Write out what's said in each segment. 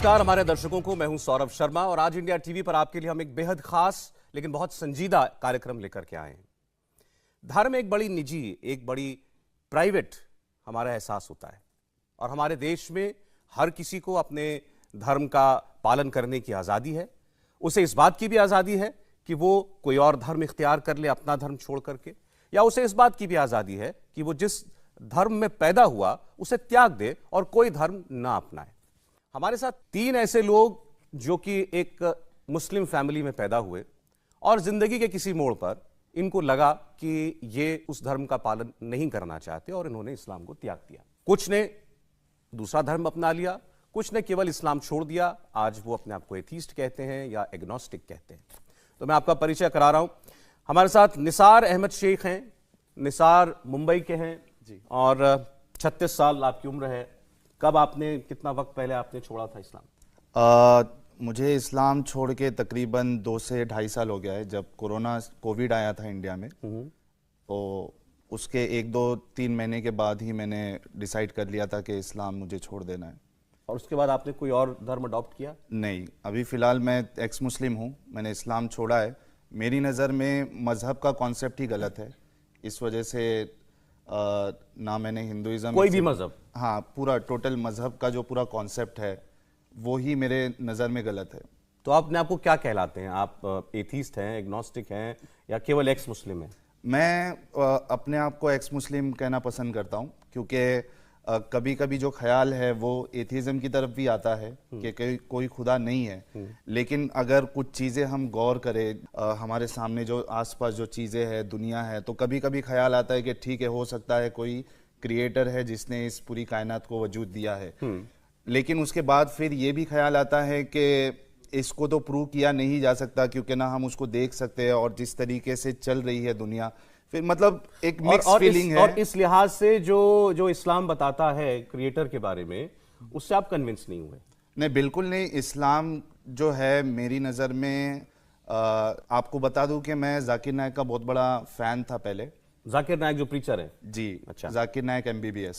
नमस्कार हमारे दर्शकों को, मैं हूं सौरभ शर्मा और आज इंडिया टीवी पर आपके लिए हम एक बेहद खास लेकिन बहुत संजीदा कार्यक्रम लेकर के आए हैं। धर्म एक बड़ी निजी, एक बड़ी प्राइवेट हमारा एहसास होता है और हमारे देश में हर किसी को अपने धर्म का पालन करने की आज़ादी है। उसे इस बात की भी आज़ादी है कि वो कोई और धर्म इख्तियार कर ले अपना धर्म छोड़ करके, या उसे इस बात की भी आज़ादी है कि वो जिस धर्म में पैदा हुआ उसे त्याग दे और कोई धर्म ना अपनाए। हमारे साथ तीन ऐसे लोग जो कि एक मुस्लिम फैमिली में पैदा हुए और जिंदगी के किसी मोड़ पर इनको लगा कि ये उस धर्म का पालन नहीं करना चाहते और इन्होंने इस्लाम को त्याग दिया। कुछ ने दूसरा धर्म अपना लिया, कुछ ने केवल इस्लाम छोड़ दिया। आज वो अपने आप को एथीस्ट कहते हैं या एग्नोस्टिक कहते हैं। तो मैं आपका परिचय करा रहा हूं। हमारे साथ निसार अहमद शेख हैं। निसार मुंबई के हैं जी और 36 साल आपकी उम्र है। कब आपने, कितना वक्त पहले आपने छोड़ा था इस्लाम? मुझे इस्लाम छोड़ के तकरीबन 2 से 2.5 साल हो गया है। जब कोविड आया था इंडिया में, तो उसके 1-2-3 महीने के बाद ही मैंने डिसाइड कर लिया था कि इस्लाम मुझे छोड़ देना है। और उसके बाद आपने कोई और धर्म अडॉप्ट किया? नहीं, अभी फ़िलहाल मैं एक्स मुस्लिम हूँ। मैंने इस्लाम छोड़ा है। मेरी नज़र में मज़हब का कॉन्सेप्ट ही गलत है। इस वजह से ना मैंने हिंदुइज्म, कोई भी मज़हब, हाँ, पूरा टोटल मज़हब का जो पूरा कॉन्सेप्ट है वो ही मेरे नज़र में गलत है। तो आप अपने आपको क्या कहलाते हैं? आप एथीस्ट हैं, एग्नोस्टिक हैं या केवल एक्स मुस्लिम हैं? मैं अपने आप को एक्स मुस्लिम कहना पसंद करता हूँ, क्योंकि कभी कभी जो ख्याल है वो एथीज़म की तरफ भी आता है कि कोई खुदा नहीं है। लेकिन अगर कुछ चीज़ें हम गौर करें, हमारे सामने जो आसपास जो चीज़ें हैं, दुनिया है, तो कभी कभी ख्याल आता है कि ठीक है, हो सकता है कोई क्रिएटर है जिसने इस पूरी कायनात को वजूद दिया है। लेकिन उसके बाद फिर ये भी ख्याल आता है कि इसको तो प्रूव किया नहीं जा सकता, क्योंकि ना हम उसको देख सकते हैं और जिस तरीके से चल रही है दुनिया, फिर मतलब एक मिक्स फीलिंग है। और इस लिहाज से जो इस्लाम बताता है क्रिएटर के बारे में, उससे आप कन्विंस नहीं हुए? नहीं, बिल्कुल नहीं। इस्लाम जो है मेरी नज़र में, आपको बता दूं कि मैं जाकिर नायक का बहुत बड़ा फ़ैन था पहले। जाकिर नायक जो प्रीचर है? जी, अच्छा। जाकिर नायक MBBS,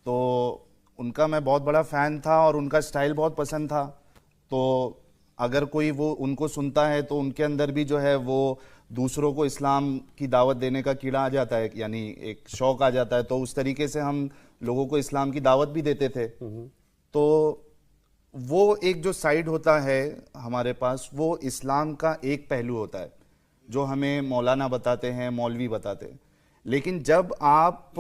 तो उनका मैं बहुत बड़ा फ़ैन था और उनका स्टाइल बहुत पसंद था। तो अगर कोई वो उनको सुनता है तो उनके अंदर भी जो है वो दूसरों को इस्लाम की दावत देने का कीड़ा आ जाता है, यानी एक शौक आ जाता है। तो उस तरीके से हम लोगों को इस्लाम की दावत भी देते थे। तो वो एक जो साइड होता है हमारे पास, वो इस्लाम का एक पहलू होता है जो हमें मौलाना बताते हैं, मौलवी बताते हैं। लेकिन जब आप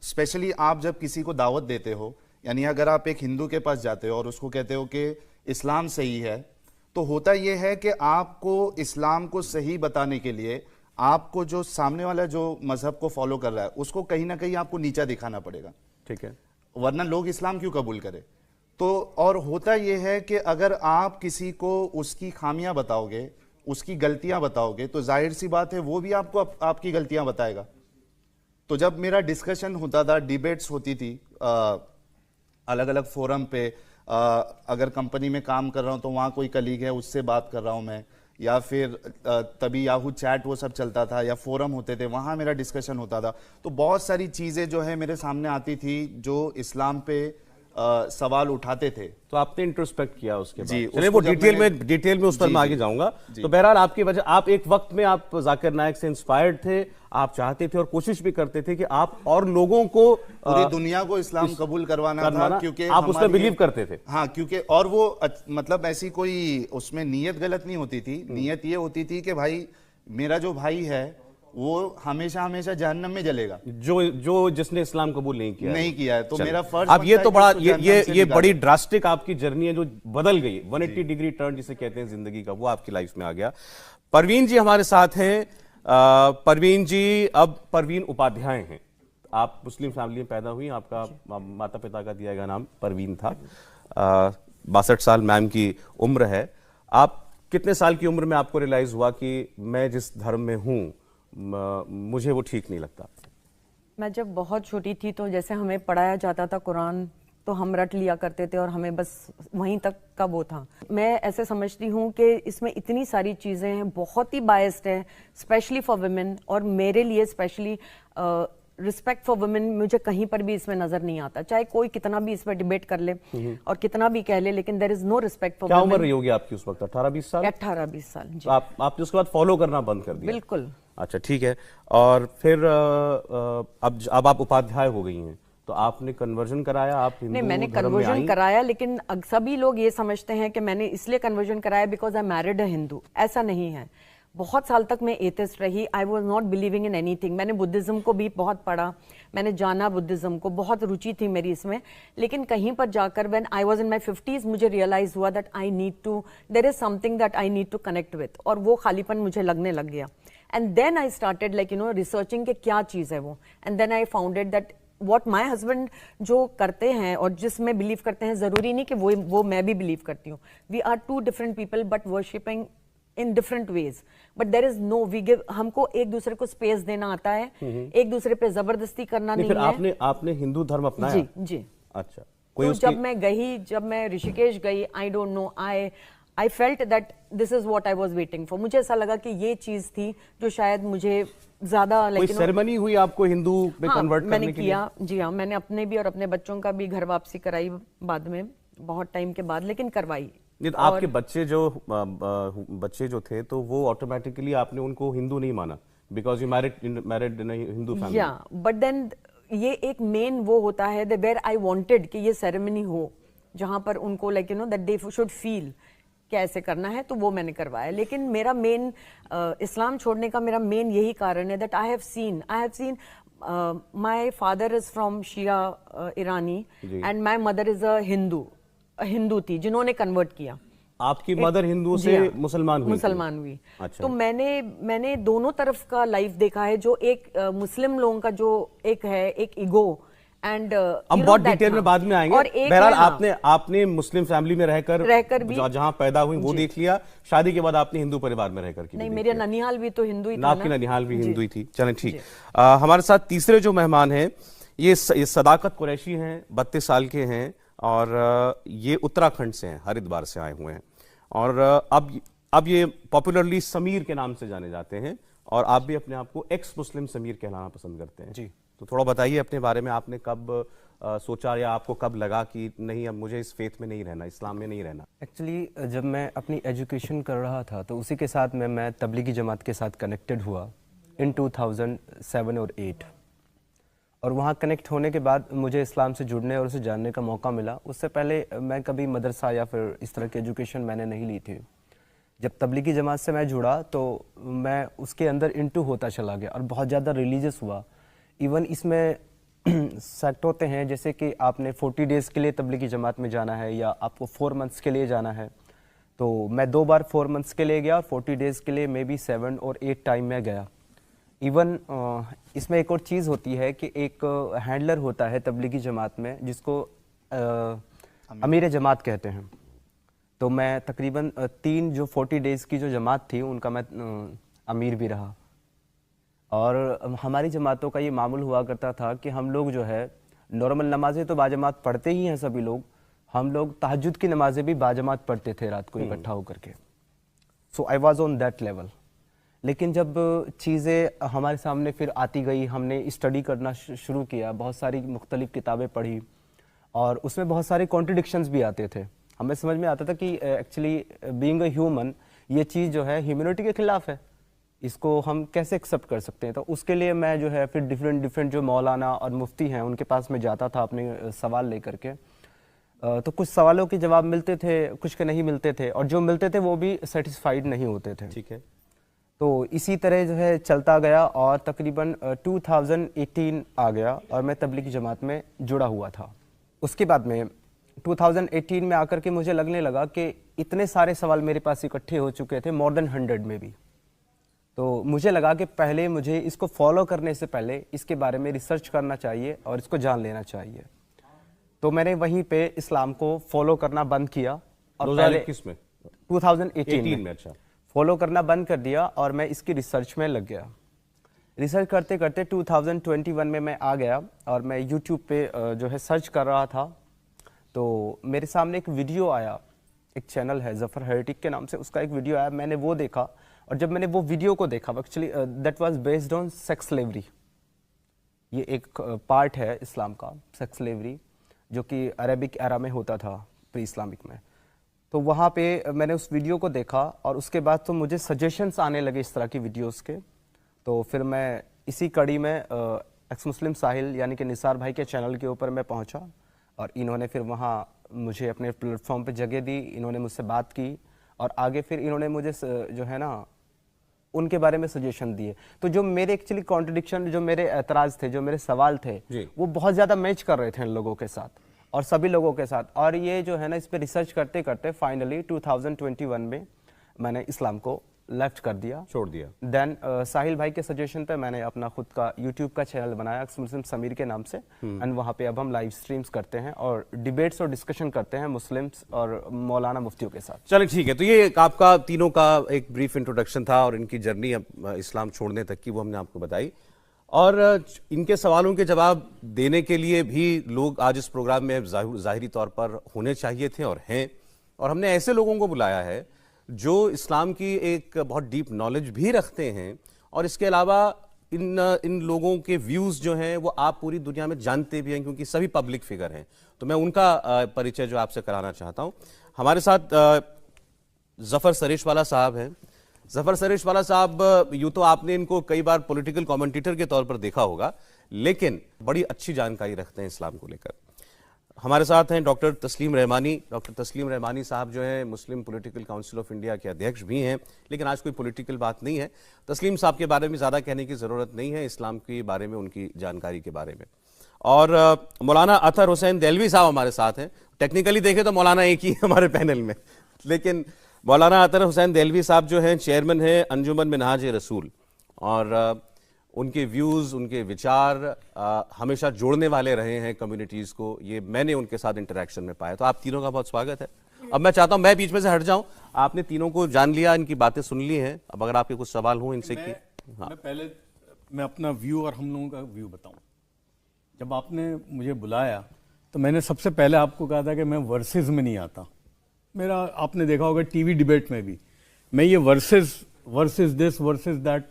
स्पेशली आप जब किसी को दावत देते हो, यानी अगर आप एक हिंदू के पास जाते हो और उसको कहते हो कि इस्लाम सही है, तो होता यह है कि आपको इस्लाम को सही बताने के लिए आपको जो सामने वाला जो मजहब को फॉलो कर रहा है उसको कहीं ना कहीं आपको नीचा दिखाना पड़ेगा। ठीक है, वरना लोग इस्लाम क्यों कबूल करें? तो और होता यह है कि अगर आप किसी को उसकी खामियां बताओगे, उसकी गलतियां बताओगे, तो जाहिर सी बात है वो भी आपको आपकी गलतियां बताएगा। तो जब मेरा डिस्कशन होता था, डिबेट्स होती थी अलग अलग फोरम पे, अगर कंपनी में काम कर रहा हूं तो वहां कोई कलीग है उससे बात कर रहा हूं मैं, या फिर तभी याहू चैट वो सब चलता था, या फोरम होते थे, वहां मेरा डिस्कशन होता था। तो बहुत सारी चीजें जो है मेरे सामने आती थी जो इस्लाम पे सवाल उठाते थे। तो आपने इंट्रोस्पेक्ट किया उसके बाद? जी, चलिए वो डिटेल में उस पर मैं आगे जाऊंगा। तो बहरहाल आपकी वजह, आप एक वक्त में आप जाकिर नायक से इंस्पायर्ड थे, आप चाहते थे और कोशिश भी करते थे कि आप और लोगों को, पूरी दुनिया को इस्लाम कबूल करवाना था, क्योंकि आप उसमें बिलीव करते थे। हाँ, क्योंकि और वो मतलब ऐसी कोई उसमें नीयत गलत नहीं होती थी। नीयत ये होती थी कि भाई मेरा जो भाई है वो हमेशा हमेशा जहन्नम में जलेगा, जो जिसने इस्लाम कबूल नहीं किया है। तो मेरा फर्ज अब ये तो बड़ा, ये बड़ी ड्रास्टिक आपकी जर्नी है जो बदल गई, 180 डिग्री टर्न जिसे कहते हैं जिंदगी का, वो आपकी लाइफ में आ गया। परवीन जी हमारे साथ हैं। परवीन जी, अब परवीन उपाध्याय हैं। आप मुस्लिम फैमिली में पैदा हुई, आपका माता पिता का दिया गया नाम परवीन था। 62 साल मैम की उम्र है। आप कितने साल की उम्र में आपको रियलाइज हुआ कि मैं जिस धर्म में हूं मुझे वो ठीक नहीं लगता? मैं जब बहुत छोटी थी तो जैसे हमें पढ़ाया जाता था कुरान, तो हम रट लिया करते थे और हमें बस वहीं तक का वो था। मैं ऐसे समझती हूँ कि इसमें इतनी सारी चीज़ें हैं, बहुत ही बायस्ड है, स्पेशली फॉर वुमेन, और मेरे लिए स्पेशली रिस्पेक्ट फॉर वुमेन मुझे कहीं पर भी इसमें नजर नहीं आता, चाहे कोई कितना भी इस पर डिबेट कर ले और कितना भी कह ले, लेकिन there is no respect for क्या वुमेन। उम्र रही होगी आपकी उस वक्त? 18-20 साल? 18-20 साल जी। तो आपने उसके बाद फॉलो करना बंद कर दिया? बिल्कुल। अच्छा, ठीक है। और फिर अब आप उपाध्याय हो गई हैं, तो आपने कन्वर्जन कराया? आप हिंदू नहीं, मैंने धर्म में कन्वर्जन आई? कराया, लेकिन सभी लोग ये समझते हैं कि मैंने इसलिए कन्वर्जन कराया बिकॉज आई मैरिड अ हिंदू। ऐसा नहीं है। बहुत साल तक मैं एथिस्ट रही। I was not believing in anything. मैंने बुद्धिज्म को भी बहुत पढ़ा, मैंने जाना बुद्धिज्म को, बहुत रुचि थी मेरी इसमें। लेकिन कहीं पर जाकर when I was in my 50s मुझे रियलाइज हुआ that I need to, there is something that I need to connect with, और वो खालीपन मुझे लगने लग गया। And then I started like researching कि क्या चीज़ है वो, and then I founded that what my husband जो करते हैं और जिसमें बिलीव करते हैं, जरूरी नहीं कि वो मैं भी बिलीव करती हूँ। We are two different people but worshipping in different ways, but there is no, we give, हमको एक दूसरे को स्पेस देना आता है, एक दूसरे पे जबरदस्ती करना नहीं फिर है। आपने हिंदू धर्म अपनाया? जी जी। अच्छा, कोई तो उसकी... जब मैं ऋषिकेश गई, I don't know, I felt that this is what I was waiting for. मुझे ऐसा लगा कि ये चीज थी जो शायद मुझे ज्यादा कोई सेरेमनी हुई आपको हिंदू में कन्वर्ट करने के लिए? मैंने किया जी हाँ, मैंने अपने भी और अपने बच्चों का भी घर वापसी कराई बाद में, बहुत टाइम के बाद, लेकिन करवाई। नहीं तो आपके बच्चे जो थे तो वो ऑटोमेटिकली आपने उनको हिंदू नहीं माना because you married in Hindu family? या बट देन ये एक मेन वो होता है वेयर आई वांटेड कि ये सेरेमनी हो जहां पर उनको like that they should feel क्या ऐसे करना है, तो वो मैंने करवाया। लेकिन मेरा मेन इस्लाम छोड़ने का मेरा मेन यही कारण है that I have seen my father is from Shia ईरानी and my mother is a Hindu थी जिन्होंने कन्वर्ट किया। आपकी मदर हिंदू से मुसलमान हुई? अच्छा। तो मैंने दोनों तरफ का लाइफ देखा है, जो एक मुस्लिम लोगों का जो एक है, एक ईगो एंड हम बहुत डिटेल में बाद में आएंगे। बहरहाल आपने मुस्लिम फैमिली में रहकर भी जहां पैदा हुई वो देख लिया, शादी के बाद आपने हिंदू परिवार में रहकर नहीं, मेरा ननिहाल भी तो हिंदू ही था। आपकी ननिहाल भी हिंदू ही थी। चलें, ठीक। हमारे साथ तीसरे जो मेहमान हैं ये सदाकत कुरैशी हैं, 32 साल के हैं और ये उत्तराखंड से हैं, हरिद्वार से आए हुए हैं और अब ये पॉपुलरली समीर के नाम से जाने जाते हैं और आप भी अपने आप को एक्स मुस्लिम समीर कहलाना पसंद करते हैं जी। तो थोड़ा बताइए अपने बारे में, आपने कब सोचा या आपको कब लगा कि नहीं अब मुझे इस फेथ में नहीं रहना, इस्लाम में नहीं रहना? एक्चुअली जब मैं अपनी एजुकेशन कर रहा था तो उसी के साथ मैं तबलीगी जमात के साथ कनेक्टेड हुआ इन 2007 और 8 और वहाँ कनेक्ट होने के बाद मुझे इस्लाम से जुड़ने और उसे जानने का मौका मिला। उससे पहले मैं कभी मदरसा या फिर इस तरह की एजुकेशन मैंने नहीं ली थी। जब तबलीगी जमात से मैं जुड़ा तो मैं उसके अंदर इंटू होता चला गया और बहुत ज़्यादा रिलीजियस हुआ। इवन इसमें सेक्ट होते हैं जैसे कि आपने 40 डेज़ के लिए तबलीगी जमात में जाना है या आपको 4 मंथ्स के लिए जाना है। तो मैं 2 बार 4 मंथ्स के लिए गया और 40 डेज़ के लिए मे बी 7 और 8 टाइम में गया। इवन इसमें एक और चीज़ होती है कि एक हैंडलर होता है तबलीगी जमात में जिसको अमीर जमात कहते हैं। तो मैं तकरीबन 3 जो 40 डेज़ की जो जमात थी उनका मैं अमीर भी रहा। और हमारी जमातों का ये मामूल हुआ करता था कि हम लोग जो है नॉर्मल नमाजें तो बाजमात पढ़ते ही हैं सभी लोग, हम लोग तहज्जुद की नमाजें भी बाजमात पढ़ते थे रात को इकट्ठा होकर के। So I was on that level. लेकिन जब चीज़ें हमारे सामने फिर आती गई, हमने स्टडी करना शुरू किया, बहुत सारी मुख्तलिफ किताबें पढ़ी और उसमें बहुत सारे कॉन्ट्रडिक्शंस भी आते थे। हमें समझ में आता था कि एक्चुअली बीइंग अ ह्यूमन ये चीज़ जो है ह्यूमैनिटी के खिलाफ है, इसको हम कैसे एक्सेप्ट कर सकते हैं। तो उसके लिए मैं जो है फिर डिफरेंट जो मौलाना और मुफ्ती हैं उनके पास में जाता था अपने सवाल लेकर के। तो कुछ सवालों के जवाब मिलते थे, कुछ के नहीं मिलते थे और जो मिलते थे वो भी सेटिस्फाइड नहीं होते थे। ठीक है। तो इसी तरह जो है चलता गया और तकरीबन 2018 आ गया और मैं तबलीगी जमात में जुड़ा हुआ था। उसके बाद में 2018 में आकर के मुझे लगने लगा कि इतने सारे सवाल मेरे पास इकट्ठे हो चुके थे, मोर देन 100 में भी। तो मुझे लगा कि पहले मुझे इसको फॉलो करने से पहले इसके बारे में रिसर्च करना चाहिए और इसको जान लेना चाहिए। तो मैंने वहीं पे इस्लाम को फॉलो करना बंद किया और 2021 में 2018 में अच्छा फॉलो करना बंद कर दिया और मैं इसकी रिसर्च में लग गया। रिसर्च करते करते 2021 में मैं आ गया और मैं यूट्यूब पे जो है सर्च कर रहा था। तो मेरे सामने एक वीडियो आया, एक चैनल है जफर हेरेटिक के नाम से, उसका एक वीडियो आया, मैंने वो देखा और जब मैंने वो वीडियो को देखा actually that was based on sex slavery. ये एक पार्ट है इस्लाम का, सेक्स स्लेवरी, जो कि अरेबिक एरा में होता था, प्री इस्लामिक में। तो वहाँ पे मैंने उस वीडियो को देखा और उसके बाद तो मुझे सजेशंस आने लगे इस तरह की वीडियोस के। तो फिर मैं इसी कड़ी में एक्स मुस्लिम साहिल यानी कि निसार भाई के चैनल के ऊपर मैं पहुँचा और इन्होंने फिर वहाँ मुझे अपने प्लेटफॉर्म पे जगह दी, इन्होंने मुझसे बात की और आगे फिर इन्होंने मुझे जो है ना उनके बारे में सजेशन दिए। तो जो मेरे एक्चुअली कॉन्ट्रडिक्शन, जो मेरे एतराज़ थे, जो मेरे सवाल थे, वो बहुत ज़्यादा मैच कर रहे थे इन लोगों के साथ और सभी लोगों के साथ। और ये जो है ना, इस पर रिसर्च करते करते फाइनली 2021 में मैंने इस्लाम को लेफ्ट कर दिया, छोड़ दिया। देन साहिल भाई के सजेशन पे मैंने अपना खुद का यूट्यूब का चैनल बनाया एक्स मुस्लिम समीर के नाम से, एंड वहाँ पे अब हम लाइव स्ट्रीम्स करते हैं और डिबेट्स और डिस्कशन करते हैं मुस्लिम्स और मौलाना मुफ्तियों के साथ। चलिए ठीक है, तो ये आपका तीनों का एक ब्रीफ इंट्रोडक्शन था और इनकी जर्नी इस्लाम छोड़ने तक की वो हमने आपको बताई, और इनके सवालों के जवाब देने के लिए भी लोग आज इस प्रोग्राम में ज़ाहिरी तौर पर होने चाहिए थे और हैं, और हमने ऐसे लोगों को बुलाया है जो इस्लाम की एक बहुत डीप नॉलेज भी रखते हैं, और इसके अलावा इन लोगों के व्यूज़ जो हैं वो आप पूरी दुनिया में जानते भी हैं क्योंकि सभी पब्लिक फिगर हैं। तो मैं उनका परिचय जो आपसे कराना चाहता हूँ। हमारे साथ ज़फ़र सरेशवाला साहब हैं। ज़फ़र सरेशवाला साहब, यूँ तो आपने इनको कई बार पॉलिटिकल कमेंटेटर के तौर पर देखा होगा, लेकिन बड़ी अच्छी जानकारी रखते हैं इस्लाम को लेकर। हमारे साथ हैं डॉक्टर तस्लीम रहमानी। डॉक्टर तस्लीम रहमानी साहब जो हैं मुस्लिम पॉलिटिकल काउंसिल ऑफ इंडिया के अध्यक्ष भी हैं, लेकिन आज कोई पॉलिटिकल बात नहीं है। तस्लीम साहब के बारे में ज़्यादा कहने की ज़रूरत नहीं है, इस्लाम के बारे में उनकी जानकारी के बारे में। और मौलाना अतहर हुसैन देलवी साहब हमारे साथ हैं। टेक्निकली देखें तो मौलाना एक ही हमारे पैनल में, लेकिन मौलाना अतहर हुसैन देलवी साहब जो हैं चेयरमैन हैं अंजुमन मिनहाज रसूल, और उनके व्यूज़, उनके विचार हमेशा जोड़ने वाले रहे हैं कम्युनिटीज़ को। ये मैंने उनके साथ इंटरेक्शन में पाया। तो आप तीनों का बहुत स्वागत है। अब मैं चाहता हूं मैं बीच में से हट जाऊं, आपने तीनों को जान लिया, इनकी बातें सुन ली हैं, अब अगर आपके कुछ सवाल हों इनसे कि मैं अपना व्यू और हम लोगों का व्यू बताऊं। जब आपने मुझे बुलाया तो मैंने सबसे पहले आपको कहा था कि मैं वर्सेस में नहीं आता। मेरा आपने देखा होगा टीवी डिबेट में भी मैं ये वर्सेस दिस वर्सेस दैट,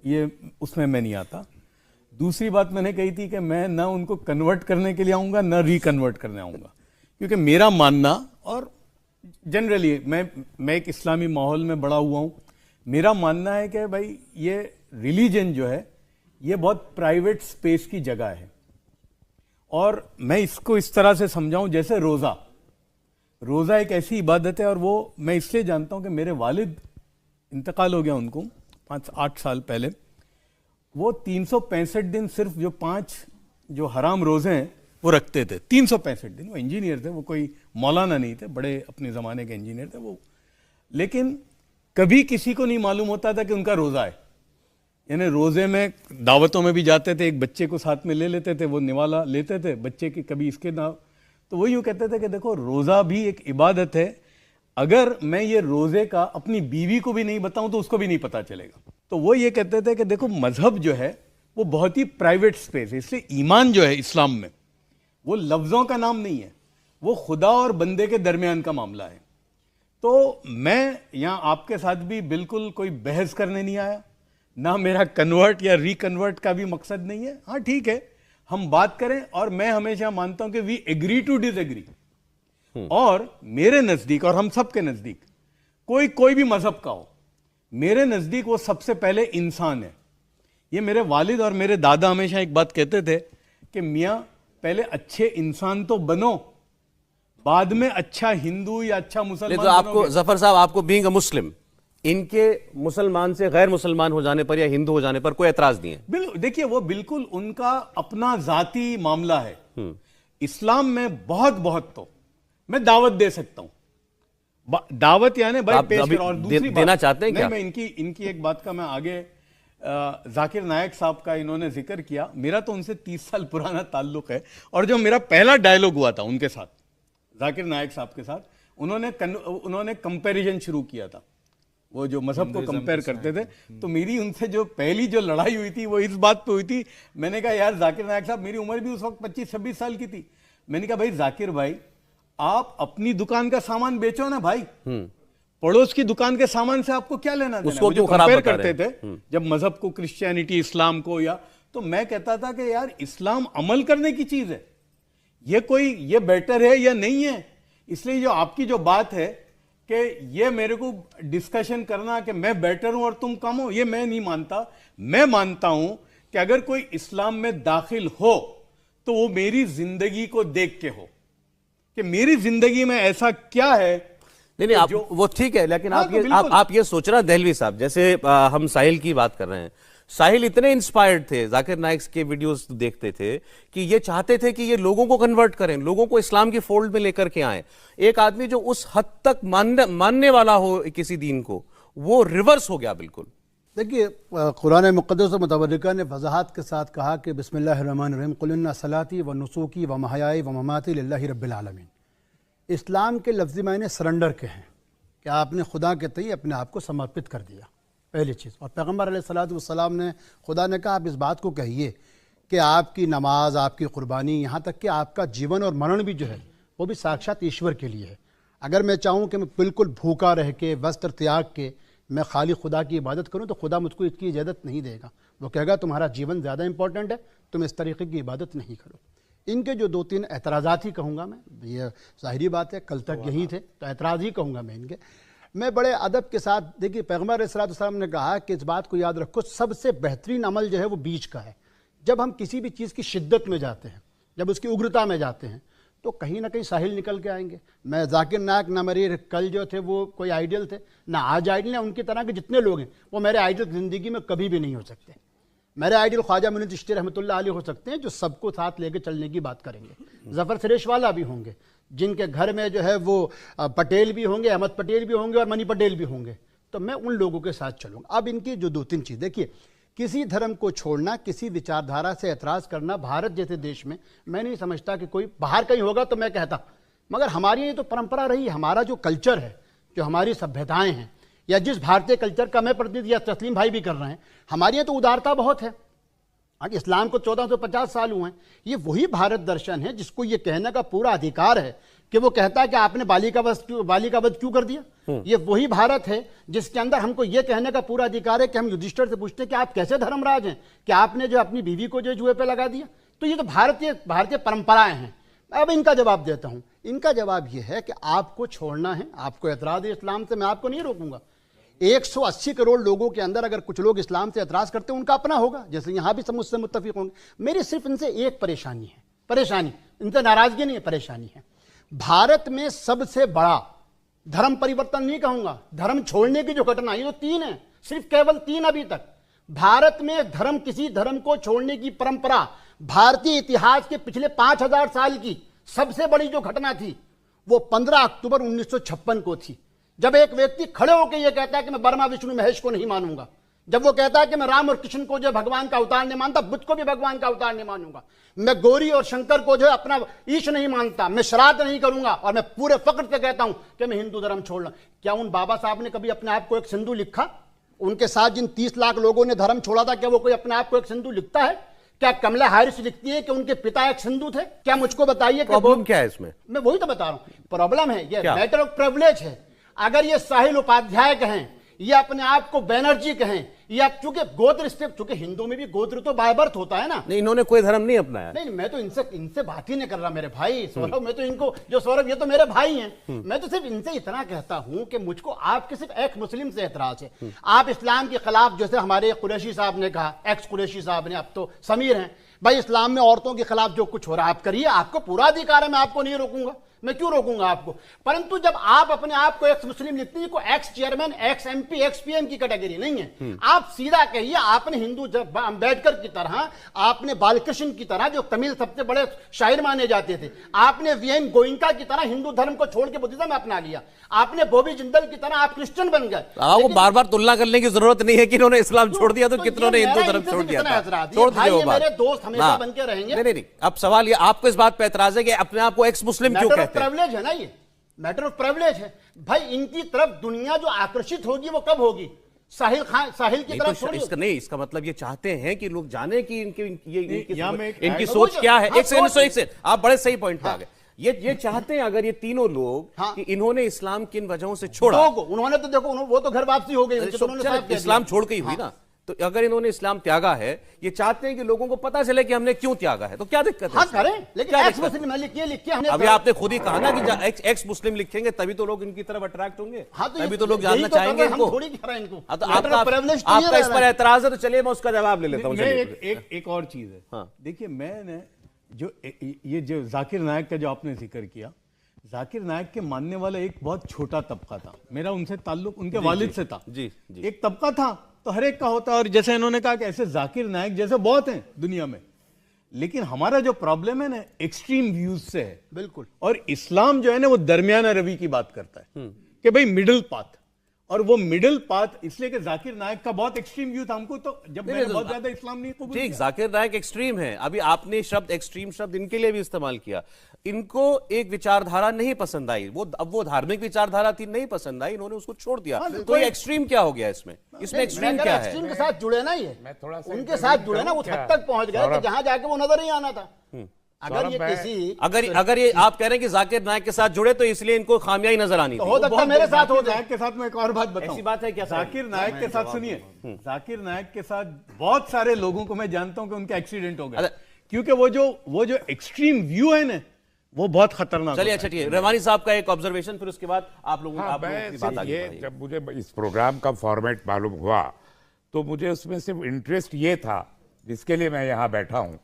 ये उसमें मैं नहीं आता। दूसरी बात मैंने कही थी कि मैं ना उनको कन्वर्ट करने के लिए आऊँगा ना रिकन्वर्ट करने आऊँगा, क्योंकि मेरा मानना, और जनरली मैं एक इस्लामी माहौल में बड़ा हुआ हूँ, मेरा मानना है कि भाई ये रिलीजन जो है ये बहुत प्राइवेट स्पेस की जगह है। और मैं इसको इस तरह से समझाऊं जैसे रोज़ा एक ऐसी इबादत है, और वो मैं इसलिए जानता हूं कि मेरे वालिद इंतकाल हो गया उनको 5-8 साल पहले। वो 365 दिन सिर्फ जो 5 जो हराम रोजे हैं वो रखते थे। 365 दिन। वो इंजीनियर थे, वो कोई मौलाना नहीं थे, बड़े अपने ज़माने के इंजीनियर थे वो। लेकिन कभी किसी को नहीं मालूम होता था कि उनका रोज़ा है। यानी रोज़े में दावतों में भी जाते थे, एक बच्चे को साथ में ले लेते थे, वो निवाला लेते थे बच्चे की, कभी इसके नाम। तो वो यूँ कहते थे कि देखो रोज़ा भी एक इबादत है, अगर मैं ये रोज़े का अपनी बीवी को भी नहीं बताऊं तो उसको भी नहीं पता चलेगा। तो वो ये कहते थे कि देखो मजहब जो है वो बहुत ही प्राइवेट स्पेस है, इसलिए ईमान जो है इस्लाम में वो लफ्ज़ों का नाम नहीं है, वो खुदा और बंदे के दरमियान का मामला है। तो मैं यहाँ आपके साथ भी बिल्कुल कोई बहस करने नहीं आया, ना मेरा कन्वर्ट या रिकन्वर्ट का भी मकसद नहीं है। हाँ ठीक है, हम बात करें, और मैं हमेशा मानता हूं कि वी एग्री टू डिसएग्री। और मेरे नजदीक और हम सब के नजदीक कोई भी मजहब का हो, मेरे नजदीक वो सबसे पहले इंसान है। ये मेरे वालिद और मेरे दादा हमेशा एक बात कहते थे कि मियाँ पहले अच्छे इंसान तो बनो, बाद में अच्छा हिंदू या अच्छा मुसलमान। तो आपको ज़फ़र साहब, आपको बीइंग अ मुस्लिम, इनके मुसलमान से गैर मुसलमान हो जाने पर या हिंदू हो जाने पर कोई एतराज नहीं है? बिल्कुल, देखिए वो बिल्कुल उनका अपना जाती मामला है। इस्लाम में बहुत तो मैं दावत दे सकता हूं, दावत यानी भाई पेश करो। और दूसरी बात देना चाहते हैं क्या? मैं इनकी एक बात का मैं आगे, जाकिर नायक साहब का इन्होंने जिक्र किया, मेरा तो उनसे 30 साल पुराना ताल्लुक है। और जो मेरा पहला डायलॉग हुआ था उनके साथ, जाकिर नायक साहब के साथ, उन्होंने कंपैरिजन शुरू किया था, वो जो मजहब को कंपेयर करते थे। तो मेरी उनसे जो पहली जो लड़ाई हुई थी वो इस बात पे हुई थी, मैंने कहा यार जाकिर नायक साहब, मेरी उम्र भी उस वक्त 25-26 साल की थी। मैंने कहा भाई जाकिर भाई, आप अपनी दुकान का सामान बेचो ना भाई, पड़ोस की दुकान के सामान से आपको क्या लेना देना? उसको क्यों खराब कंपेयर करते थे जब मजहब को, क्रिश्चियनिटी, इस्लाम को, या तो मैं कहता था कि यार इस्लाम अमल करने की चीज है, ये बेटर है या नहीं है। इसलिए जो आपकी जो बात है कि ये मेरे को डिस्कशन करना कि मैं बेटर हूं और तुम कम हो, ये मैं नहीं मानता। मैं मानता हूं कि अगर कोई इस्लाम में दाखिल हो तो वो मेरी जिंदगी को देख के हो कि मेरी जिंदगी में ऐसा क्या है। नहीं आप वो ठीक है, लेकिन हाँ, आप तो ये बिल्कुल। आप ये सोचना दहलवी साहब, जैसे हम साहिल की बात कर रहे हैं, साहिल इतने इंस्पायर्ड थे, जाकिर नाइक के वीडियोस देखते थे कि ये चाहते थे कि ये लोगों को कन्वर्ट करें, लोगों को इस्लाम की फोल्ड में लेकर के आए। एक आदमी जो उस हद तक मानने वाला हो किसी दीन को, वो रिवर्स हो गया बिल्कुल। देखिए, कुरान मुक़द्दस मुतवल्लिका ने वज़ाहत के साथ कहा कि बिस्मिल्लाहिर्रहमानिर्रहीम कुल इन्ना सलाती व नुसूकी व महयाई व ममाती लिल्लाहि रब्बिल आलमीन। इस्लाम के लफ्ज़ी मायने सरेंडर के हैं कि आपने खुदा के तय अपने आप को समर्पित कर दिया, पहली चीज़। और पैगम्बर अलैहिस्सलातु वस्सलाम ने, खुदा ने कहा आप इस बात को कहिए कि आपकी नमाज, आपकी कुर्बानी, यहाँ तक कि आपका जीवन और मरण भी जो है वो भी साक्षात ईश्वर के लिए है। अगर मैं चाहूँ कि मैं बिल्कुल भूखा रह के, वस्त्र त्याग के मैं खाली खुदा की इबादत करूँ तो खुदा मुझको इसकी इजाज़त नहीं देगा। वो कहेगा तुम्हारा जीवन ज़्यादा इंपॉर्टेंट है, तुम इस तरीके की इबादत नहीं करो। इनके जो 2-3 एतराज़ात ही कहूँगा मैं, ये ज़ाहिरी बात है, कल तक यही थे तो एतराज़ ही कहूँगा मैं इनके। मैं बड़े अदब के साथ, देखिए पैगम्बर अलैहिस्सलाम ने कहा कि इस बात को याद रखो, सबसे बेहतरीन अमल जो है वो बीच का है। जब हम किसी भी चीज़ की शिद्दत में जाते हैं, जब उसकी उग्रता में जाते हैं, तो कहीं ना कहीं साहिल निकल के आएंगे। मैं जाकिर नायक ना मेरे कल जो थे वो कोई आइडियल थे, ना आज आइडियल, ना उनकी तरह के जितने लोग हैं वो मेरे आइडियल ज़िंदगी में कभी भी नहीं हो सकते। मेरे आइडियल ख्वाजा मुनीर चिश्ती रहमतुल्लाह अलैह हो सकते हैं, जो सबको साथ लेके चलने की बात करेंगे। ज़फ़र सिरेश वाला भी होंगे, जिनके घर में जो है वो पटेल भी होंगे, अहमद पटेल भी होंगे और मनी पटेल भी होंगे, तो मैं उन लोगों के साथ चलूँगा। अब इनकी जो 2-3 चीज़ देखिए, किसी धर्म को छोड़ना, किसी विचारधारा से एतराज़ करना, भारत जैसे देश में मैं नहीं समझता कि कोई बाहर कहीं होगा तो मैं कहता, मगर हमारी ये तो परंपरा रही है। हमारा जो कल्चर है, जो हमारी सभ्यताएं हैं, या जिस भारतीय कल्चर का मैं प्रतिनिधि या तस्लीम भाई भी कर रहे हैं, हमारे यहाँ तो उदारता बहुत है। आज इस्लाम को 1450 साल हुए हैं। ये वही भारत दर्शन है जिसको ये कहने का पूरा अधिकार है कि वो कहता है कि आपने बालिका वध क्यों कर दिया। ये वही भारत है जिसके अंदर हमको ये कहने का पूरा अधिकार है कि हम युधिष्ठिर से पूछते हैं कि आप कैसे धर्मराज हैं कि आपने जो अपनी बीवी को जो जुए पे लगा दिया। तो ये तो भारतीय परंपराएं हैं। अब इनका जवाब देता हूं। इनका जवाब ये है कि आपको छोड़ना है, आपको एतराज है इस्लाम से, मैं आपको नहीं रोकूंगा। 180 करोड़ लोगों के अंदर अगर कुछ लोग इस्लाम से एतराज करते हैं, उनका अपना होगा, जैसे यहां भी सब मुझसे मुत्तफिक होंगे। मेरी सिर्फ इनसे एक परेशानी है, इनसे नाराजगी नहीं है, परेशानी है। भारत में सबसे बड़ा धर्म परिवर्तन नहीं कहूंगा, धर्म छोड़ने की जो घटना, ये तो 3 है, सिर्फ केवल 3 अभी तक। भारत में किसी धर्म को छोड़ने की परंपरा भारतीय इतिहास के पिछले 5000 साल की सबसे बड़ी जो घटना थी वो 15 अक्टूबर 1956 को थी, जब एक व्यक्ति खड़े होकर यह कहता है कि मैं ब्रह्मा विष्णु महेश को नहीं मानूंगा। जब वो कहता है कि मैं राम और कृष्ण को जो भगवान का अवतार नहीं मानता, बुद्ध को भी भगवान का अवतार नहीं मानूंगा, मैं गौरी और शंकर को जो है अपना ईश नहीं मानता, मैं श्राद्ध नहीं करूंगा, और मैं पूरे फक्र से कहता हूं कि मैं हिंदू धर्म छोड़ रहा। क्या उन बाबा साहब ने कभी अपने आप को एक सिंधु लिखा? उनके साथ जिन 30 लाख लोगों ने धर्म छोड़ा था, क्या वो कोई अपने आप को एक सिंधु लिखता है? क्या कमला हैरिस लिखती है कि उनके पिता एक सिंधु थे? क्या मुझको बताइए। प्रॉब्लम क्या है इसमें? मैं वही तो बता रहा हूं, प्रॉब्लम है ये मैटर ऑफ प्रिविलेज है। अगर ये साहिल उपाध्याय कहें, ये अपने आप को बैनर्जी कहें, या चूंकि गोत्र स्टेप, चूंकि हिंदू में भी गोत्र तो बाय बर्थ होता है ना। नहीं, इन्होंने कोई धर्म नहीं अपनाया। नहीं, मैं तो इनसे बात ही नहीं कर रहा मेरे भाई सौरभ। मैं तो इनको, जो सौरभ ये तो मेरे भाई हैं, मैं तो सिर्फ इनसे इतना कहता हूं कि मुझको आपके सिर्फ एक्स मुस्लिम से एतराज है। आप इस्लाम के खिलाफ, जैसे हमारे कुरैशी साहब ने कहा, एक्स कुरैशी साहब ने, अब तो समीर हैं, भाई इस्लाम में औरतों के खिलाफ जो कुछ हो रहा है आप करिए, आपको पूरा अधिकार है, मैं आपको नहीं रोकूंगा, मैं क्यों रोकूंगा आपको। परंतु जब आप अपने आप को एक्स मुस्लिम लिखते हैं, कोई x chairman, x MP, x PM की कैटेगरी नहीं है। आप सीधा कहिए, आपने हिंदू अंबेडकर की तरह, आपने बालकृष्ण की तरह, जो तमिल सबसे बड़े शायर माने जाते थे, आपने वीएन गोइंका की तरह हिंदू धर्म को छोड़ के बुद्धिज्म अपना लिया, आपने बॉबी जिंदल की तरह आप क्रिश्चियन बन गए। वो बार बार तुलना करने की जरूरत नहीं है कि इन्होंने इस्लाम छोड़ दिया तो कितनों ने हिंदू धर्म छोड़ दिया था। छोड़ दिया वो बात। मेरे दोस्त हमेशा बन के रहेंगे। नहीं, अब सवाल ये, आपको इस बात पे एतराज है कि अपने आप को एक्स मुस्लिम क्यों कहते हैं? प्रिविलेज है ना, ये मैटर ऑफ प्रिविलेज है भाई। इनकी तरफ दुनिया जो आकर्षित होगी वो कब होगी? साहिल की तरफ तो इसका नहीं, इसका मतलब ये चाहते हैं कि लोग जाने कि इनकी सोच सोच क्या है। एक सेकंड, आप बड़े सही पॉइंट पे आ गए। ये चाहते हैं अगर ये तीनों लोग कि इन्होंने इस्लाम किन वजहों से छोड़ा, उन्होंने तो देखो, वो तो घर वापसी हो गई, इस्लाम छोड़ के ही हुई ना। तो अगर इन्होंने इस्लाम त्यागा है, ये चाहते हैं कि लोगों को पता चले कि हमने क्यों त्यागा है, तो क्या दिक्कत है? हाँ करें, लेकिन क्या एक्स दिक्कत मुस्लिम लिखिए हमने अभी आपने खुद ही कहा ना कि एक्स मुस्लिम लिखेंगे तभी तो लोग इनकी तरफ अट्रैक्ट होंगे, हाँ, तो तभी ये- तो लोग यही जानना तो कर चाहेंगे रहे हैं, हम इनको। थोड़ी कह रहे हैं इनको। हाँ, तो Matter of आपका privilege तो ये आपका इस रह पर रहा है। एतराज है, तो चलिए मैं उसका जवाब ले लेता हूँ। मैं चलिए। एक और चीज है। हाँ। देखिए, मैंने ये जो जाकिर नायक का जो आपने जिक्र किया, जाकिर नायक के मानने वाला एक बहुत छोटा तबका था। मेरा उनसे ताल्लुक उनके वालिद से था। जी, जी। एक तबका था तो हर एक का होता है, और जैसे इन्होंने कहा कि ऐसे जाकिर नायक जैसे बहुत हैं दुनिया में, लेकिन हमारा जो प्रॉब्लम है ना, एक्सट्रीम व्यूज से है। बिल्कुल। और इस्लाम जो है ना, वो दरमियाना रवि की बात करता है कि भाई मिडिल पाथ, और वो मिडिल पाथ इसलिए कि जाकिर नायक का बहुत एक्सट्रीम व्यू था। हमको तो जब मैंने बहुत ज्यादा इस्लाम नहीं कबूल ठीक, किया। जाकिर नायक एक्सट्रीम है। अभी आपने शब्द एक्सट्रीम शब्द इनके लिए भी इस्तेमाल किया। इनको एक विचारधारा नहीं पसंद आई, अब वो धार्मिक विचारधारा थी, नहीं पसंद आई, इन्होंने उसको छोड़ दिया। तो ये एक्सट्रीम क्या हो गया इसमें एक्सट्रीम क्या है? एक्सट्रीम के साथ जुड़े ना, ये मैं थोड़ा सा उनके साथ जुड़े ना, उस हद तक पहुंच गए कि जहां जाके वो नजर नहीं आना था। अगर ये किसी अगर ये आप कह रहे हैं कि जाकिर नायक के साथ जुड़े तो इसलिए इनको खामियां नजर आनी तो थी। हो सकता है मेरे साथ हो जाकिर जाए। नायक के साथ मैं एक और बात बताऊं। ऐसी बात है क्या? जाकिर नायक के साथ सुनिए, जाकिर नायक के साथ बहुत सारे लोगों को मैं जानता हूं कि उनका एक्सीडेंट हो गया, अरे- क्योंकि वो जो एक्सट्रीम व्यू है ना, वो बहुत खतरनाक चलिए, होता अच्छा ठीक है, रहमानी साहब का एक ऑब्जर्वेशन, फिर उसके बाद आप लोगों हाँ, आप लोगों मैं की बात सिर्फ आगे ये बढ़ाइए। जब मुझे इस प्रोग्राम का फॉर्मेट मालूम हुआ तो मुझे उसमें सिर्फ इंटरेस्ट ये था, जिसके लिए मैं यहाँ बैठा हूँ,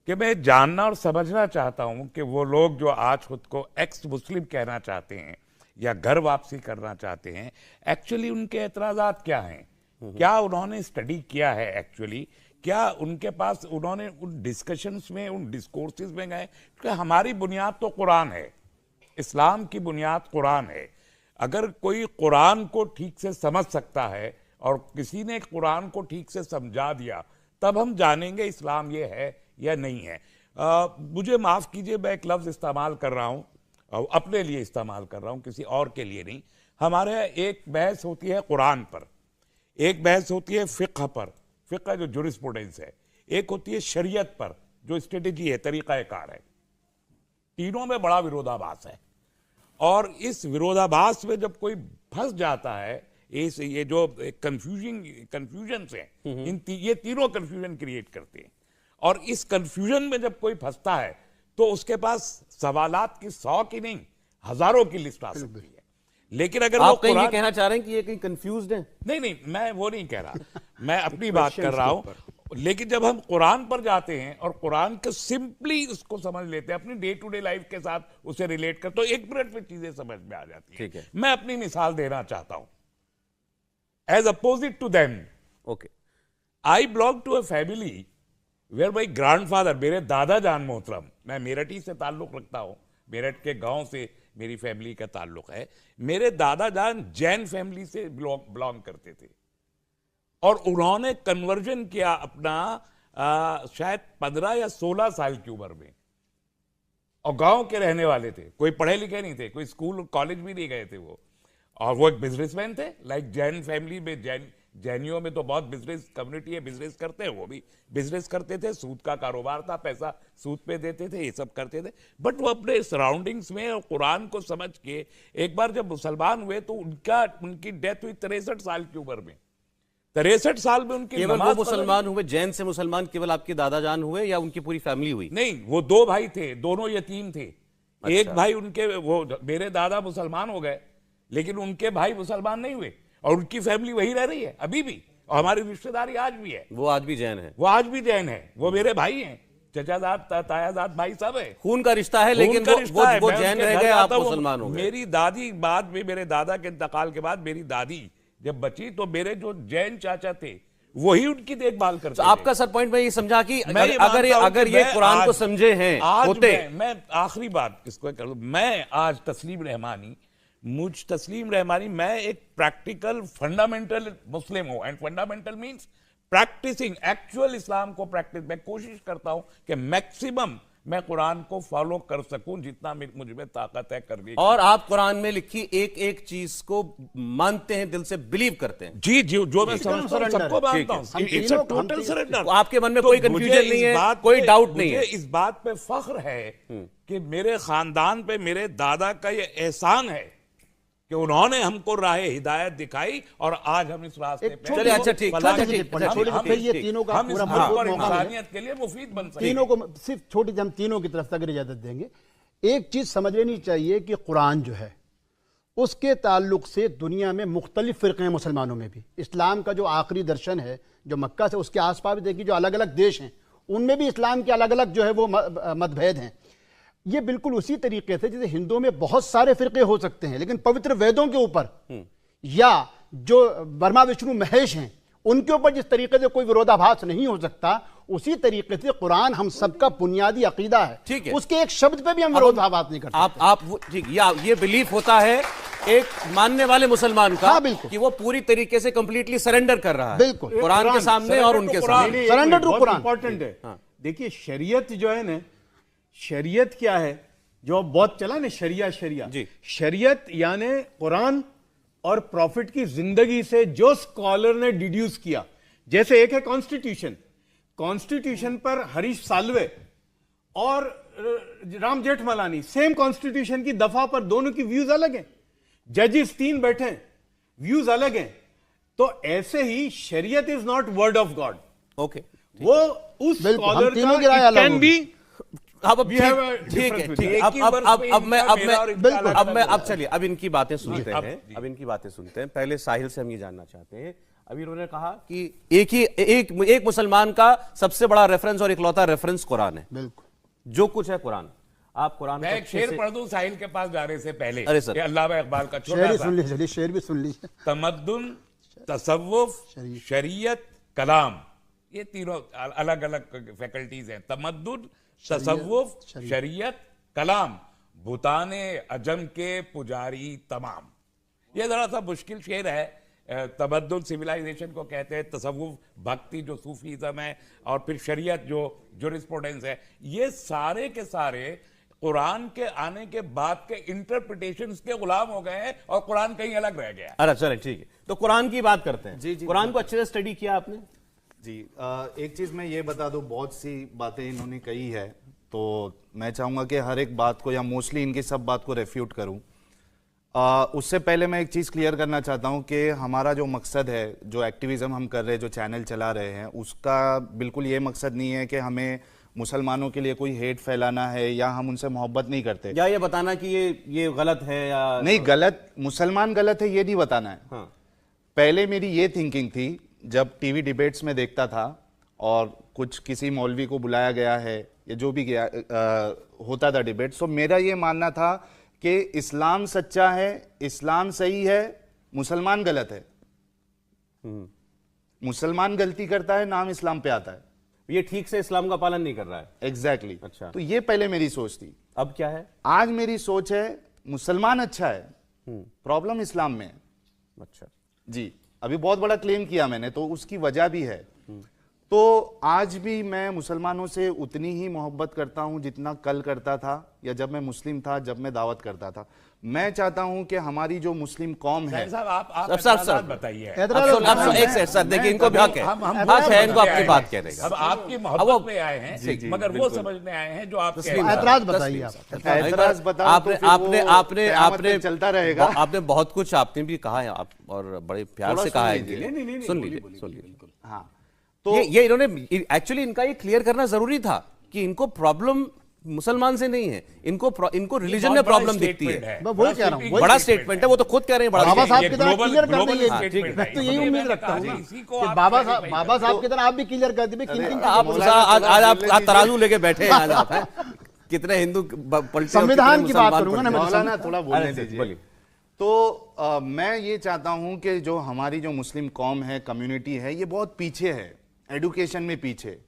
कि मैं जानना और समझना चाहता हूँ कि वो लोग जो आज खुद को एक्स मुस्लिम कहना चाहते हैं या घर वापसी करना चाहते हैं, एक्चुअली उनके एतराज़ात क्या हैं, क्या उन्होंने स्टडी किया है एक्चुअली, क्या उनके पास उन्होंने उन डिस्कशंस में, उन डिस्कोर्सेज में गए? क्योंकि हमारी बुनियाद तो कुरान है, इस्लाम की बुनियाद कुरान है। अगर कोई कुरान को ठीक से समझ सकता है और किसी ने कुरान को ठीक से समझा दिया, तब हम जानेंगे इस्लाम ये है या नहीं है। मुझे माफ़ कीजिए, मैं एक लफ्ज़ इस्तेमाल कर रहा हूँ, अपने लिए इस्तेमाल कर रहा हूँ, किसी और के लिए नहीं। हमारे एक बहस होती है कुरान पर, एक बहस होती है फ़िक़्ह पर, फ़िक़्ह जो जुरिस्प्रूडेंस है, एक होती है शरीयत पर जो स्ट्रेटेजी है, तरीक़ाकार है। तीनों में बड़ा विरोधाभास है, और इस विरोधाभास में जब कोई फंस जाता है, ये जो कंफ्यूजन से ये तीनों कंफ्यूजन क्रिएट करते हैं, और इस कंफ्यूजन में जब कोई फंसता है तो उसके पास सवालात की 100 की नहीं, हजारों की लिस्ट आ सकती है। लेकिन अगर वो आप कहीं ये कुरान, कहना चाह रहे हैं कि ये कहीं कंफ्यूज्ड है? नहीं, मैं वो नहीं कह रहा, मैं अपनी बात कर रहा हूं। लेकिन जब हम कुरान पर जाते हैं और कुरान को सिंपली उसको समझ लेते हैं, अपनी डे टू डे लाइफ के साथ उसे रिलेट कर, तो 1 मिनट में चीजें समझ में आ जाती ठीक है। मैं अपनी मिसाल देना चाहता हूं, as opposite to them. Okay, I belong to a family where my grandfather, मेरे दादा जान मोहतरम, मैं मेरठ ही से ताल्लुक रखता हूं, मेरठ के गांव से मेरी फैमिली का ताल्लुक है। मेरे दादा जान जैन फैमिली से बिलोंग करते थे, और उन्होंने कन्वर्जन किया अपना शायद 15 या 16 साल की उम्र में, और गांव के रहने वाले थे, कोई पढ़े लिखे नहीं थे, कोई स्कूल कॉलेज भी नहीं गए थे वो, और वो एक बिजनेसमैन थे। लाइक जैन फैमिली में, जैनियों में तो बहुत बिजनेस कम्युनिटी है, बिजनेस करते हैं, वो भी बिजनेस करते थे, सूद का कारोबार था, पैसा सूद पे देते थे, ये सब करते थे। बट वो अपने सराउंडिंग्स में और कुरान को समझ के एक बार जब मुसलमान हुए तो उनकी डेथ हुई 63 साल की उम्र में। 63 साल में उनकी केवल वो नमाज मुसलमान हुए, जैन से मुसलमान केवल आपके दादा जान हुए या उनकी पूरी फैमिली हुई? नहीं, वो 2 भाई थे, दोनों यतीम थे। एक भाई उनके, वो मेरे दादा मुसलमान हो गए, लेकिन उनके भाई मुसलमान नहीं हुए, और उनकी फैमिली वही रह रही है अभी भी, और हमारी रिश्तेदारी आज भी है। वो आज भी जैन है? वो आज भी जैन है, वो मेरे भाई हैं, चचाजाद तायाजाद भाई सब है, खून का रिश्ता है, लेकिन उनका रिश्ता है। वो मैं जैन उनके रह घर गए, आप जाता हूँ, मुसलमान हो गए। मेरी दादी बाद में, मेरे दादा के इंतकाल के बाद मेरी दादी जब बची तो मेरे जो जैन चाचा थे वही उनकी देखभाल करते तो थे। आपका सर पॉइंट में ये समझा कि मैं ये अगर मानता हूं अगर कि ये मैं कुरान को आज- समझे हैं आज होते, मैं आखिरी बात इसको कर लूं, मैं आज तस्लीम रहमानी, मैं एक प्रैक्टिकल फंडामेंटल मुस्लिम हूं, and fundamental means practising actual इस्लाम को प्रैक्टिस। मैं कोशिश करता हूं कि मैक्सिमम मैं कुरान को फॉलो कर सकूं, जितना मुझ में ताकत है करने की। और आप कुरान में लिखी एक एक चीज को मानते हैं, दिल से बिलीव करते हैं। जी जी, जो मैं समझता हूं सबको मानता हूं, हम इट्स अ तीनों- टोटल सरेंडर। तो आपके मन में कोई मुझे confusion नहीं इस है, बात कोई पे- doubt नहीं है। मुझे इस बात पे फख्र है कि मेरे खानदान पे मेरे दादा का ये एहसान है कि उन्होंने हमको राह हिदायत दिखाई और आज हम इस रास्ते एक पे छोटी- चलिए, अच्छा, ठीक, फलाह अच्छा, की- ठीक, अच्छा, हम- ठीक, हम- फिर ये ठीक, तीनों का हम इस पूरा मुल्क मौका और मिले। इंसानियत के लिए मुफीद बन सकते तीनों को सिर्फ छोटी सी हम तीनों की तरफ से अगर इजाजत देंगे, एक चीज समझ लेनी चाहिए कि कुरान जो है उसके ताल्लुक से दुनिया में मुख्तलिफ फ़िरक़े हैं मुसलमानों में भी। इस्लाम का जो आखिरी दर्शन है जो मक्का से उसके आसपास भी देखिए जो अलग अलग देश हैं उनमें भी इस्लाम के अलग अलग जो है वो मतभेद हैं। ये बिल्कुल उसी तरीके से जैसे हिंदुओं में बहुत सारे फ़िरक़े हो सकते हैं लेकिन पवित्र वेदों के ऊपर या जो ब्रह्मा विष्णु महेश हैं उनके ऊपर जिस तरीके से कोई विरोधाभास नहीं हो सकता उसी तरीके से कुरान हम सबका बुनियादी अकीदा है। ठीक है। उसके एक शब्द पे भी हम विरोधाभास नहीं करते। ठीक, ये बिलीफ होता है एक मानने वाले मुसलमान का, हाँ, बिल्कुल। कि वो पूरी तरीके से कंप्लीटली सरेंडर कर रहा है बिल्कुल। कुरान के सामने और उनके सामने। Surrender to Quran। इंपॉर्टेंट है। देखिए शरीयत जो है ना, शरीयत क्या है जो अब बहुत चला ना, शरिया शरिया जी। शरीयत यानी कुरान और प्रॉफिट की जिंदगी से जो स्कॉलर ने डिड्यूस किया। जैसे एक है कॉन्स्टिट्यूशन, कॉन्स्टिट्यूशन पर हरीश साल्वे और राम जेठमलानी सेम कॉन्स्टिट्यूशन की दफा पर दोनों की व्यूज अलग हैं, जजेस 3 बैठे हैं, व्यूज अलग हैं। तो ऐसे ही शरीयत is not word of God. Okay, वो उस बिल्कुल, हम स्कॉलर तीनों की राय का अलग कैन होगी। बी अब We have a ठीक है, difference ठीक है। एक ही वर्ष पे अब चलिए अब इनकी बातें सुनते हैं। अब इनकी बातें सुनते हैं। पहले साहिल से हम ये जानना चाहते हैं, अभी उन्होंने कहा कि एक मुसलमान का सबसे बड़ा रेफरेंस और इकलौता रेफरेंस कुरान है। बिल्कुल, जो कुछ है कुरान, आप कुरान मैं को एक अच्छे शेर से- पढ़ दूं साहिल के पास जाने से पहले। अरे सर। ये अल्लामा इकबाल का शेर छोटा ही सा सुन लीजिए, शेर भी सुन लीजिए। तमद्दुन, तसव्वुफ, शरीयत, कलाम, ये तीनों अलग अलग फैकल्टीज हैं। तमद्दुन, तसव्वुफ, शरीयत, कलाम, भूताने अजम के पुजारी तमाम। ये जरा सा मुश्किल शेर है। तमद्दुन सिविलाइजेशन को कहते हैं, तसव्वुफ भक्ति जो सूफीज़म है, और फिर शरीयत जो जुरिस्प्रूडेंस है। ये सारे के सारे कुरान के आने के बाद के इंटरप्रिटेशंस के गुलाम हो गए हैं और कुरान कहीं अलग रह गया। अरे चले, ठीक है, तो कुरान की बात करते हैं। जी, जी। कुरान को अच्छे से स्टडी किया आपने? जी, एक चीज मैं ये बता दूं, बहुत सी बातें इन्होंने कही है तो मैं चाहूंगा कि हर एक बात को या मोस्टली इनकी सब बात को रेफ्यूट करूं। उससे पहले मैं एक चीज क्लियर करना चाहता हूं कि हमारा जो मकसद है, जो एक्टिविज्म हम कर रहे हैं, जो चैनल चला रहे हैं, उसका बिल्कुल ये मकसद नहीं है कि हमें मुसलमानों के लिए कोई हेट फैलाना है या हम उनसे मोहब्बत नहीं करते। या ये बताना कि ये गलत है या नहीं, गलत मुसलमान गलत है ये नहीं बताना है। हाँ। पहले मेरी ये थिंकिंग थी जब टीवी डिबेट्स में देखता था और कुछ किसी मौलवी को बुलाया गया है या जो भी गया होता था डिबेट, तो मेरा ये मानना था कि इस्लाम सच्चा है, इस्लाम सही है, मुसलमान गलत है। मुसलमान गलती करता है, नाम इस्लाम पे आता है। ये ठीक से इस्लाम का पालन नहीं कर रहा है। एग्जैक्टली अच्छा। तो ये पहले मेरी सोच थी। अब क्या है? आज मेरी सोच है मुसलमान अच्छा है, प्रॉब्लम इस्लाम में है। अच्छा जी, अभी बहुत बड़ा क्लेम किया मैंने तो उसकी वजह भी है। तो आज भी मैं मुसलमानों से उतनी ही मोहब्बत करता हूं जितना कल करता था या जब मैं मुस्लिम था, जब मैं दावत करता था। मैं चाहता हूं कि हमारी जो मुस्लिम कौम है, साहब आप सर, एतराज़ात बताइए। एक सेकंड सर, देखिए इनको भी हक है, हक है इनको अपनी बात कहने का। अब आपकी मोहब्बत में आए हैं, मगर वो समझने आए हैं जो आप कह रहे हैं। ऐतराज बताइए आप। ऐतराज बताओ तो फिर वो क़यामत तक चलता रहेगा। आपने बहुत कुछ आपने भी कहा है आप और बड़े प्यार थोड़ा से कहा है। सुन लीजिए। ये। सुन लीजिए। हाँ, तो ये इन्होंने एक्चुअली इनका ये क्लियर करना जरूरी था कि इनको प्रॉब्लम मुसलमान से नहीं है, इनको रिलीजन में प्रॉब्लम दिखती है। मैं वही कह रहा हूं, वही बड़ा स्टेटमेंट है, वो तो खुद कह रहे हैं बड़ा बाबा साहब statement। की तरह क्लियर कर global दीजिए। statement मैं है। तो यही इसलिए उम्मीद मैंने रखता कहा हूँ जी, ना इसी को कि आप बाबा कैसे साहब बाबा साहब की तरह आप भी क्लियर कर दीजिए किन किन आप आज आप तराजू लेके बैठे हैं आज आप, हैं? कितने हिंदू पलटे संविधान की बात करूंगा ना मैं। मौलाना थोड़ा बोलने अरे, दीजिए। बोलिए। तो मैं ये चाहता हूं कि जो हमारी जो मुस्लिम कौम है, कम्युनिटी है, ये बहुत पीछे है, एडुकेशन में पीछे,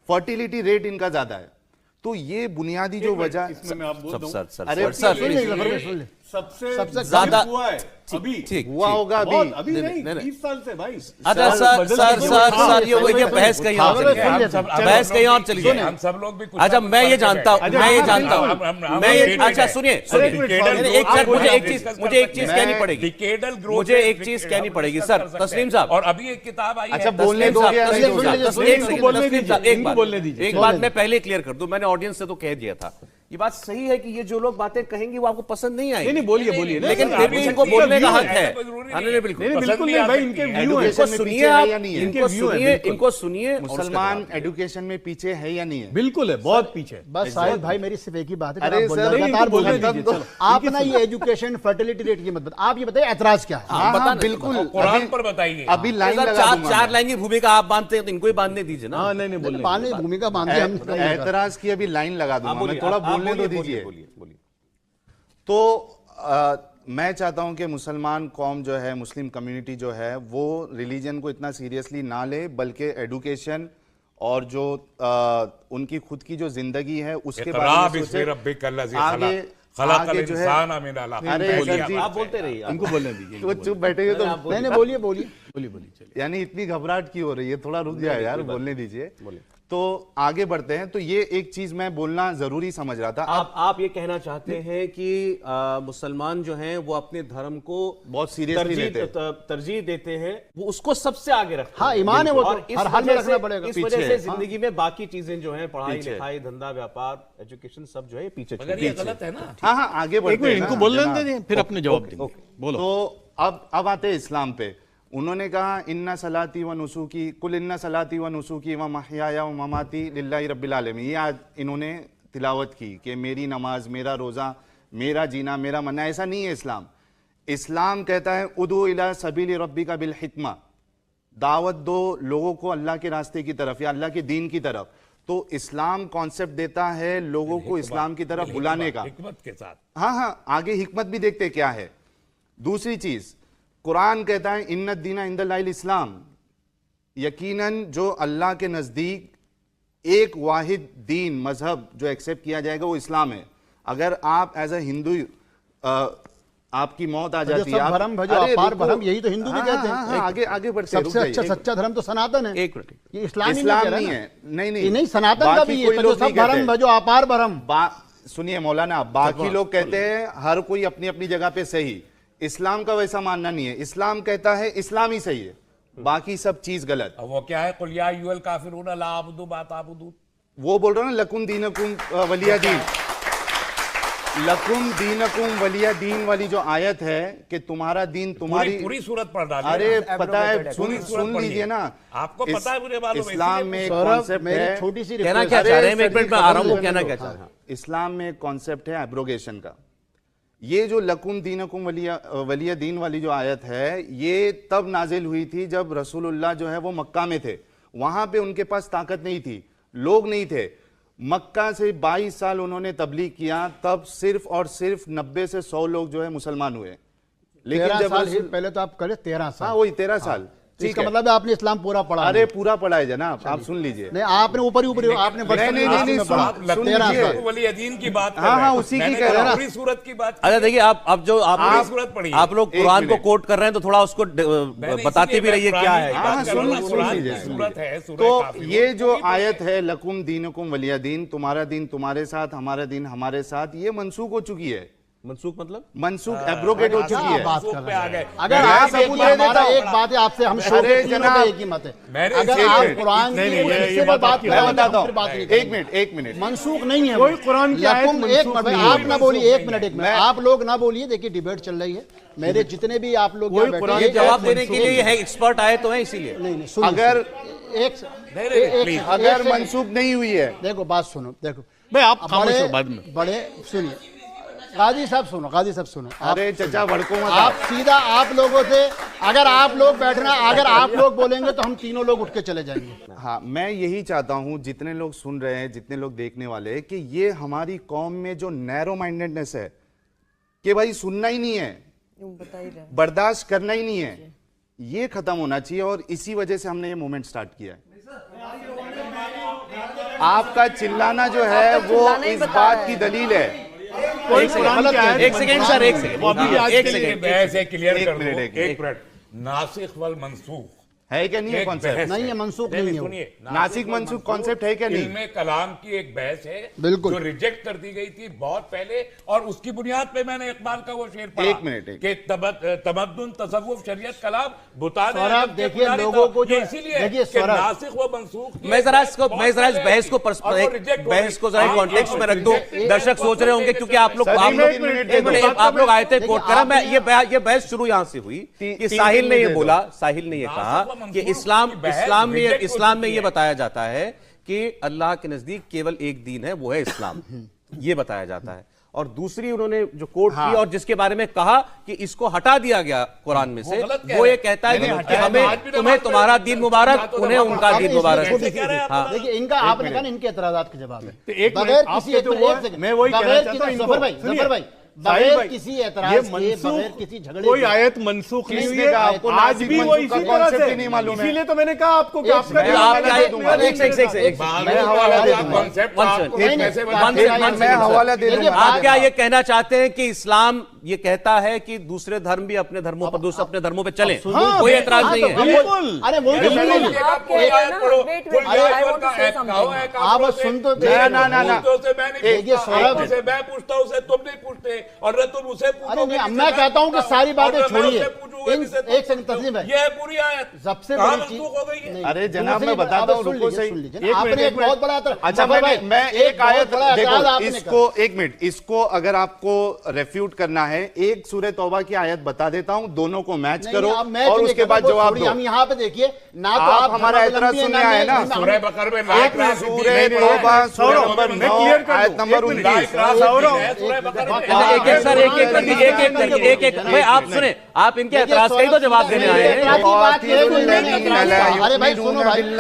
फर्टिलिटी रेट इनका ज्यादा है। तो ये बुनियादी जो वजह इसमें मैं आप बोल दूं, सर अरे, सर सुन लीजिए, जफर भाई, सुन लीजिए। सबसे ज्यादा हुआ है अभी, ठीक हुआ होगा बहुत अभी। अभी नहीं, नहीं, नहीं। 20 साल से भाई। अच्छा सर ये बहस कहीं और चली गई। बहस कहीं और चली गई। हम सब लोग भी कुछ अच्छा मैं ये जानता हूँ, अच्छा, मैं ये हाँ, जानता बिल्कुल। हूँ, मैं ये अच्छा सुनिए एक मिनट, मुझे एक चीज कहनी पड़ेगी, डिकेडल ग्रोथ मुझे एक चीज कहनी पड़ेगी सर। तस्लीम साहब, और अभी एक किताब आई अच्छा, है, बोलने तस्लीम दोगे या साहब, नहीं तस्लीम दोगे? साहब, एक इनको सेकंड, बोलने तस्लीम दीजिए, साहब, एक इनको बात बोलने दीजिए। एक बात मैं पहले क्लियर कर दूं, मैंने ऑडियंस से तो कह दिया था ये बात सही है कि ये जो लोग बातें कहेंगे वो आपको पसंद नहीं आएगी। नहीं बोलिए बोलिए ना। लेकिन सर, फिर भी आप इनको इनका बोलने का view हक है। ऐसा कोई जरूरी हाँ, नहीं नहीं, बिल्कुल। नहीं पसंद बिल्कुल भी नहीं आ भाई, सकती इनके है। व्यू है। इनको में सुनिए पीछे आप, है या नहीं है? इनको view है, सुनिए, बिल्कुल। इनको सुनिए और उसके मुसलमान बाद। एडुकेशन में पीछे है या नहीं है? बिल्कुल है, बहुत पीछे। बस साहिल भाई मेरी सिर्फ एक ही बात है अरे आप बोल सर, रहे हो, नहीं, लगातार इनको बोल रहे बोलने हो। दीजिए, चलो। आप ना ये एजुकेशन फर्टिलिटी रेट की मत बताइए, आप ये बताइए ऐतराज क्या है। हाँ बता हाँ ना, बिल्कुल। कुरान अभी- पर बताइए। अभी लाइन सर, लगा चार दूंगा चार मैं। लाइन की भूमिका आप बांधते हैं तो इनको ही बांधने दीजिए ना। हाँ नहीं नहीं बोलने बाने भूमिका बांधी हम नहीं कर। एतराज की अभी लाइन लगा दूंगा मैं, थोड़ा बोलने तो दीजिए। बोलिए। तो मैं चाहता हूं कि मुसलमान कौम जो है, मुस्लिम कम्युनिटी जो है, वो रिलीजन को इतना सीरियसली ना ले, बल्कि एडुकेशन और जो उनकी खुद की जो जिंदगी है उसके बारे इक़रा में बिस्मि सोचे। रब्बिकल्लज़ी आगे खलक़ल आगे जो है इंसान मिन अलक़। अरे सर जी, आप बोलते रहिए। इनको बोलने दीजिए। वो चुप बैठेंगे तो नहीं नहीं बोलिए बोलिए। बोलिए बोलिए चलिए। यानी इतनी घबराहट क्यों हो रही है? थोड़ा रुक जाए यार, बोलने दीजिए। तो आगे बढ़ते हैं। तो ये एक चीज मैं बोलना जरूरी समझ रहा था। आप ये कहना चाहते हैं कि मुसलमान जो हैं वो अपने धर्म को बहुत सीरियसली लेते हैं। तरजीह देते हैं, वो उसको सबसे आगे रखते हैं। हाँ, ईमान है वो तो, और इस हर हाल में वजह रखना से- पड़ेगा। इस वजह पीछे से है। जिंदगी में बाकी चीजें जो हैं, पढ़ाई पीछे है। लिखाई, धंधा व्यापार, एजुकेशन, सब जो है ये पीछे छूट मगर ये गई। गलत है ना। हाँ हाँ आगे बढ़ते एक मिनट हैं इनको ना, बोलने जनाब। दीजिए, फिर अपने जवाब देंगे। बोलो। तो अब आते हैं इस्लाम पे। उन्होंने कहा इन्ना सलाती व नुसूकी कुल इन्ना सलाती व नुसूकी व महयाया व ममाती लिल्लाहि रब्बिल आलमीन। ये आज इन्होंने तिलावत की कि मेरी नमाज, मेरा रोज़ा, मेरा जीना, मेरा मरना। ऐसा नहीं है इस्लाम। इस्लाम कहता है उदू इला सबील रब्बिका बिल हिकमा, दावत दो लोगों को अल्लाह के रास्ते की तरफ या अल्लाह के दीन की तरफ। तो इस्लाम कॉन्सेप्ट देता है लोगों को इस्लाम की तरफ बुलाने का। हिकमत के साथ। हाँ हाँ आगे हिकमत भी देखते क्या है। दूसरी चीज, कुरान कहता है इन्ना दीना इंदल्लाहिल इस्लाम, यकीनन जो अल्लाह के नजदीक एक वाहिद दीन मजहब जो एक्सेप्ट किया जाएगा वो इस्लाम है। अगर आप एज अ हिंदू आपकी मौत आ जाती है, सब धर्म भजो अपार भरम, यही तो हिंदू भी कहते हैं। आगे आगे बढ़ते हैं, रुक सबसे अच्छा जाइए। सच्चा धर्म तो सनातन है। एक मिनट। ये इस्लाम ही इस्लाम कह रहा नहीं ना। है, नहीं ये नहीं नहीं सनातन का बाकी भी कोई है, तो लोग सब नहीं कहते। धर्म भजो अपार भरम। सुनिए मौलाना, बाकी लोग कहते हैं हर कोई अपनी अपनी जगह पे सही। इस्लाम का वैसा मानना नहीं है। इस्लाम कहता है इस्लाम ही सही है, बाकी सब चीज गलत। अब वो क्या है, कुल या अय्युहल काफिरून ला अअबुदु मा ताबुदून। वो बोल रहा हूं ना, लकुम दीनकुम वलिया दीन, लकुम दीनकुम वलिया दीन वाली जो आयत है कि तुम्हारा दीन तुम्हारी पूरी सूरत पढ़ डाली। अरे पता है, पूरी सूरत सुन पढ़िए। लीजिए ना। आपको पता है, मुझे मालूम है, इस्लाम इसीलिए में एक सौरभ, कॉन्सेप्ट मेरी है। छोटी सी कहना request क्या है। चाह रहे हैं, मैं एक सर, मिनट में आ रहा हूँ, वो खत्म कहना करने क्या दो। चाह रहे हैं। इस्लाम में एक कॉन्सेप्ट है एब्रोगेशन का। ये जो लकुम दीनकुम वलिया दीन वाली जो आयत है, ये तब नाजिल हुई थी जब रसूलुल्लाह जो है वो मक्का में थे। वहां पे उनके पास ताकत नहीं थी, लोग नहीं थे। मक्का से 22 साल उन्होंने तबलीग किया, तब सिर्फ और सिर्फ 90 से 100 लोग जो है मुसलमान हुए। लेकिन 13 जब साल रसूल- पहले तो आप करे 13 साल। हाँ वही 13 साल। तो ठीक इसका है। मतलब है आपने इस्लाम पूरा पढ़ा अरे नहीं। पूरा पढ़ा है जनाब, आप सुन लीजिए। नहीं आपने ऊपर ही ऊपर आपने नहीं, नहीं, नहीं, में सुन- पढ़ा। सुन 13 लीजिए। साल। वली अदीन की बात कर हाँ, रहे हैं। हाँ, उसी की मैंने कह तो रहा हूं। पूरी सूरत की बात की। अच्छा देखिए, आप जो पूरी आप सूरत पढ़िए। आप लोग एक कुरान को मिनट। कोट कर रहे हैं तो थोड़ा उसको मैंने बताते इसीलिए भी रहिए मैं क्या कुरान है। की हाँ, बात कर रहा हूं ना, सुन कुरान लीजिए, की सुन सूरत लीजिए। है, सूरह तो काफिरून। ये जो आयत है लकुम दीनकुम वलिया दीन, तुम्हारा दिन तुम्हारे साथ, हमारा दिन हमारे साथ, ये मनसूख हो चुकी है। मनसूख मतलब मनसूख एब्रोगेट हो चुकी है। बात सूख कर पे रहे आ हैं। गए। अगर मैं आप सबूत एक दे देता हमारा हूं। एक बात है आपसे, हम शो अरे के तीनों जनाब, पे एक ही मत है। मैंने अगर एक आप मिनट, कुरान नहीं, की नहीं, ये हिस्से में बात बात आपकी कर रहे मैं हैं, बताता हम फिर बात नहीं हूँ, करेंगे। एक मिनट। मनसूख नहीं है कोई वो। कुरान की आयत लकुम, एक मनसूख मिनट, नहीं आप है। ना बोलिए, एक मिनट, एक मिनट, मैं- आप लोग ना बोलिए। देखिए डिबेट चल रही है, मेरे जितने भी आप लोग कोई यहाँ बैठे कुरान हैं, की जवाब आयत देने के लिए ये है, एक्सपर्ट आए तो है इसीलिए। नहीं नहीं सुनिए, अगर- सुनिए। एक नहीं, नहीं, एक- please। अगर एक- मनसूख नहीं हुई है, देखो बात सुनो, देखो भाई आप खामोश हो बाद में। बड़े सुनिए, गाजी साहब सुनो, गाजी साहब सुनो। अरे चचा भड़को मत आप सीधा आप लोगों से, अगर आप लोग बैठना, अगर आप लोग बोलेंगे तो हम तीनों लोग उठ के चले जाएंगे। हाँ मैं यही चाहता हूं, जितने लोग सुन रहे हैं, जितने लोग देखने वाले हैं, कि ये हमारी कौम में जो नैरो माइंडेडनेस है कि भाई सुनना ही नहीं है, बर्दाश्त करना ही नहीं है, ये खत्म होना चाहिए। और इसी वजह से हमने ये मूवमेंट स्टार्ट किया है। आपका चिल्लाना जो है वो चिल्लाना ही इस बता बात रहा की है। दलील है। कोई कुरान की आयत एक सेकंड सर, एक सेकंड, वो अभी आज एक के लिए सेकंड। मैं ऐसे क्लियर एक कर मिनट, दूं। एक एक मिनट। नासिख वल मंसूख है क्या नहीं है एक कॉन्सेप्ट? बहस नहीं है, मनसूख नहीं है वो। सुनिए, नासिक मनसूख कॉन्सेप्ट है क्या नहीं? इल्मे कलाम की एक बहस है बिल्कुल। जो रिजेक्ट कर दी गई थी बहुत पहले, और उसकी बुनियाद पे मैंने इकबाल का वो शेर पढ़ा एक मिनट, एक। कि तमद्दुन तसव्वुफ शरीयत कलाम बुताने सौरभ, अदब के देखिए, पुजारी लोगों था। को जो- ये इसीलिए देखिए, कि सौरभ, नासिख व मनसूख की मैं जरा एक इसको बहुत मैं जरा इस पहले बहस को और वो reject हो बहस गई। को जरा आप- कॉन्टेक्स्ट आप में रख दो। reject- दर्शक सोच रहे होंगे क्योंकि आप लोग सर, आप लोग एक मिनट, एक मिनट, आप लोग आयतें देखिए, कोट करा। मैं आपने- ये बहस शुरू यहां से हुई कि तीन साहिल ने ये दे दो। बोला, साहिल ने ये कहा नासिख व कि मनसूख इस्लाम की बहस इस्लाम में reject हो इस्लाम में चुकी ये है। बताया जाता है कि अल्लाह के नजदीक केवल एक दीन है, वो है इस्लाम। ये बताया जाता है। और दूसरी उन्होंने जो कोट की और जिसके बारे में कहा कि इसको हटा दिया गया कुरान में से, गलत कह वो रहे ये हैं। कहता है नहीं, कि हटाया हमें आज भी तुम्हें नमाज तुम्हारा पढ़ते दिन हैं। मुबारक, तो उन्हें नमाज उनका आप दिन इसमें मुबारक। छोटी सी कह रहे हैं चीज़- आप? देखिए, इनका आपने कहा ना, इनके एतराजात के जवाब है तो एक मिनट, बगैर आपके किसी जो एक वो है, सेकंड, मैं वही कहना बगैर चाहता हूं किसी- इनको। जफर भाई, सुनिए, जफर भाई, साहिल बगैर भाई, किसी ये एतराज के, मनसूख बगैर किसी झगड़े कोई के- आयत मनसूख नहीं किसने हुई है। कहा आपको आज नासिक भी वो मनसूख इसी का तरह concept से, ही नहीं मालूम है? इसीलिए तो मैंने कहा आपको कि आपका मैं जवाब आपके मैं आए- दूंगा। एक सेकंड, एक मैं हवाला दे दूंगा। कॉन्सेप्ट One आपको second. एक नहीं, पैसे नहीं, बता one दें। second, मैं हवाला दे देखिए, दूंगा। आप क्या ये कहना चाहते हैं कि इस्लाम ये कहता है कि दूसरे धर्म भी अपने धर्मों पर, दूसरे अपने धर्मों पे चले, हाँ, कोई एतराज हाँ, नहीं तो है? हम बिल्कुल। अरे वही तो सुन चलिए, लीजिए। आप आपको कोई ये आयत ना, पढ़ो, wait, कुल wait, I जाहिल want to का say एक something. कहो है, आप काफिरों से, सुन तो मेरे ना, ना, ना। पूछते से मैं नहीं देखिए, पूछता, सौरभ, आपसे मैं पूछता हूं से तुम नहीं पूछते, और न तुम उसे पूछोगे अरे नहीं, जिससे मैं कहता हूं कि पूछता सारी हूं, बातें और न मैं छोड़िए। उससे पूछूंगा इन- जिससे तुम एक सेकंड, पूछते हो। तस्लीम भाई। ये है पूरी आयत। सबसे कहाँ बड़ी मनसूख हो गई है? नहीं, अरे जनाब, दूसरी मैं बात- बताता अब हूं, सुन रुको लीजिए, सही। सुन लीजिए। एक आपने मिनट, एक एक मिनट। बहुत बड़ा अच्छा, जफर भाई, मैं एक बहुत आयत बड़ा देखो, एतराज आपने इसको एक मिनट, इसको अगर आपको रेफ्यूट करना है, एक सूरह तौबा की आयत बता देता हूं, दोनों को मैच नहीं, करो आप मैच और नहीं उसके करते, बाद वो जवाब छोड़िए, दो। हम यहाँ पे देखिए ना, तो आप आप हमारा एतराज सुनने आए ना? सूरह बकर में लाइक रास सूरह तौबा सूरह नंबर मैं 9 क्लियर कर आयत दूं। नंबर एक मिनट, 19। सूरह बकर में एक एक सर, एक एक करके, एक एक करके, एक एक भाई आप सुने, आप इनके एतराज का ही तो जवाब देने आए हैं। एतराज की बात ये है, कोई नहीं एतराज का। अरे भाई सुनो भाई, एक सेकंड,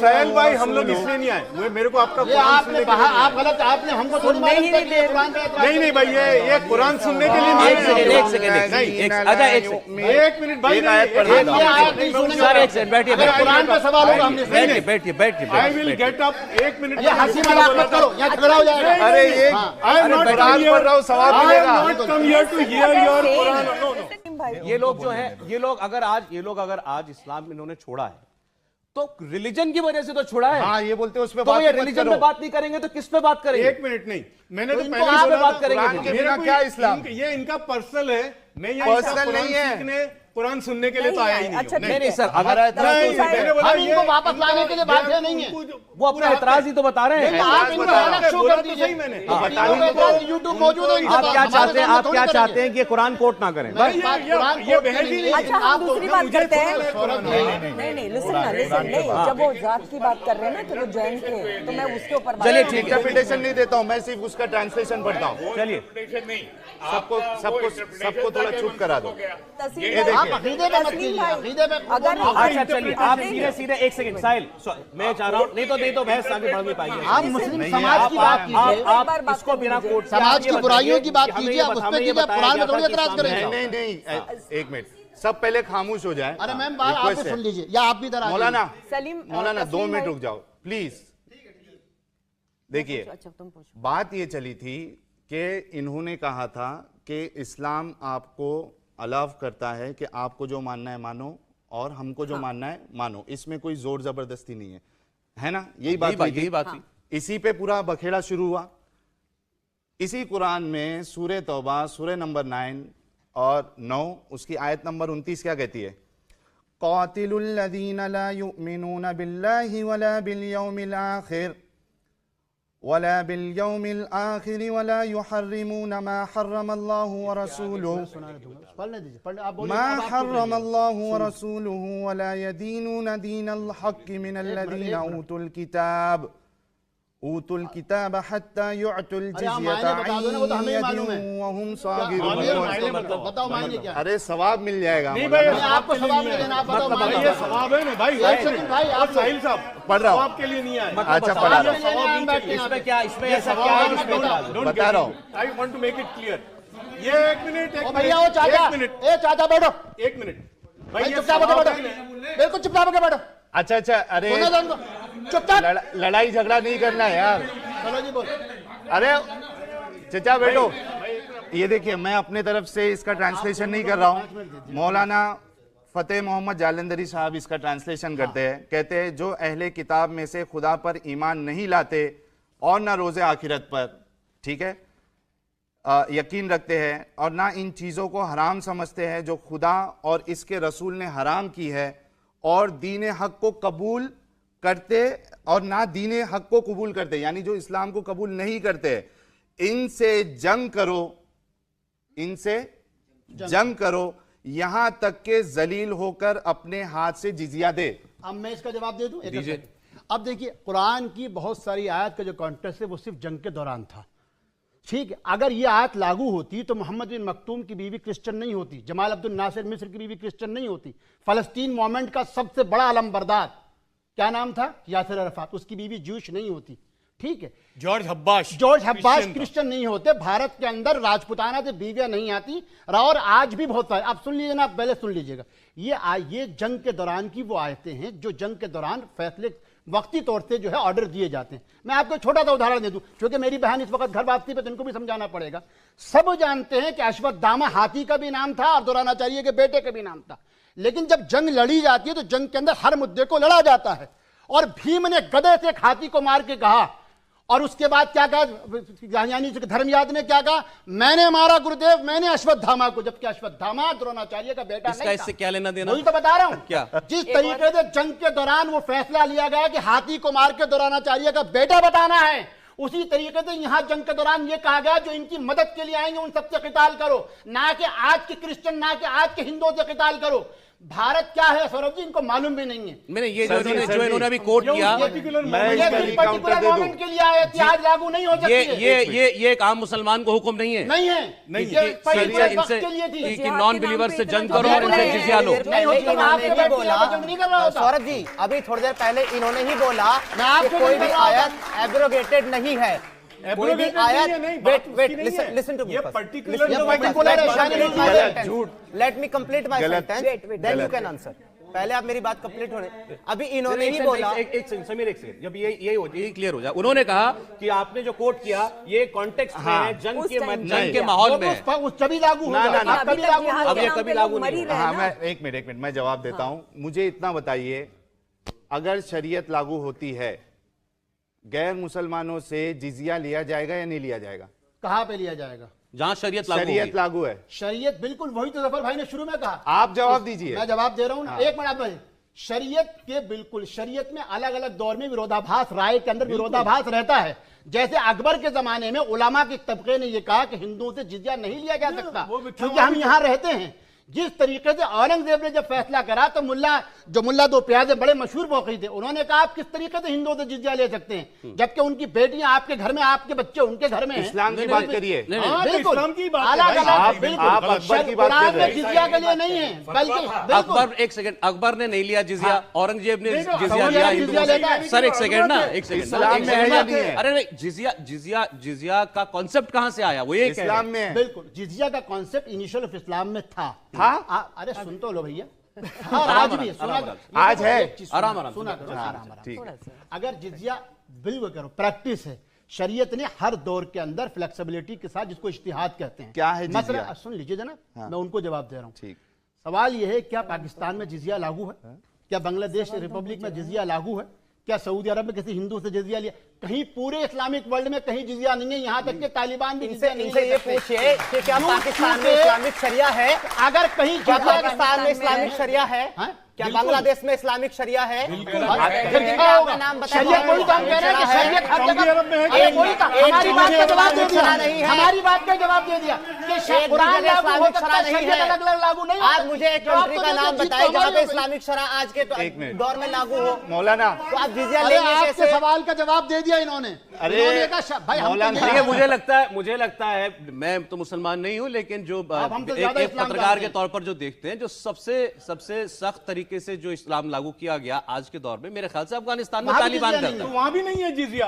साहिल भाई, हम लोग इसलिए नहीं आए, मेरे को आपका ये कुरान आपने सुनने के कहा, लिए आप गलत, आपने हमको थोड़ी सुनने ही मालूम था नहीं कि दे ये रहे। कुरान का एतराज नहीं नहीं भाई, ये कुरान सुनने के लिए एक नहीं सेकंड, आए। एक सेकंड, एक अच्छा, एक सेकंड, एक मिनट भाई, एक आयत पढ़ ये देता हूं। आयत नहीं सुनेंगे। सर एक सेकंड, बैठिए, अगर कुरान पे सवाल होगा हमने बैठिए, बैठिए, बैठिए, आई विल बैठिए। Get up. एक मिनट, ये हंसी मजाक मत करो, यहाँ झगड़ा हो जाएगा। अरे ये आई एम नॉट कुरान पढ़ रहा हूं, सवाब मिलेगा। Come here to hear your Quran. No no, ये लोग जो है, ये लोग अगर आज इस्लाम इन्होंने छोड़ा है तो रिलीजन की वजह से तो छोड़ा है। हाँ, ये बोलते हैं, उस पे तो बात ये मत रिलीजन करो। पे बात नहीं करेंगे तो किस पे बात करेंगे? एक मिनट नहीं, मैंने तो इनको पहले आप पे बोला बात था, करेंगे कुरान फिर। के मेरे बिना को क्या इस्लाम? ये इनका पर्सनल है, मैं यहाँ पर्सनल कुरान नहीं है। सीखने, कुरान सुनने के लिए तो नहीं आया है, ही नहीं अच्छा, हूँ। नहीं नहीं सर, अगर हमारा एतराज नहीं, तो मैंने बोला हम इनको ये वापस इनका- लाने के लिए बाध्य नहीं है। वो अपना एतराज ही तो बता रहे हैं। आप इनको अलग शो बोला कर तो दीजिए। सही मैंने। यूट्यूब मौजूद है, इनके आप पास। क्या हमारे चाहते हैं, सामने आप थोड़ी क्या करेंगे। चाहते हैं कि ये कुरान कोट ना करें? नहीं, ये- बात ये- कुरान ये कोट बहस की ही नहीं नहीं है। अच्छा, हम आप दूसरी तो- बात मुझे करते हैं। थोड़ा कुरान नहीं नहीं, लिसन ना, लिसन नहीं, जब वो जात की बात कर रहे हैं ना कि वो जैन थे, तो मैं उसके ऊपर बात चलिए, कर रही हूँ। इंटरप्रिटेशन नहीं देता हूं, मैं सिर्फ उसका ट्रांसलेशन पढ़ता हूं। चलिए, नहीं, सबको थोड़ा चुप करा दो। तस्लीम ये भाई, देखिए। आप अकीदे पे मत तस्लीम कीजिए, भाई, अकीदे पे अगर अच्छा चलिए, आप सीधे सीधे एक सेकंड साहिल, मैं चाह रहा हूँ, नहीं तो बहस आगे बढ़ नहीं पाएगी। आप मुस्लिम समाज की बात कीजिए। आप बार बात इसको बिना कर कोट के समाज आप ये की बुराइयों की बात बताइए, कीजिए, आप हमें उस पे ये कीजिए, आप बताया कुरान में गया थोड़ी था कि एतराज इस्लाम करेंगे। है। नहीं, एक मिनट, सब पहले खामोश हो जाए। अरे मैम, बात आप भी Request है। सुन लीजिए, या आप भी इधर आ जाइए। मौलाना, सलीम, मौलाना 2 तस्लीम मिनट भाई। रुक जाओ प्लीज। देखिए, अच्छा, तुम पूछो। बात ये चली थी कि इन्होंने कहा था कि इस्लाम आपको अलाउ करता है कि आपको जो मानना है मानो और हमको जो मानना है मानो, इसमें कोई जोर जबरदस्ती नहीं है ना? यही बात हुई थी। यही बात थी। इसी पे पूरा बखेड़ा शुरू हुआ। इसी कुरान में सूरह तौबा सूरह नंबर 9 और 9 उसकी आयत नंबर 29 क्या कहती है? क़ातिलुल लज़ीना ला युमिनूना बिल्लाहि वला बिल यौमिल आखिर वला बिल यौमिल आखिर वला युहर्रिमूना मा हर्रमल्लाहु व रसूलुहु पढ़ने दीजिए, पढ़ने आप बोलिए, मा अब आप हर्रमल्लाहु व रसूलुहु वला यदीनूना दीनल हक़्क़ि मिनल्लज़ीना ऊतुल किताब हत्ता युअतुल अरे आप जिज़्यता मायने बता दो ना, वो तो हमें ही मालूम है। व हुम मायने सागिरून। बताओ, मायने क्या है? अरे सवाब मिल जाएगा। नहीं भाई, नहीं, आपको सवाब नहीं देना, आप बताओ भाई, मायने ये क्या है? सवाब है ना भाई। एक सेकंड भाई, आप साहिल साहब पढ़ रहा हूं। आपके लिए नहीं आए। अच्छा, पढ़ा रहा हूं। सवाब नहीं बैठे यहाँ पे। इसमें क्या, इसमें ऐसा क्या है जिसमें बता रहा हूं। I want to make it clear. ये एक मिनट, ओ भैया, वो चाचा, एक मिनट, ए चाचा बैठो एक मिनट भाई, ये चुपचाप होकर सवाब बैठो, है ना। बिल्कुल चुपचाप होकर बैठो, अच्छा, अरे सुनो तो उनको, चुपचाप। लड़ाई झगड़ा नहीं करना है यार। चलो जी, बोल। अरे चचा बैठो, ये देखिए, मैं अपने तरफ से इसका ट्रांसलेशन नहीं कर रहा हूँ। मौलाना फतेह मोहम्मद जालंधरी साहब इसका ट्रांसलेशन करते हैं। कहते हैं जो अहले किताब में से खुदा पर ईमान नहीं लाते और ना रोज़े आखिरत पर, ठीक है, यकीन रखते हैं और ना इन चीज़ों को हराम समझते हैं जो खुदा और इसके रसूल ने हराम की है, और दीन हक को कबूल करते और ना दीन हक को कबूल करते, यानी जो इस्लाम को कबूल नहीं करते, इनसे जंग करो, इनसे जंग करो, यहां तक के जलील होकर अपने हाथ से जिजिया दे। अब मैं इसका जवाब दे दूं। अब देखिए, कुरान की बहुत सारी आयत का जो कॉन्टेक्स्ट है वो सिर्फ जंग के दौरान था, ठीक है। अगर ये आयत लागू होती तो मोहम्मद बिन मखतूम की बीवी क्रिश्चियन नहीं होती, जमाल अब्दुल नासिर मिस्र की बीवी क्रिश्चियन नहीं होती, फलस्तीन मूवमेंट का सबसे बड़ा अलमबरदार क्या नाम था, यासिर अरफात, उसकी बीवी जूश नहीं होती, ठीक है। जॉर्ज हब्बाश क्रिश्चियन नहीं होते। भारत के अंदर राजपुताना से बीवियां नहीं आती, और आज भी बहुत सारे। आप सुन लीजिए ना, पहले सुन लीजिएगा। ये जंग के दौरान की वो आयतें हैं जो जंग के दौरान फैसले वक्ती तौर से जो है ऑर्डर दिए जाते हैं। मैं आपको छोटा सा उदाहरण दे दूं, क्योंकि मेरी बहन इस वक्त घर वापसी पे, तो इनको भी समझाना पड़ेगा। सब जानते हैं कि अश्वत्थामा हाथी का भी नाम था और द्रोणाचार्य के बेटे का भी नाम था, लेकिन जब जंग लड़ी जाती है तो जंग के अंदर हर मुद्दे को लड़ा जाता है। और भीम ने गदे से एक हाथी को मार के कहा, और उसके बाद क्या कहा, यानी धर्मयाद ने क्या कहा, मैंने मारा गुरुदेव, मैंने अश्वत्थामा को, जबकि अश्वत्थामा द्रोणाचार्य का बेटा इसका नहीं इससे था। क्या लेना देना? वही तो बता रहा हूं। क्या? जिस तरीके से जंग के दौरान वो फैसला लिया गया कि हाथी को मार के द्रोणाचार्य का बेटा बताना है, उसी तरीके से यहां जंग के दौरान ये कहा गया जो इनकी मदद के लिए आएंगे उन सबसे क़िताल करो, ना कि आज के क्रिश्चियन, ना कि आज के हिंदुओं से क़िताल करो। भारत क्या है सौरभ जी, इनको मालूम भी नहीं है। मैंने ये जो इन्होंने अभी कोट किया, पर्टिकुलर मोमेंट के लिए आया, इतिहास लागू नहीं हो सकती है। ये एक आम मुसलमान को हुक्म नहीं है, नहीं है, नहीं ये वक्त के लिए थी कि नॉन बिलीवर से जंग करो और उनसे जिजिया लो। सौरभ जी, अभी थोड़ी देर पहले इन्होंने ही बोला आपको कि कोई भी नहीं कर रहा आयत एब्रोगेटेड नहीं है। कोई भी आयत, wait, listen to me, let me complete my sentence, then you can answer. पहले आप मेरी बात कंप्लीट होने, अभी इन्होंने ही बोला। एक सेकंड समीर, एक सेकंड, जब ये क्लियर हो जाए। उन्होंने कहा कि आपने जो कोट किया ये कॉन्टेक्स्ट में है, जंग के माहौल में, तभी लागू होगा, अब ये कभी लागू नहीं। हाँ, मैं एक मिनट मैं जवाब देता हूं। मुझे इतना बताइए, अगर शरीयत लागू होती है, गैर मुसलमानों से जिजिया लिया जाएगा या नहीं लिया जाएगा? कहां पे लिया जाएगा? जहां शरीयत लागू है। शरीयत बिल्कुल, वही तो जफर भाई ने शुरू में कहा। आप जवाब दीजिए। मैं जवाब दे रहा हूं ना, एक मिनट भाई। शरीयत के बिल्कुल, शरीयत में अलग अलग दौर में विरोधाभास, राय के अंदर विरोधाभास रहता है। जैसे अकबर के जमाने में उलामा के तबके ने यह कहा कि हिंदुओं से जिजिया नहीं लिया जा सकता क्योंकि हम यहां रहते हैं। जिस तरीके से औरंगजेब ने जब फैसला करा तो मुल्ला दो प्याजे बड़े मशहूर मौक़ी थे, उन्होंने कहा आप किस तरीके से हिंदुओं से जिजिया ले सकते हैं जबकि उनकी बेटियां आपके घर में, आपके बच्चे उनके घर में हैं। इस्लाम की बात करिए। बिल्कुल इस्लाम की बात अलग अलग, आप बिल्कुल अकबर की बात कर रहे हैं। जिजिया के लिए नहीं है, बल्कि अकबर, एक सेकंड, अकबर ने नहीं लिया जिजिया, औरंगजेब ने जिजिया लिया हिंदुओं से। सर एक सेकंड ना, एक सेकंड, अरे नहीं, जिजिया का कॉन्सेप्ट कहां से आया, वो ये इस्लाम में है। बिल्कुल, जिजिया का कॉन्सेप्ट इनिशियल ऑफ इस्लाम में था। अरे सुन तो लो भैया, आज भी सुना, आज है, आराम सुना करो, आराम। ठीक। अगर जिजिया बिल्कुल करो, प्रैक्टिस है। शरीयत ने हर दौर के अंदर फ्लेक्सिबिलिटी के साथ, जिसको इज्तिहाद कहते हैं। क्या है मतलब जिजिया? सुन लीजिए जनाब, मैं उनको जवाब दे रहा हूं। ठीक। सवाल यह है, क्या पाकिस्तान में जिजिया लागू है? क्या बांग्लादेश रिपब्लिक में जिजिया लागू है? क्या सऊदी अरब में किसी हिंदू से जिजिया लिया? कहीं पूरे इस्लामिक वर्ल्ड में कहीं जिजिया नहीं है, यहाँ तक कि तालिबान भी इनसे ये पूछिए कि क्या पाकिस्तान में इस्लामिक शरिया है? अगर कहीं क्या पाकिस्तान में इस्लामिक शरिया है? क्या बांग्लादेश में इस्लामिक शरिया है? नाम बताइए। कोई काम कह रहा है कि शरीयत हर जगह, हमारी बात का जवाब दे दिया, हमारी बात का जवाब दे दिया कि कुरान लागू हो सकता है, शरीयत अलग अलग लागू नहीं। आप मुझे एक कंट्री का नाम बताइए जहाँ पे इस्लामिक शरा आज के दौर में लागू हो। मौलाना, तो आप जिजिया लेंगे कैसे? सवाल का जवाब दे दिया इन्होंने। अरे भाई मौलाना, मुझे लगता है, मैं तो मुसलमान नहीं हूं, लेकिन जो एक पत्रकार के तौर पर जो देखते हैं, जो सबसे सख्त तरीके से जो इस्लाम लागू किया गया आज के दौर में, मेरे ख्याल से अफगानिस्तान में तालिबान करता है। वहां भी नहीं है जिजिया,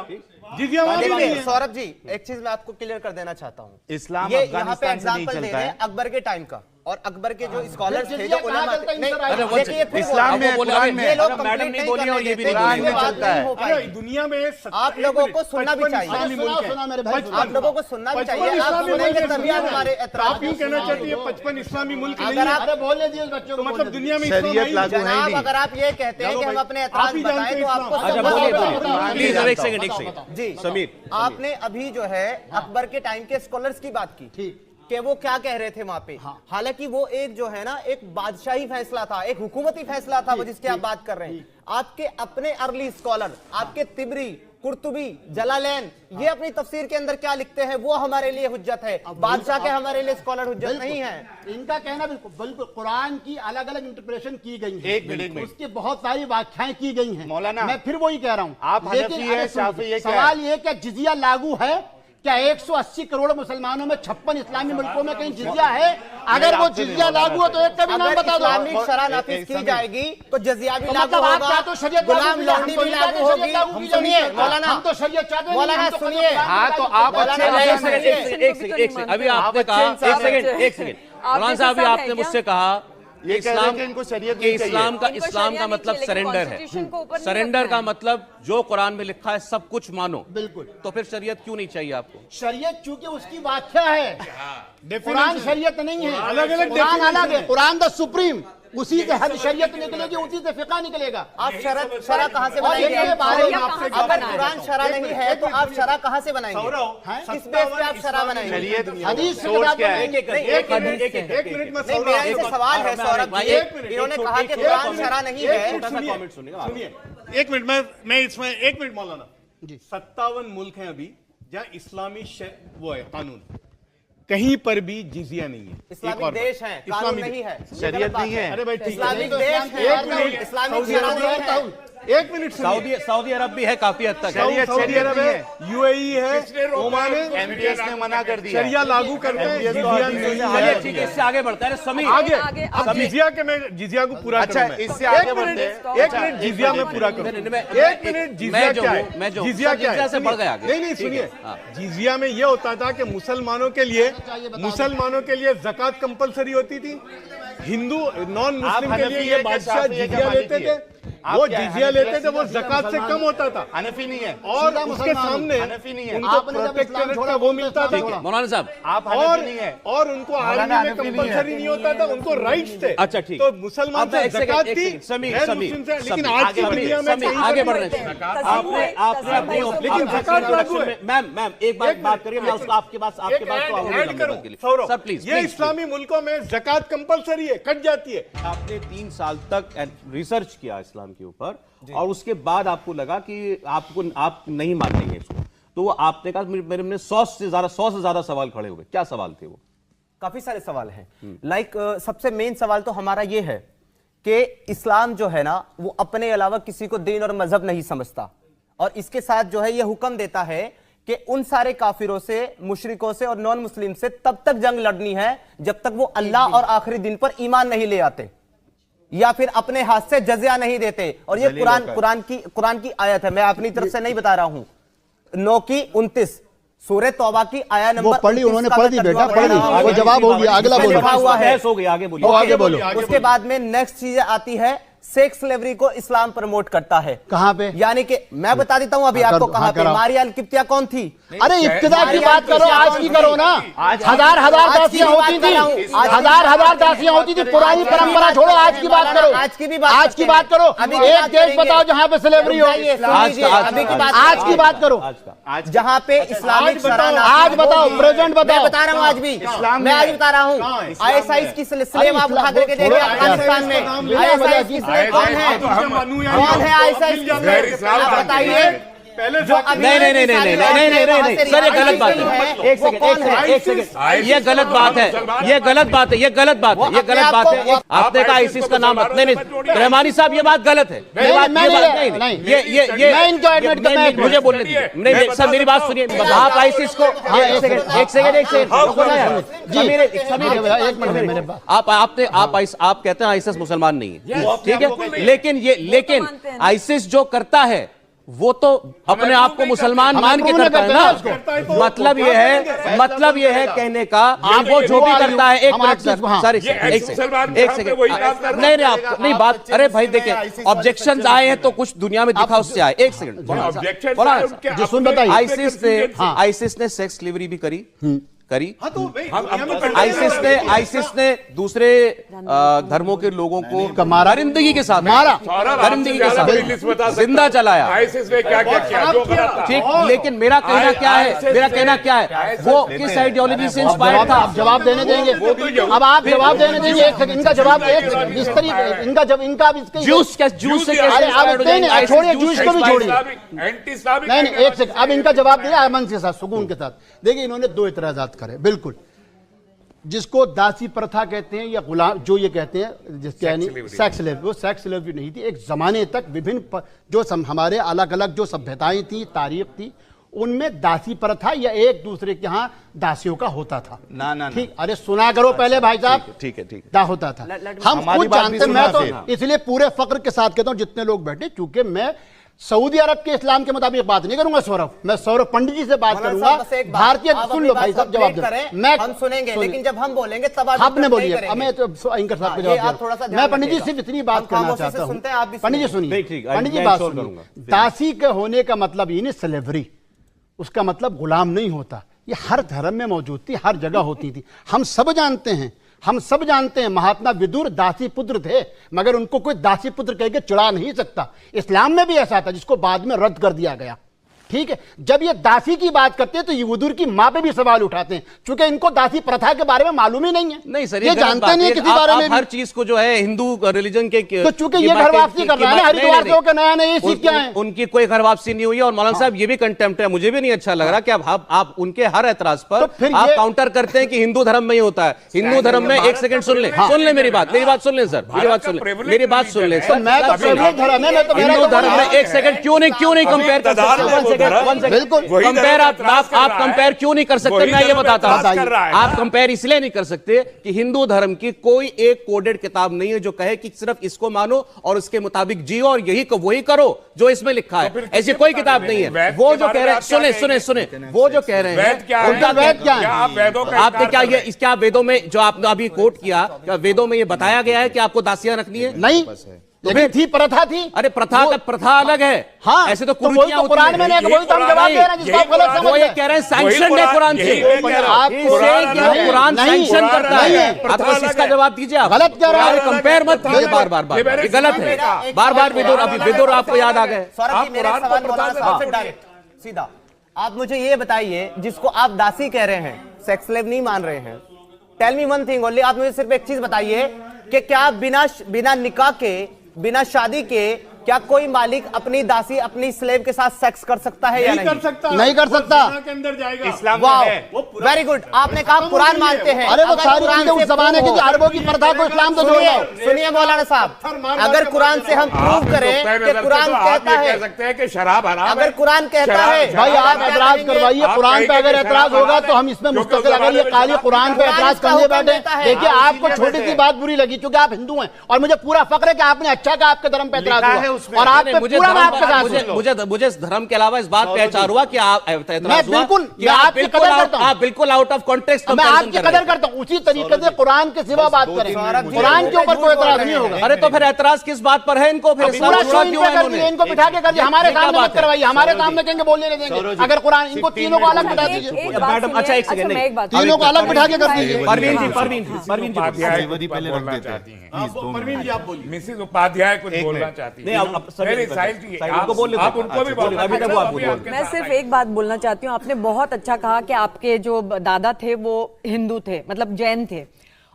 जिजिया वहाँ भी नहीं देखिए है। सौरभ जी, एक चीज मैं आपको क्लियर कर देना चाहता हूँ। इस्लाम ये यहाँ पे अफगानिस्तान से नहीं एग्जांपल दे चलता रहे है। हैं अकबर के टाइम का, और अकबर के जो स्कॉलर्स थे, जो जिजिया कहाँ उलमा चलता है, थे, इंटर आइए। नहीं, देखिए फिर इस्लाम वो- में, वो बोला, कुरान में, ये लोग मैडम कंप्लीट नहीं नहीं बोली और करने ये भी देते, नहीं बोली। ये बात चलता है। नहीं हो अरे पाई। दुनिया में आप लोगों को सुनना भी चाहिए। सुना मेरे भाई, आप लोगों को सुनना भी चाहिए, आप सुनेंगे तभी हमारे एतराज आप यूं कहना चाहती है 55 इस्लामी मुल्क नहीं अगर है, आप अरे बोलने दिए बच्चों तो को, मतलब दुनिया में शरीयत इस्लाम लागू है ही जनाब, नहीं। अगर आप ये कहते हैं चलो कि हम भाई, अपने आप एतराज ही जानते बताएं हैं तो आपको इस्लाम। अच्छा सब बोलिए बताओ। बोलिए प्लीज, एक सेकंड जी समीर, आपने अभी जो है अकबर के टाइम के स्कॉलर्स की बात की कि वो क्या कह रहे थे वहां पे। हालांकि वो एक जो है ना, एक बादशाही फैसला था, एक हुकूमती फैसला था, वो जिसके आप बात कर रहे हैं। आपके अपने अर्ली स्कॉलर, आपके तिबरी, कुर्तुबी, जलालैन, ये अपनी तफसीर के अंदर क्या लिखते हैं वो हमारे लिए हुज्जत है। बादशाह के हमारे लिए स्कॉलर हुज्जत नहीं है। इनका कहना बिल्कुल बिल्कुल कुरान की अलग अलग इंटरप्रिटेशन की गई है, एक मिनट। उसकी बहुत सारी व्याख्याएं की गई हैं। मौलाना, मैं फिर वही कह रहा हूं, आप लेकिन हनफी अरे हैं, सुनिए, शाफी है, क्या सवाल ये क्या जिजिया लागू है? क्या 180 करोड़ मुसलमानों में 56 इस्लामी मुल्कों में कहीं जिजिया है? अगर वो जिजिया लागू है तो एक का भी नाम अगर बता दो। इस्लामिक शरह नाफिज की जाएगी तो जजिया भी तो लागू मतलब आप होगा, चाहते हो शरीयत लागू गुलाम की जाए, लौंडी हम तो भी नहीं लागू चाहते शरीयत होगी। लागू की सुनिए जाए। मौलाना, हम तो शरीयत चाहते नहीं, मौलाना हम तो सुनिए। हाँ, तो आप मौलाना, अच्छे एक इंसान सेकंड, हैं। एक सेकंड, अभी आपने कहा, एक सेकंड मौलाना साहब, अभी आपने मुझसे कहा ये कह रहे हैं कि इनको शरीयत नहीं चाहिए। इस्लाम का इनको इस्लाम शरिया का नहीं मतलब चाहिए, सरेंडर लेकिन है। कॉन्स्टिट्यूशन को ऊपर नहीं सरेंडर रखना का है। मतलब जो कुरान में लिखा है सब कुछ मानो। बिल्कुल। तो फिर शरीयत क्यों नहीं चाहिए आपको? शरीयत चूंकि उसकी व्याख्या है, कुरान शरीयत नहीं है। अलग-अलग कुरान definition अलग है, है। कुरान द सुप्रीम, उसी से हद शरीयत निकलेगी, उसी से फिका निकलेगा। आप शरह कहां से और बनाएंगे? ये बात है, आपसे अगर कुरान शरह नहीं है तो आप शरह कहां से बनाएंगे? किस बेस पे आप शरह बनाएंगे? शरीयत हदीस से सोच बात क्या है? करेंगे। एक मिनट में नहीं, मेरा इनसे सवाल है सौरभ भाई, जी, एक मिनट, इन्होंने कहा कि कुरान शरह नहीं है। छोटा सा कमेंट सुनिएगा आप। सुनिए, एक मिनट मैं इसमें एक मिनट मौलाना, 57 मुल्क हैं अभी जहाँ इस्लामी वो है कानून, कहीं पर भी जिजिया नहीं है। एक इस्लामिक और देश बात, है, इस्लामिक कानून नहीं है, शरीयत नहीं है। अरे भाई ठीक है, इस्लामिक देश है, एक मिनट, इस्लामिक सऊदी शरह अरब नहीं है। एक मिनट सुनिए। सऊदी अरब भी है काफी हद तक। शरीयत सऊदी शरीयत अरब नहीं है, है। यूएई है, ओमान है, एमबीएस ने मना कर दिया। शरिया लागू करते हैं, MBS तो जिजिया आदमी नहीं चलिए है। ठीक है, इससे आगे बढ़ता है। समीर आगे आगे, अब आगे। जिजिया के मैं जिजिया को पूरा अच्छा, करूं मैं। इससे आगे एक बढ़ते मिनट, हैं। एक मिनट जिजिया में पूरा करूं। एक मिनट जिजिया क्या है? जिजिया क्या है? से बढ़ गया आगे। नहीं नहीं ठीक सुनिए, है, हाँ। जिजिया में ये होता था कि मुसलमानों के लिए ज़कात कंपलसरी होती थी, हिंदू नॉन मुस्लिम के लिए हनफी ये है कि बादशाह शाफी है कि जिजिया लेते मालिकी थे, है? आप वो क्या है? जिजिया हनफी लेते थे, वो ज़कात से कम होता था, हनफी नहीं है। और सीधा उसके मुसलमान सामने हनफी नहीं है। उनको आपने जब इस्लाम प्रोटेक्टरेट छोड़ा, का वो मिलता इस्लाम था, छोड़ा। मौलाना साहब, आप और हनफी नहीं है। और उनको आर्मी मौलाना में हनफी नहीं है। कंपलसरी नहीं होता था, उनको राइट्स थे। अच्छा, ठीक। तो मुसलमान अब से एक सेकंड, ज़कात एक थी, सेकंड, समीर, गैर समीर, मुस्लिम से, लेकिन समीर, आज की समीर, दुनिया में समीर, कहीं आगे पर बढ़ भी रहे हैं। तस्लीम आपने है, आपने तस्लीम अपनी है। लेकिन ज़कात लागू है। मैम एक बात करिए, मैं उसको आपके पास एक तो आऊंगा ऐड लंबे करूं, वक्त के लिए। सौरभ, सर प्लीज, ये प्लीज, इस्लामी मुल्कों में ज़कात कंपलसरी है, कट जाती है। आपने 3 साल तक रिसर्च किया इस्लाम के ऊपर और उसके बाद आपको लगा कि आप नहीं मान रही हैं इसको, तो वो आपने कहा मेरे में 100 से ज्यादा सवाल खड़े हुए। क्या सवाल थे वो? काफी सारे सवाल हैं। लाइक सबसे मेन सवाल तो हमारा ये है कि इस्लाम जो है ना, वो अपने अलावा किसी को दीन और मजहब नहीं समझता, और इसके साथ जो है ये हुक्म देता है कि उन सारे काफिरों से, मुशरिकों से और नॉन मुस्लिम से तब तक जंग लड़नी है जब तक वो अल्लाह और आखिरी दिन पर ईमान नहीं ले आते या फिर अपने हाथ से जजिया नहीं देते। और ये कुरान की आयत है, मैं अपनी तरफ से नहीं बता रहा हूं। 9 की 29 सूरह तौबा की आया नंबर वो पढ़ी, 29 उन्होंने का पढ़ मैं दी तर्जुमा बेटा, बता पढ़ दी। रहा हूं। वो जवाब हो गया, अगला इसमें बोलो। लिखा हुआ है। बहस हो गई, आगे बोलिए। आगे बोलो। उसके बाद में नेक्स्ट चीज आती है, सेक्स स्लेवरी को इस्लाम प्रमोट करता है। कहां पे? यानी कि मैं बता देता हूं अभी हाँ, आपको कर- कहां हाँ, पे। कराओ। मारिया अल-किब्तिया कौन थी? अरे इब्तिदा की बात करो, आज की करो ना। हजार आज दासियां की होती बात कर रहा हूं। थी, आज की हजार बात दासियां होती थी। पुरानी परंपरा छोड़ो, आज की बात करो। आज की भी बात आज की करते बात हैं। करो। अभी की एक बात देश करेंगे। बताओ जहां पे स्लेवरी हो। सुन लीजिए, अभी की बात आज की बात करो। जहां पे इस्लामिक शरह आज बताओ, प्रेजेंट बताओ। मैं बता रहा हूं आज भी, मैं आज बता रहा हूं। ISIS की स्लेव आप उठा करके देखिए अफगानिस्तान में। ISIS की स्लेव कौन है? कौन है ISIS की स्लेव? आप बताइए। पहले जो अभी नहीं, सर ये गलत बात है। एक सेकंड, ये गलत बात है, ये गलत बात है, ये गलत बात है, ये गलत बात है। आपने कहा आईसिस का नाम नहीं, रहमानी साहब ये बात गलत है। ये बात नहीं, ये मुझे बोलने दीजिए। नहीं सर, मेरी बात सुनिए। आप आईसिस को एक सेकंड आप कहते हैं आईसिस मुसलमान नहीं है, ठीक है, लेकिन आईसिस जो करता है वो तो अपने आप को मुसलमान मान के करता है ना। मतलब ये है कहने का वो जो भी करता है। एक मिनट सर, एक सेकंड नहीं आप नहीं बात, अरे भाई देखिए ऑब्जेक्शन आए हैं तो कुछ दुनिया में दिखा उससे आए। एक सेकंड आईसिस ने सेक्स स्लेवरी भी करी। आईसिस ने दूसरे धर्मों के लोगों को दरिंदगी के साथ दरिंदगी के साथ जिंदा चलाया। आईसिस ने क्या क्या किया, जो गलत था। ठीक, लेकिन मेरा कहना क्या है वो किस आइडियोलॉजी से इंस्पायर्ड था? आप जवाब देने देंगे, अब आप जवाब देने देंगे। एक सेकंड, इनका जवाब इस तरीके इनका जब इनका जूस से कैसे छोड़िए, जूस को भी छोड़िए, एंटी इस्लामिक। नहीं एक सेकंड, अब इनका जवाब दिया अमन के साथ, सुकून के साथ। देखिए इन्होंने दो इतराजात करे। बिल्कुल, जिसको दासी प्रथा कहते हैं या गुलाम जो ये कहते हैं, जिसके यानी सेक्स स्लेव, वो सेक्स स्लेव भी नहीं थी। एक जमाने तक विभिन्न जो हमारे अलग अलग जो सभ्यताएं थी, तारीख थी, उनमें दासी प्रथा या एक दूसरे के यहाँ दासियों का होता था। ना ठीक, अरे सुना करो पहले भाई साहब। ठीक है दा होता था। हम खुद जानते हैं, मैं तो इसलिए पूरे फक्र के साथ कहता हूं जितने लोग बैठे, चूंकि मैं सऊदी अरब के इस्लाम के मुताबिक बात नहीं करूंगा सौरभ, मैं सौरभ पंडित जी से बात करूंगा। भारतीय सुन लो भाई साहब, जवाब दे। मैं हम सुनेंगे, लेकिन जब हम बोलेंगे तब आपने बोलिए, मैं तो एंकर साहब को जवाब दे। मैं पंडित जी सिर्फ इतनी बात करना चाहता हूँ। पंडित जी सुनिए, पंडित जी बात सुनिए। दासी के होने का मतलब ये नहीं स्लेवरी, उसका मतलब गुलाम नहीं होता। ये हर धर्म में मौजूद थी, हर जगह होती थी। हम सब जानते हैं महात्मा विदुर दासी पुत्र थे, मगर उनको कोई दासी पुत्र कह के चिढ़ा नहीं सकता। इस्लाम में भी ऐसा था, जिसको बाद में रद्द कर दिया गया। ठीक है, जब ये दासी की बात करते हैं तो ये विदुर की मां पे भी सवाल उठाते हैं, क्योंकि इनको दासी प्रथा के बारे में मालूम ही नहीं है। नहीं सर, ये जानते नहीं किसी बारे में। हर चीज को जो है हिंदू रिलीजन के तो चूंकि ये घर वापसी कर रहा है ना, हरिद्वार से होकर नया नया सीख क्या है? उनकी कोई घर वापसी नहीं हुई है। और मौलाना साहब ये भी कंटेम्प्ट है, मुझे भी नहीं अच्छा लग रहा कि आप उनके हर एतराज पर आप काउंटर करते हैं कि हिंदू धर्म में ही होता है। हिंदू धर्म में, एक सेकंड सुन ले मेरी बात सुन ले सर, मेरी बात सुन ले सर। हिंदू धर्म में, एक सेकंड, क्यों नहीं कंपेयर कर सकते? कंपेयर आप कंपेयर क्यों नहीं कर सकते? मैं ये बताता हूं, आप कंपेयर इसलिए नहीं कर सकते कि हिंदू धर्म की कोई एक कोडेड किताब नहीं है जो कहे कि सिर्फ इसको मानो और उसके मुताबिक जियो और वही करो जो इसमें लिखा है। ऐसी कोई किताब नहीं है। वो जो कह रहे हैं, सुने, वो जो कह रहे हैं उनका वेद क्या है? आपने क्या वेदों में जो आपने अभी कोट किया, क्या वेदों में ये बताया गया है कि आपको दासियां रखनी है? नहीं, लेकिन थी, प्रथा थी। अरे प्रथा अलग है। हाँ, ऐसे तो कुरान में वही तो हम जवाब दे रहे हैं, जिसको आप गलत समझ रहे हैं। कह रहे हैं सैंक्शन है कुरान से, कुरान सैंक्शन करता है। आप बस इसका जवाब दीजिए। आप गलत कह रहे हैं, कंपेयर मत कीजिए बार-बार, ये गलत है। बार-बार विदुर आपको याद आ गए। सीधा आप मुझे ये बताइए, जिसको आप दासी कह रहे हैं, सेक्स स्लेव नहीं मान रहे हैं, tell me one thing only, आप मुझे सिर्फ एक चीज बताइए कि क्या बिना निकाह के, बिना शादी के, क्या कोई मालिक अपनी दासी, अपनी स्लेव के साथ सेक्स कर सकता है या नहीं? नहीं कर सकता। के अंदर जाएगा। इस्लाम वेरी गुड, आपने कहा कुरान मानते हैं। अरे वो सारी चीजें उस जमाने की अरबों की प्रथा को इस्लाम तो सुनिए मौलाना साहब, अगर कुरान से हम प्रूव करें कि कुरान कहता है, कह सकते हैं कि शराब हराम है। अगर कुरान कहता है, भाई आप एतराज करवाइए कुरान पे। अगर एतराज होगा तो हम इसमें मुस्तकिल, अगर ये काली कुरान पे एतराज करने बैठे। देखिए आपको छोटी सी बात बुरी लगी क्योंकि आप हिंदू हैं, और मुझे पूरा फक्र है कि आपने अच्छा कहा, आपके धर्म पे एतराज हुआ, और आप मुझे धर्म के अलावा इस बात पे एतराज हुआ कि आप बिल्कुल आउट ऑफ कॉन्टेक्स्ट। मैं आपकी कदर करता हूं, उसी तरीके से कुरान के सिवा बात करें, कुरान के ऊपर कोई एतराज नहीं होगा। अरे तो फिर एतराज किस बात पर है? इनको फिर इनको बिठा के कर दिया, हमारे सामने मत करवाइए, हमारे सामने कहेंगे बोलने नहीं देंगे। अगर कुरान, इनको तीनों को अलग बिठा दीजिए मैडम। अच्छा एक सेकंड, तीनों को अलग बिठा के कर दीजिए। मिसेस उपाध्याय कुछ बोलना चाहती है। आप उनको भी बोलिए। अभी तक वो आप बोलिए। मैं सिर्फ एक बात बोलना चाहती हूँ। आपने बहुत अच्छा कहा कि आपके जो दादा थे वो हिंदू थे, मतलब जैन थे,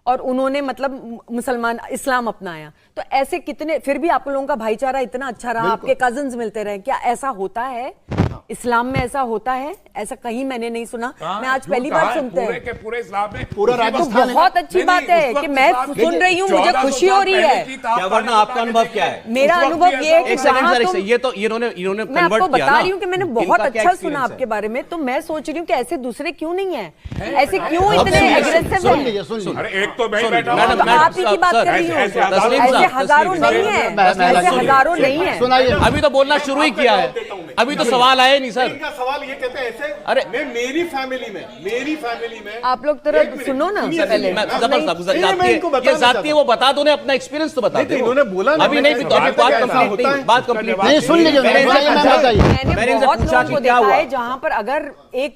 और उन्होंने मतलब मुसलमान इस्लाम अपनाया। तो ऐसे कितने, फिर भी आप लोगों का भाईचारा इतना अच्छा रहा, आपके कजिन्स मिलते रहे। क्या ऐसा होता है इस्लाम में? ऐसा होता है? ऐसा कहीं मैंने नहीं सुना, मैं आज पहली बार सुनते हैं। पूरे इस्लाम में पूरा राजस्थान बहुत अच्छी बात है कि मैं सुन रही हूँ, मुझे खुशी हो रही है। क्या वरना आपका अनुभव क्या है? मेरा अनुभव ये है कि ये तो इन्होंने मैं आपको बता रही हूँ कि मैंने बहुत अच्छा सुना आपके बारे में, तो मैं सोच रही हूँ कि ऐसे दूसरे क्यों नहीं है, ऐसे क्यों इतने एग्रेसिव है? अरे एक तो मैं बैठा तो आप ही की बात कर रही हूँ, ऐसे हजारों नहीं है, ऐसे हजारों नहीं है। अभी तो बोलना शुरू ही किया है। अभी तो सवाल आए नहीं सर। इनका सवाल ये कहते हैं ऐसे, अरे मैं मेरी फैमिली में आप लोग तरह सुनो ना पहले। ये जाती है, वो बता दो, अपना एक्सपीरियंस तो बता दो। इन्होंने बोला ना, अभी नहीं, तो अभी बात कंप्लीट नहीं, बात कंप्लीट नहीं, सुन लीजिए, मैंने मैंने बहुत पूछा लोगों कि को क्या देखा हुआ? है जहां पर अगर एक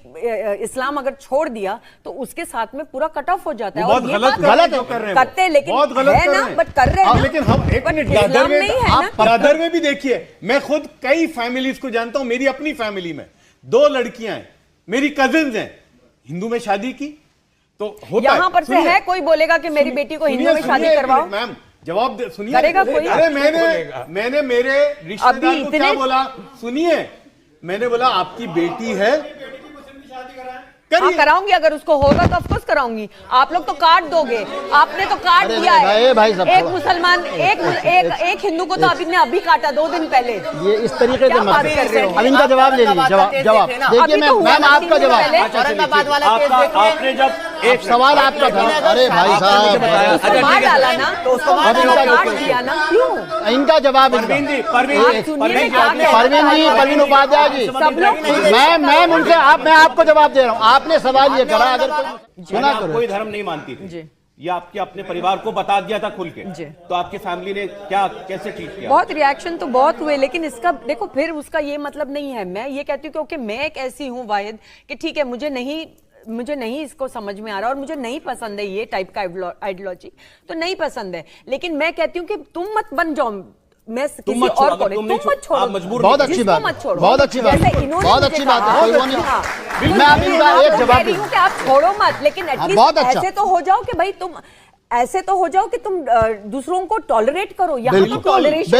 इस्लाम अगर छोड़ दिया तो उसके साथ में पूरा कट ऑफ हो जाता है। बहुत और ये गलत बात कर रहे हैं, करते हैं, लेकिन बहुत गलत है कर ना, रहे हैं। बट कर रहे हैं ना। लेकिन हम एक But मिनट, इस्लाम दादर में नहीं है ना। दादर में भी देखिए, मैं खुद कई फैमिलीज को जानता हूं, मेरी अपनी फैमिली में 2 लड़कियां हैं, मेरी कजिन्स हैं, हिंदू में शादी की तो होता यहाँ पर से है कोई बोलेगा कि मेरी बेटी को हिंदू में शादी करवाओ, मैम जवाब सुनिए, करेगा कोई? अरे मैंने मेरे रिश्तेदार को क्या बोला, सुनिए, मैंने बोला आपकी बेटी है, हाँ कराऊंगी, अगर उसको होगा तो ऑफकोर्स कराऊंगी। आप लोग तो काट दोगे, आपने तो काट दिया है। एक मुसलमान एक हिंदू को तो अभी काटा 2 दिन पहले। ये इस तरीके से मत करो। अब इनका जवाब ले लीजिए, जवाब देखिए। मैम आपका जवाब, आपने जब एक सवाल आपका था। अरे भाई साहब, मार डाला ना तो उसको काट दिया ना, क्यों? इनका जवाब, परवीन उपाध्याय जी, सब लोग मैम उनसे मैं आपको जवाब दे रहा हूँ। आपने सवाल ये करा, अगर सुना करो। कोई धर्म नहीं मानती थी, ये आपके अपने परिवार को बता दिया था खुल के, तो आपकी फैमिली ने क्या कैसे ट्रीट किया? बहुत रिएक्शन तो बहुत हुए, लेकिन इसका देखो फिर उसका ये मतलब नहीं है। मैं ये कहती हूँ क्योंकि मैं एक ऐसी हूँ वाहिद कि ठीक है, मुझे नहीं इसको समझ में आ रहा और मुझे नहीं पसंद है ये टाइप का आइडियोलॉजी, तो नहीं पसंद है। लेकिन मैं कहती हूँ कि तुम मत बन जाओ, मैं किसी और को तुम मत छोड़ो, मजबूर बहुत अच्छी बात, बहुत अच्छी बात, बहुत अच्छी बात है। मैं अभी एक जवाब दूं कि आप छोड़ो मत, लेकिन एटलीस्ट ऐसे तो हो जाओ कि भाई तुम ऐसे तो हो जाओ कि तुम दूसरों को टॉलरेट करो। यहाँ तो टॉलरेशन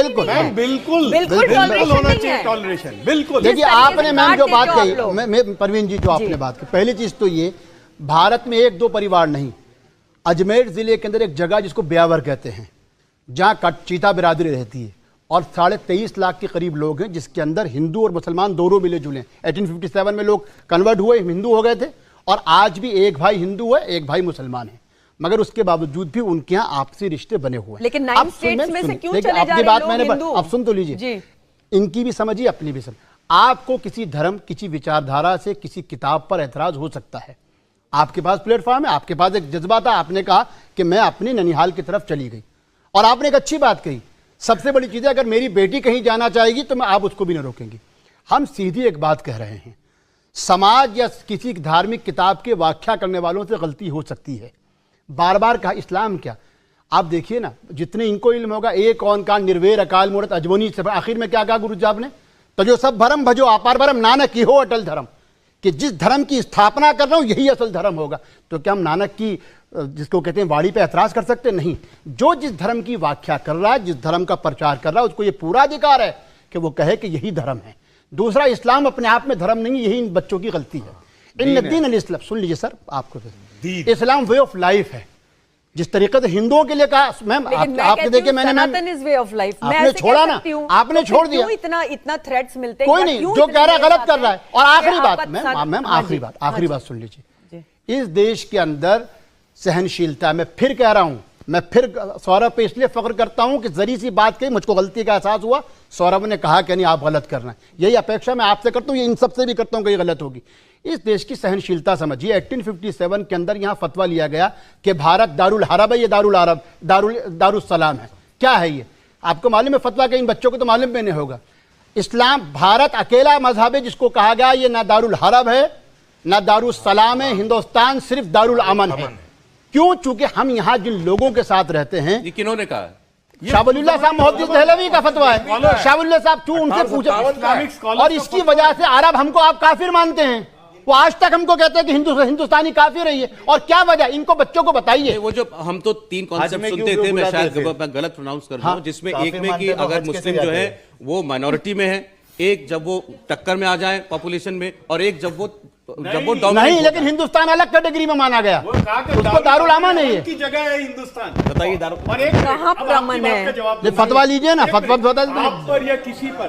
बिल्कुल टॉलरेशन नहीं है। टॉलरेशन बिल्कुल। देखिए आपने मैम जो बात कही, परवीन जी जो आपने बात की, पहली चीज तो ये, भारत में 1-2 परिवार नहीं, अजमेर जिले के अंदर एक जगह जिसको ब्यावर कहते हैं, जहाँ चीता बिरादरी रहती है और 23.5 लाख के करीब लोग हैं, जिसके अंदर हिंदू और मुसलमान दोनों मिले जुले हैं। 1857 में लोग कन्वर्ट हुए, हिंदू हो गए थे, और आज भी एक भाई हिंदू है, एक भाई मुसलमान है, मगर उसके बावजूद भी उनके यहाँ आपसी रिश्ते बने हुए हैं। लेकिन 9 स्टेट्स में से क्यों चले जा रहे हैं लोग हिंदू? अब सुन तो लीजिए, इनकी भी समझिए, अपनी भी समझ। आपको किसी धर्म, किसी विचारधारा से, किसी किताब पर एतराज हो सकता है, आपके पास प्लेटफॉर्म है, आपके पास एक जज्बा था, आपने कहा कि मैं अपनी ननिहाल की तरफ चली गई, और आपने एक अच्छी बात कही। सबसे बड़ी चीज है, अगर मेरी बेटी कहीं जाना चाहेगी तो मैं आप उसको भी न रोकेंगी। हम सीधी एक बात कह रहे हैं, समाज या किसी धार्मिक किताब के व्याख्या करने वालों से गलती हो सकती है। बार बार कहा इस्लाम क्या, आप देखिए ना, जितने इनको इल्म होगा, एक कौन का निर्वेर अकाल मूरत अजमोनी से, आखिर में क्या कहा गुरु साहब ने, तो जो सब भरम भजो अपार भरम नानक की हो अटल धर्म, कि जिस धर्म की स्थापना कर रहा हूं यही असल धर्म होगा। तो क्या हम नानक की, जिसको कहते हैं वाणी पे ऐतराज कर सकते? नहीं। जो जिस धर्म की व्याख्या कर रहा है, जिस धर्म का प्रचार कर रहा है, उसको ये पूरा अधिकार है कि वो कहे कि यही धर्म है। दूसरा, इस्लाम अपने आप में धर्म नहीं, यही इन बच्चों की गलती है। इन दीन इस्लाम, सुन लीजिए सर, आपको इस्लाम वे ऑफ लाइफ है, जिस तरीके से हिंदुओं के लिए कहा। मैम आपने देखिए, मैंने सनातन इज वे ऑफ लाइफ, आपने छोड़ा ना, आपने छोड़ दिया, इतना थ्रेट्स मिलते, कोई नहीं, जो कह रहा है गलत कर रहा है। और आखिरी बात, मैम आखिरी बात सुन लीजिए, इस देश के अंदर सहनशीलता, मैं फिर कह रहा हूं, मैं फिर सौरभ पे इसलिए फख्र करता हूं कि जरी सी बात कही, मुझको गलती का एहसास हुआ, सौरभ ने कहा कि नहीं आप गलत कर रहे हैं, यही अपेक्षा मैं आपसे करता हूं, ये इन सबसे भी करता हूं कि ये गलत होगी। इस देश की सहनशीलता समझिए। 1857 के अंदर यहां फतवा लिया गया कि भारत दारुल हरब है, ये दारुल अरब दारुस्सलाम है। क्या है ये? आपको मालूम है फतवा के? इन बच्चों को तो मालूम भी नहीं होगा। इस्लाम, भारत अकेला मजहब है जिसको कहा गया ये ना दारुल हरब है ना दारुस्सलाम है, हिंदुस्तान सिर्फ दारुल अमन है। क्यों? चूंकि हम यहाँ जिन लोगों के साथ रहते हैं, ये किन्होंने कहा? शाहवलीउल्लाह साहब मोहद्दिस दहलवी का फतवा है। शाहवलीउल्लाह साहब क्यों, उनसे पूछा, और इसकी वजह से अरब हमको आप काफिर मानते हैं। वो आज तक हमको कहते हैं कि हिंदुस्तानी काफिर है ये, और क्या वजह, इनको बच्चों को बताइए। वो जो हम तो 3 कॉन्सेप्ट सुनते थे, मैं शायद गलत प्रोनाउंस कर रहा हूं, जिसमें एक में कि अगर मुस्लिम जो है वो माइनॉरिटी में है, एक जब वो टक्कर में आ जाए पॉपुलेशन में, और एक जब वो नहीं, लेकिन हिंदुस्तान अलग कैटेगरी में माना गया, उसको दारुल अमन है, की जगह है हिंदुस्तान। बताइए और एक अमन है, फतवा लीजिए ना, फतवा आप पर या किसी पर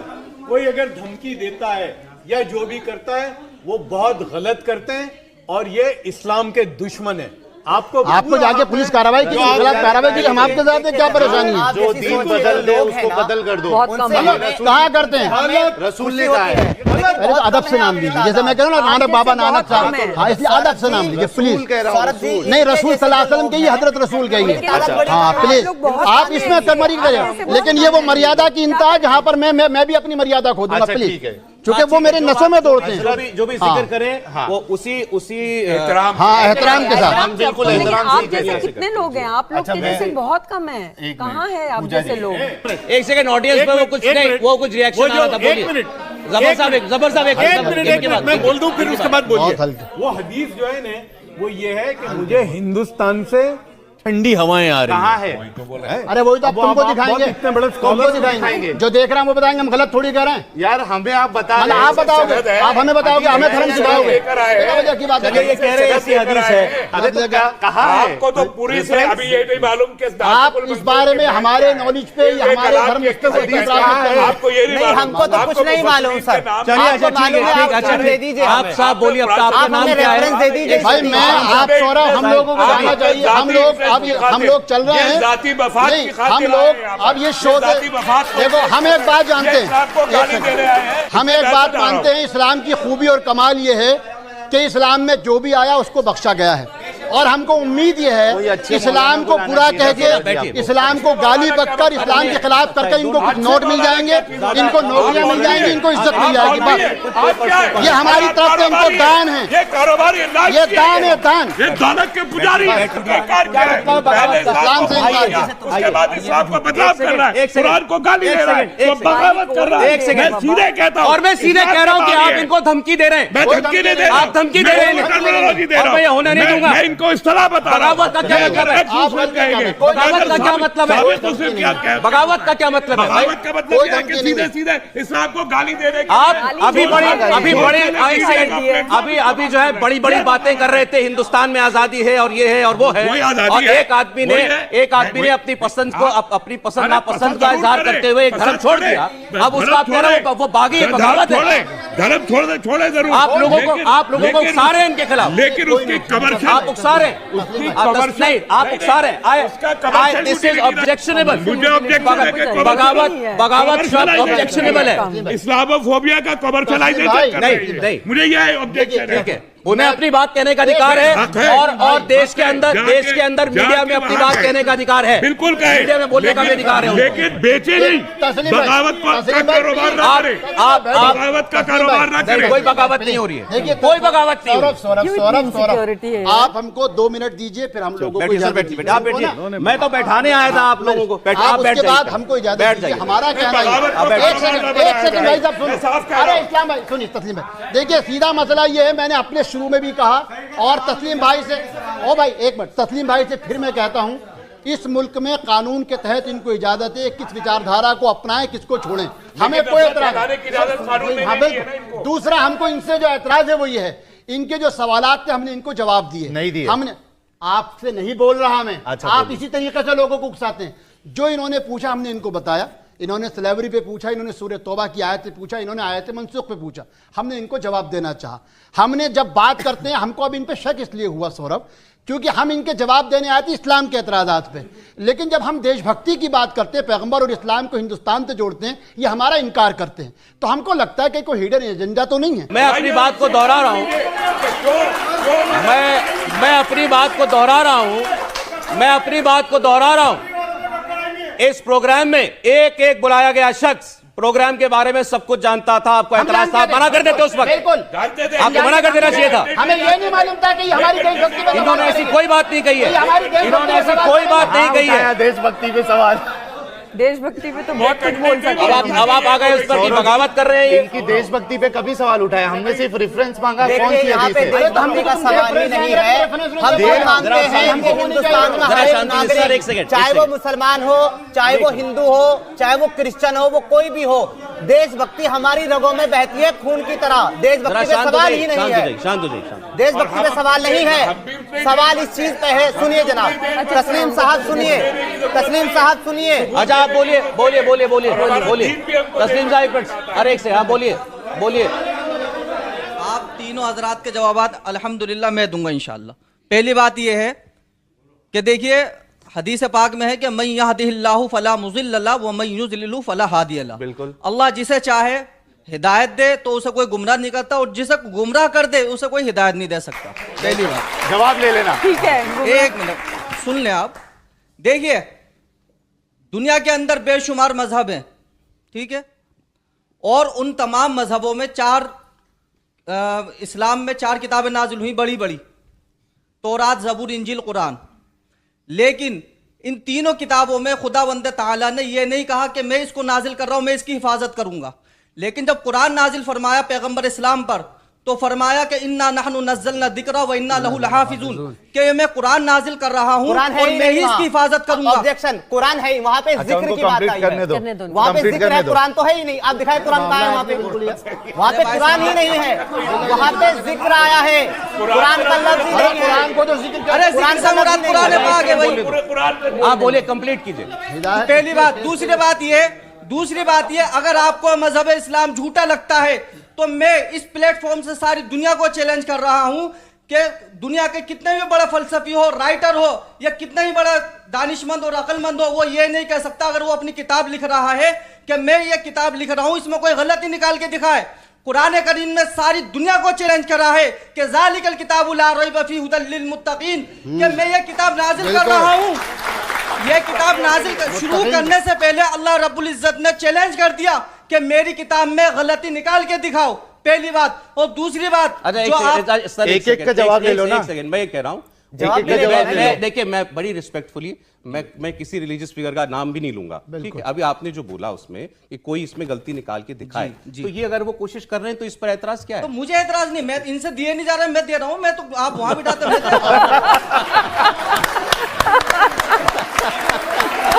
कोई अगर धमकी देता है या जो भी करता है वो बहुत गलत करते हैं, और ये इस्लाम के दुश्मन है। आपको जाके पुलिस कार्रवाई की खिलाफ कार्रवाई की, हम आपके साथ हैं, क्या परेशानी है? जो दीन बदल दे उसको बदल कर दो। बहुत कम है। कहाँ करते हैं? रसूल ने कहा है। अरे तो अदब से नाम दीजिए, जैसे मैं कह रहा हूँ ना, नानक बाबा नानक साहब, हाँ इसलिए अदब से नाम दीजिए प्लीज। कह रहा हूँ नहीं, रसूल सल्लल्लाहु अलैहि वसल्लम कहिए, हजरत रसूल कहिए। हाँ प्लीज, आप इसमें कमरी करें, लेकिन ये वो मर्यादा की इंतहा जहाँ पर मैं भी अपनी मर्यादा खो दूंगा प्लीज, क्योंकि वो मेरे नसों में दौड़ते हैं। जो भी जिक्र करें वो उसी एहतराम के साथ। हम बिल्कुल लेकिन एहतराम आप से जैसे कह कितने लोग हैं? आप लोग के जैसे बहुत कम है। कहाँ है आप जैसे लोग? एक सेकंड, ऑडियंस में वो कुछ नहीं, वो कुछ रिएक्शन आ रहा था, बोलिए। जबर साहब एक मैं बोल दूं फिर उसके बाद बहुत बोलिए। हल्के। वो हदीस जो है ना, वो ये है कि मुझे हिंदुस्तान से ठंडी हवाएं आ रही कहाँ है? अरे वही तो आप तुमको दिखाएंगे, इतने बड़े तुमको दिखाएंगे, जो देख रहे हैं वो बताएंगे, हम गलत थोड़ी कह रहे हैं। यार हमें आप बता मतलब आप बताओगे, आप हमें बताओगे, हमें धर्म सिखाओगे, क्या वजह की बात है? ये कह रहे हैं ऐसी हदीस है। अरे तो कहाँ है? आपको तो पूरी से अभी ये नहीं मालूम कि आप इस बारे में हमारे नॉलेज पे या हमारे धर्म आपको ये नहीं, हमको तो कुछ नहीं मालूम सर। चलिए, अच्छा, आपको मालूम है, ठीक है, आप अच्छा, दे दीजिए आप हमें। साहब बोलिए, अब आपका आप नाम हमें क्या रेफरेंस दे है? दीजिए। भाई मैं आप सौरभ, हम लोगों को जाना चाहिए, हम लोग चल रहे हैं, जाति वफात नहीं की खातिर हम आए लोग हैं आप। अब ये शो जाति वफात को- देखो, हम एक बात जानते ये आपको गाली दे रहे हैं। हैं, हम एक बात मानते हैं, इस्लाम की खूबी और कमाल ये है कि इस्लाम में जो भी आया उसको बख्शा गया है, और हमको उम्मीद ये है इस्लाम को पूरा कह के, इस्लाम को गाली बककर, इस्लाम के खिलाफ करके इनको कुछ नोट मिल जाएंगे, इनको नौकरियां मिल जाएंगी, इनको इज्जत मिल जाएगी, बस ये हमारी तरफ से इनको दान है, ये कारोबार, ये दान है, दान। ये दानत के पुजारी हैं। इनकार किया है। पहले इस्लाम से इनकार किया। उसके बाद इस्लाम को बदनाम कर रहा है, एक सेकंड, कुरान को गाली दे रहा है, एक तो बगावत कर रहा है। एक सेकंड। मैं सीधे कहता हूं, और मैं सीधे कह रहा हूं कि आप इनको धमकी दे रहे हैं। मैं धमकी नहीं दे रहा, आप धमकी दे रहे हैं, मैं टर्मिनोलॉजी दे रहा और हूं। मैं ये होने नहीं दूंगा। मैं इनको इस्तेलाह बता रहा हूं। बगावत का क्या मतलब है? आप मत कहेंगे। बगावत का क्या मतलब है? साबित मुस्लिम क्या कहते हैं? बगावत का क्या मतलब है? बगावत का मतलब यह है कि सीधे सीधे इस्लाम को गाली देने के आप लिए- अभी बड़ी एक अभी अभी जो है बड़ी बड़ी बातें कर रहे थे, हिंदुस्तान में आजादी है और ये है और वो है, वही आजादी और है। एक आदमी ने अपनी पसंद को, अपनी पसंद नापसंद का इजहार करते हुए एक धर्म छोड़ दिया। अब उसका आप कह रहे हो वो बागी है, बगावत है। धर्म छोड़े जरूर। आप लोगों को उकसा रहे हैं इनके खिलाफ, लेकिन उसकी कमर्शियल आप उकसा रहे हैं, नहीं आप उकसा रहे हैं। This is objectionable. मुझे ऑब्जेक्शन बगावत शब्द ऑब्जेक्शनेबल है। इस्लामोफोबिया का कमर्शियलाइजेशन नहीं। मुझे यह ऑब्जेक्शन ठीक है, उन्हें अपनी बात कहने का अधिकार है, और देश के अंदर मीडिया में अपनी बात कहने का अधिकार है। बिल्कुल कहे, मीडिया में बोलने का भी अधिकार है। लेकिन बेचे नहीं, बगावत का कारोबार ना करे, बगावत का कारोबार ना करे। कोई बगावत नहीं हो रही है, कोई बगावत नहीं हो रही। सौरभ, आप हमको 2 मिनट दीजिए, फिर हम लोगों को बैठिए सर, बैठिए, आप बैठिए। मैं तो बैठाने आया था आप लोगों को। आप बैठ उसके बाद जाइए, हमको इजाजत बैठ दीजिए। जाइए। हमारा कहना है, एक सेकंड भाई साहब सुनिए। अरे इस्लाम भाई सुनिए, तस्लीम भाई देखिए, सीधा मसला ये है, मैंने अपने शुरू में भी कहा, और तस्लीम भाई से, ओ भाई एक मिनट, तस्लीम भाई से फिर मैं कहता हूं, इस मुल्क में कानून के तहत इनको इजाजत है किस विचारधारा को अपनाएं, किसको छोड़ें, हमें कोई एतराज नहीं। दूसरा, हमको इनसे जो एतराज है वो ये है, इनके जो सवालात थे हमने इनको जवाब दिए नहीं दिए। हमने आपसे नहीं बोल रहा मैं, अच्छा, आप बोलिए। इसी तरीके से लोगों को उकसाते हैं। जो इन्होंने पूछा हमने इनको बताया, इन्होंने स्लेवरी पे पूछा, इन्होंने सूरह तौबा की आयत पे पूछा, इन्होंने आयत मनसूख पे पूछा, हमने इनको जवाब देना चाहा। हमने जब बात करते हैं, हमको अब इन पे शक इसलिए हुआ सौरभ, क्योंकि हम इनके जवाब देने आए थे इस्लाम के एतराज़ात पे, लेकिन जब हम देशभक्ति की बात करते हैं, पैगंबर और इस्लाम को हिंदुस्तान से जोड़ते हैं, ये हमारा इनकार करते हैं, तो हमको लगता है कि कोई हिडन एजेंडा तो नहीं है। मैं अपनी बात को दोहरा रहा हूं, मैं अपनी बात को दोहरा रहा हूं, मैं अपनी बात को दोहरा रहा हूं। इस प्रोग्राम में एक एक बुलाया गया शख्स प्रोग्राम के बारे में सब कुछ जानता था, आपको एतराज था, मना कर देते उस वक्त, बिल्कुल आपको मना कर देना चाहिए था। हमें ये नहीं मालूम था कि हमारी देशभक्ति पे इन्होंने ऐसी कोई बात नहीं कही है, इन्होंने ऐसी कोई बात नहीं कही है। देशभक्ति पे सवाल, देशभक्ति पे तो बहुत कुछ बोल सकते हैं। अब आप आ गए उस पर कि बगावत कर रहे हैं ये। इनकी देशभक्ति पे कभी सवाल उठाया हमने, सिर्फ रेफरेंस मांगा, कौन देखिए सी यहाँ हदीस पे है? देशभक्ति का सवाल ही नहीं है। हम ये मानते हैं कि हिंदुस्तान में जरा हर एक शांति से सर, एक सेकंड, नागरिक, चाहे वो मुसलमान हो, चाहे वो हिंदू हो, चाहे वो क्रिश्चियन हो, वो कोई भी हो, देशभक्ति हमारी रगों में बहती है खून की तरह। देशभक्ति पे सवाल ही नहीं है, शांत हो जाइए। देशभक्ति पे सवाल नहीं है, सवाल इस चीज पे है। सुनिए जनाब, तस्लीम साहब सुनिए, तस्लीम साहब सुनिए। अच्छा आप बोलिए बोलिए बोलिए बोलिए बोलिए तस्लीम साहब, अरे एक से, हाँ बोलिए बोलिए। आप तीनों हजरात के जवाबात अल्हम्दुलिल्लाह मैं दूंगा इंशाल्लाह। पहली बात यह है कि देखिए हदीस पाक में है कि मैं यहदिहिल्लाहु फला मुज़िल्ल लहु व मैं युज़लिलहु फला हादिय लहु। बिल्कुल। अल्लाह जिसे चाहे हिदायत दे तो उसे कोई गुमराह नहीं करता, और जिसे गुमराह कर दे उसे कोई हिदायत नहीं दे सकता। पहली बात। जवाब ले लेना। ठीक है, एक मिनट सुन लें आप। देखिए दुनिया के अंदर बेशुमार मजहब हैं, ठीक है, और उन तमाम मजहबों में इस्लाम में 4 किताबें नाजिल हुई बड़ी बड़ी, तौरात, ज़बूर, इंजील, कुरान। लेकिन इन तीनों किताबों में खुदावंद ताला ने यह नहीं कहा कि मैं इसको नाजिल कर रहा हूं, मैं इसकी हिफाजत करूंगा। लेकिन जब कुरान नाजिल फरमाया पैगंबर इस्लाम पर, तो फरमाया कि इन्ना नहनु नज़्ज़लना ज़िक्रा व इन्ना लहु लहाफ़िज़ून, कि मैं कुरान नाजिल कर रहा हूं और मैं ही इसकी हिफाजत करूंगा। ऑब्जेक्शन, कुरान है ही वहां पे, जिक्र की बात आई है, वहां पे जिक्र है, कुरान तो है ही नहीं। आप दिखाए कुरान कहां है वहां पे? वहां पे कुरान ही नहीं है, वहां पे जिक्र आया है, कुरान का लफ्ज ही नहीं है। कुरान को तो जिक्र, अरे कुरान का मुराद कुरान है, पाक है भाई। आप बोले, कंप्लीट कीजिए। पहली बात। दूसरी बात ये, अगर आपको मजहब इस्लाम झूठा लगता है तो मैं इस प्लेटफॉर्म से सारी दुनिया को चैलेंज कर रहा हूं कि दुनिया के कितने भी बड़ा फलसफी हो, राइटर हो, या कितना ही बड़ा दानिशमंद और अक्लमंद हो, वो ये नहीं कह सकता अगर वो अपनी किताब लिख रहा है कि मैं ये किताब लिख रहा हूं, इसमें कोई गलती निकाल के दिखाए। कुरान करीम ने सारी दुनिया को चैलेंज करा है कि ज़ालिकल किताबु ला रैब फीहि हुदल लिल मुत्तकीन, कि मैं ये किताब नाजिल कर रहा हूं। ये किताब नाजिल शुरू करने से पहले अल्लाह रब्बुल इज्जत ने चैलेंज कर दिया कि मेरी किताब में गलती निकाल के दिखाओ। पहली बात। और दूसरी बात, एक का जवाब ले लो ना। एक सेकंड, मैं ये कह रहा हूं, देखिए मैं बड़ी रिस्पेक्टफुली मैं किसी रिलीजियस फिगर का नाम भी नहीं लूंगा, ठीक है। अभी आपने जो बोला उसमें कि कोई इसमें गलती निकाल के दिखाए, तो ये अगर वो कोशिश कर रहे हैं तो इस पर एतराज क्या है? तो मुझे एतराज नहीं, मैं इनसे दिए नहीं जा रहे, मैं दे रहा हूं, मैं तो आप वहां बिठाते हैं।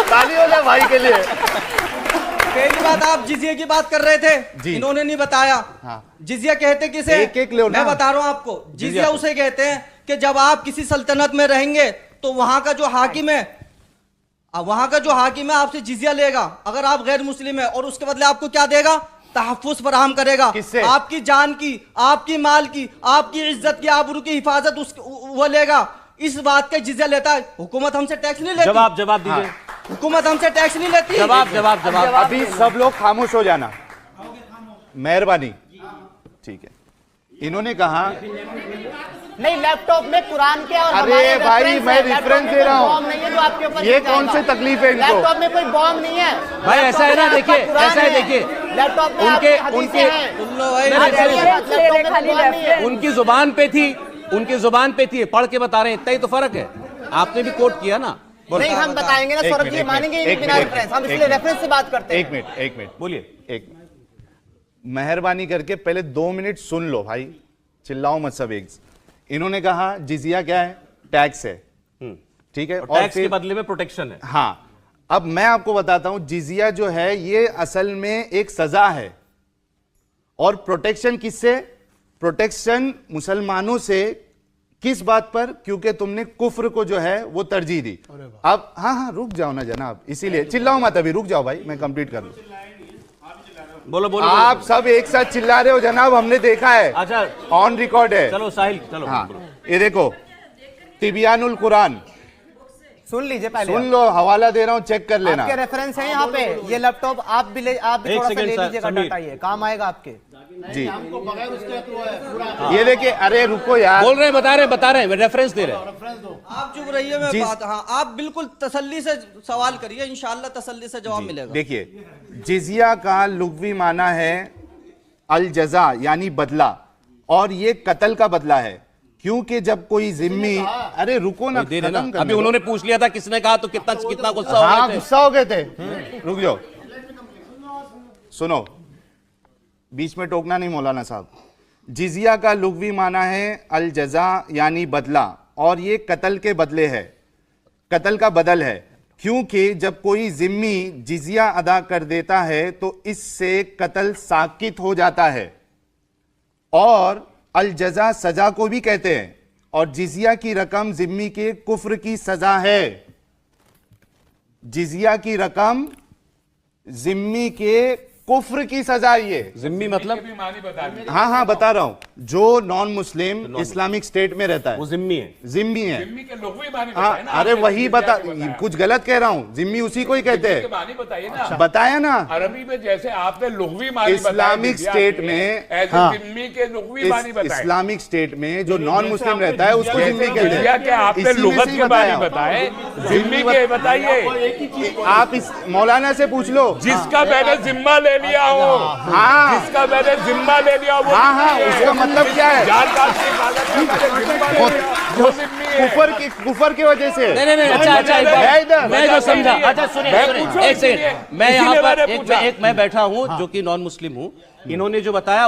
ताली हो जाए भाई के लिए। पहली बात, आप जिजिया की बात कर रहे थे, इन्होंने नहीं बताया। हाँ। जिजिया कहते किसे? एक लो ना। मैं बता रहा हूं आपको, जिजिया उसे कहते हैं कि जब आप किसी सल्तनत में रहेंगे तो वहां का जो हाकिम है, आपसे जिजिया लेगा अगर आप गैर मुस्लिम है, और उसके बदले आपको क्या देगा? तहफ्फुज़ फराहम करेगा। किससे? आपकी जान की, आपकी माल की, आपकी इज्जत की, आबरू की हिफाजत वो लेगा। इस बात का जिजिया लेता है। हुकूमत हमसे टैक्स नहीं लेती। जवाब दीजिए। हुकूमत हमसे टैक्स नहीं लेती। जवाब। अभी सब लोग खामोश हो जाना, मेहरबानी। ठीक है, इन्होंने कहा नहीं, लैपटॉप में कुरान के और अरे भाई मैं रेफरेंस दे रहा बॉम्ब नहीं है जो आपके ऊपर हूँ, ये कौन सी तकलीफ है इनको? लैपटॉप में कोई बॉम्ब नहीं है भाई, ऐसा है ना, देखिए, ऐसा है, देखिए, लैपटॉप में उनकी जुबान पे थी, पढ़ के बता रहे हैं, इतना ही तो फर्क है। आपने भी कोट किया ना। नहीं, हम बताएंगे ना सौरभ जी, मानेंगे ही नहीं बिना रेफरेंस, हम इसलिए रेफरेंस से बात करते हैं। एक मिनट बोलिए। एक मेहरबानी करके पहले 2 मिनट सुन लो भाई, चिल्लाओ मत सब एक। इन्होंने कहा जिजिया क्या है? टैक्स है, ठीक है, और टैक्स के बदले में प्रोटेक्शन है। हाँ, अब मैं आपको बताता हूं, जिजिया जो है ये असल में एक सजा है, और प्रोटेक्शन किससे? प्रोटेक्शन मुसलमानों से। किस बात पर? क्योंकि तुमने कुफ्र को जो है वो तरजीह दी। अब हाँ, रुक जाओ ना जनाब, इसीलिए चिल्लाओ मत, अभी रुक जाओ भाई, मैं कंप्लीट कर लूं। बोलो। आप सब एक साथ चिल्ला रहे हो जनाब, हमने देखा है। अच्छा, ऑन रिकॉर्ड है। चलो साहिल, चलो। हाँ, ये देखो तिबियानुल कुरान, सुन लीजिए पहले, सुन लो, हवाला दे रहा हूं, चेक कर लेना। आपके रेफरेंस है यहाँ पे। ये लैपटॉप आप भी थोड़ा सा ले लीजिएगा, डाटा ये काम आएगा आपके जी। ये देखिए, अरे रुको यार, बोल रहे हैं, बता रहे हैं, रेफरेंस दे रहे हैं। आप चुप रहिए, मैं बात। हाँ, आप बिल्कुल तसल्ली से सवाल करिए, इंशाल्लाह तसल्ली से जवाब मिलेगा। देखिए, जिजिया का लुग़वी माना है अल जज़ा, यानी बदला, और ये कत्ल का बदला है। क्योंकि जब कोई जिम्मी, अरे रुको ना, अभी उन्होंने पूछ लिया था किसने कहा, तो कितना गुस्सा हो गए थे। गुस्सा हो गए थे। रुक जाओ, सुनो, बीच में टोकना नहीं मौलाना साहब। जिजिया का लुग़वी माना है अल जज़ा, यानी बदला, और ये कत्ल के बदले है, कत्ल का बदल है। क्योंकि जब कोई जिम्मी जिजिया अदा कर देता है तो इससे कत्ल साकित हो जाता है। और अल जज़ा सजा को भी कहते हैं, और जिजिया की रकम जिम्मी के कुफ्र की सजा है। जिजिया की रकम जिम्मी के कुफ्र की सजा ये। जिम्मी मतलब हाँ हाँ बता रहा हूँ, जो नॉन मुस्लिम इस्लामिक स्टेट में रहता है वो जिम्मी है। जिम्मी है। हाँ अरे वही बता, कुछ गलत कह रहा हूँ, जिम्मी उसी को ही कहते हैं। बताया ना अरबी में, जैसे आपने लुग़वी मानी इस्लामिक स्टेट में, जिम्मी के लुग़वी मानी बताए। इस्लामिक स्टेट में जो नॉन मुस्लिम रहता है उसको जिम्मी कहते हैं। क्या आपने लुगत के बारे में बताए, जिम्मी के बताइए। आप इस मौलाना से पूछ लो जिसका मैंने जिम्मा ले लिया हो, हाँ जिसका मैंने जिम्मा ले लिया वो हाँ हाँ उसका मतलब क्या है? कुफर की वजह से। नहीं अच्छा मैं जो समझा, अच्छा सुनिए एक सेकंड, मैं यहाँ पर मैं बैठा हूँ जो कि नॉन मुस्लिम हूँ। उन्होंने जो बताया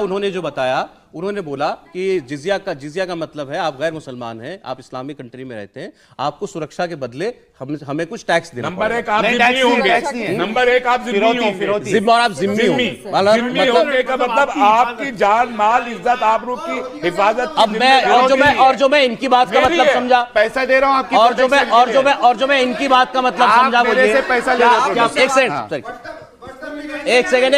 उन्होंने बोला कि जिजिया का मतलब है आप गैर मुसलमान हैं, आप इस्लामिक कंट्री में रहते हैं, आपको सुरक्षा के बदले हमें कुछ टैक्स देना नंबर एक आप जिम्मी होंगे, नंबर एक आप जिम्मी होंगे, जिम्मी और आप जिम्मी होंगे का मतलब आपकी जान माल इज्जत आबरू की हिफाजत। अब मैं और जो मैं इनकी बात का मतलब समझा, पैसा दे रहा हूँ आपकी, और जो मैं इनकी बात का मतलब समझा, मुझे पैसा ले रहे हो। एक सेकंड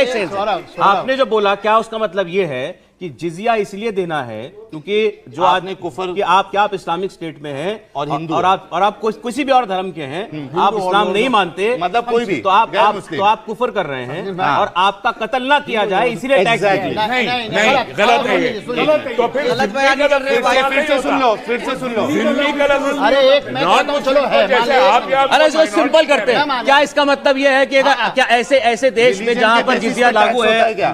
आपने जो बोला क्या उसका मतलब ये है कि जिजिया इसलिए देना है क्योंकि जो आदमी कुफर कि आप इस्लामिक स्टेट में हैं और हिंदू और आप किसी भी और धर्म के हैं, आप इस्लाम नहीं मानते, मतलब कोई भी तो आप कुफर कर रहे हैं और आपका कत्ल ना किया जाए इसलिए टैक्स नहीं गलत है। तो फिर से सुन लो जिम्मी गलत। अरे एक मैं चलो है, अरे जो सिंपल करते हैं, क्या इसका मतलब यह है कि क्या ऐसे देश में जहां पर जिजिया लागू है,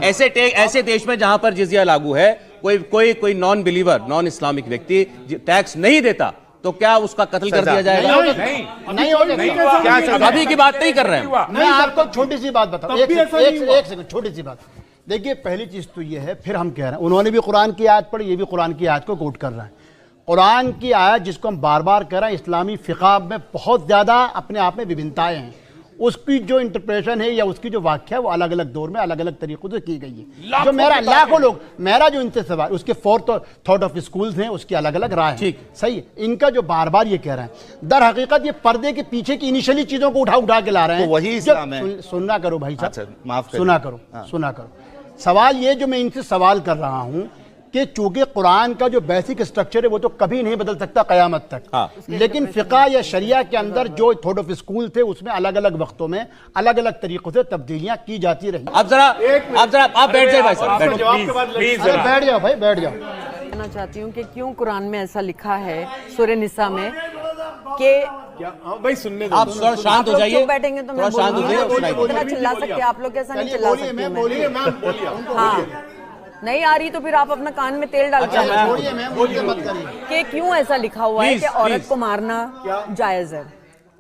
ऐसे देश में जहां पर जिजिया लागू है, कोई नॉन बिलीवर, नॉन इस्लामिक व्यक्ति टैक्स नहीं देता तो क्या उसका कत्ल कर दिया जाएगा? नहीं होगा। अभी की बात नहीं कर रहे हैं। मैं आपको छोटी सी बात बताऊं, एक सेकंड, छोटी सी बात। देखिए पहली चीज तो ये है, फिर हम कह रहे हैं उन्होंने भी कुरान की आयत पढ़ी, ये भी कुरान की आयत को कोट कर रहे हैं। कुरान की आयत जिसको हम बार बार कह रहे हैं, इस्लामी फिक़ा में बहुत ज्यादा अपने आप में विभिन्नताएं हैं, उसकी जो इंटरप्रेशन है या उसकी जो व्याख्या वो अलग अलग दौर में अलग अलग तरीकों से की गई है। जो मेरा जो इनसे सवाल, उसके फोर्थ थॉट ऑफ स्कूल्स हैं, उसकी अलग अलग राय है, सही है। इनका जो बार बार ये कह रहे हैं, दर हकीकत ये पर्दे के पीछे की इनिशियली चीजों को उठा के ला रहे हैं। तो वही इस्लाम है। सुनना करो भाई साहब, अच्छा, माफ सुना करो। सवाल ये जो मैं इनसे सवाल कर रहा हूं कि चूंकि कुरान का जो बेसिक स्ट्रक्चर है वो तो कभी नहीं बदल सकता कयामत तक, लेकिन फिक़ा या शरिया के अंदर जो थॉट ऑफ स्कूल थे उसमें अलग अलग वक्तों में अलग अलग तरीकों से तब्दीलियां की जाती रही। अब जरा आप बैठ जाइए भाई साहब, बैठ जाओ भाई, बैठ जाओ। कहना चाहती हूँ कि क्यों कुरान में ऐसा लिखा है सूरह निसा में कि भाई सुनने दो, आप थोड़ा शांत हो जाइए, बैठेंगे तो मैं शांत हो जाइए। इतना चिल्ला सकते आप लोग, कैसा नहीं चिल्ला सकते? हाँ नहीं आ रही तो फिर आप अपना कान में तेल डाल के कि क्यों ऐसा लिखा हुआ है कि औरत को मारना जायज है,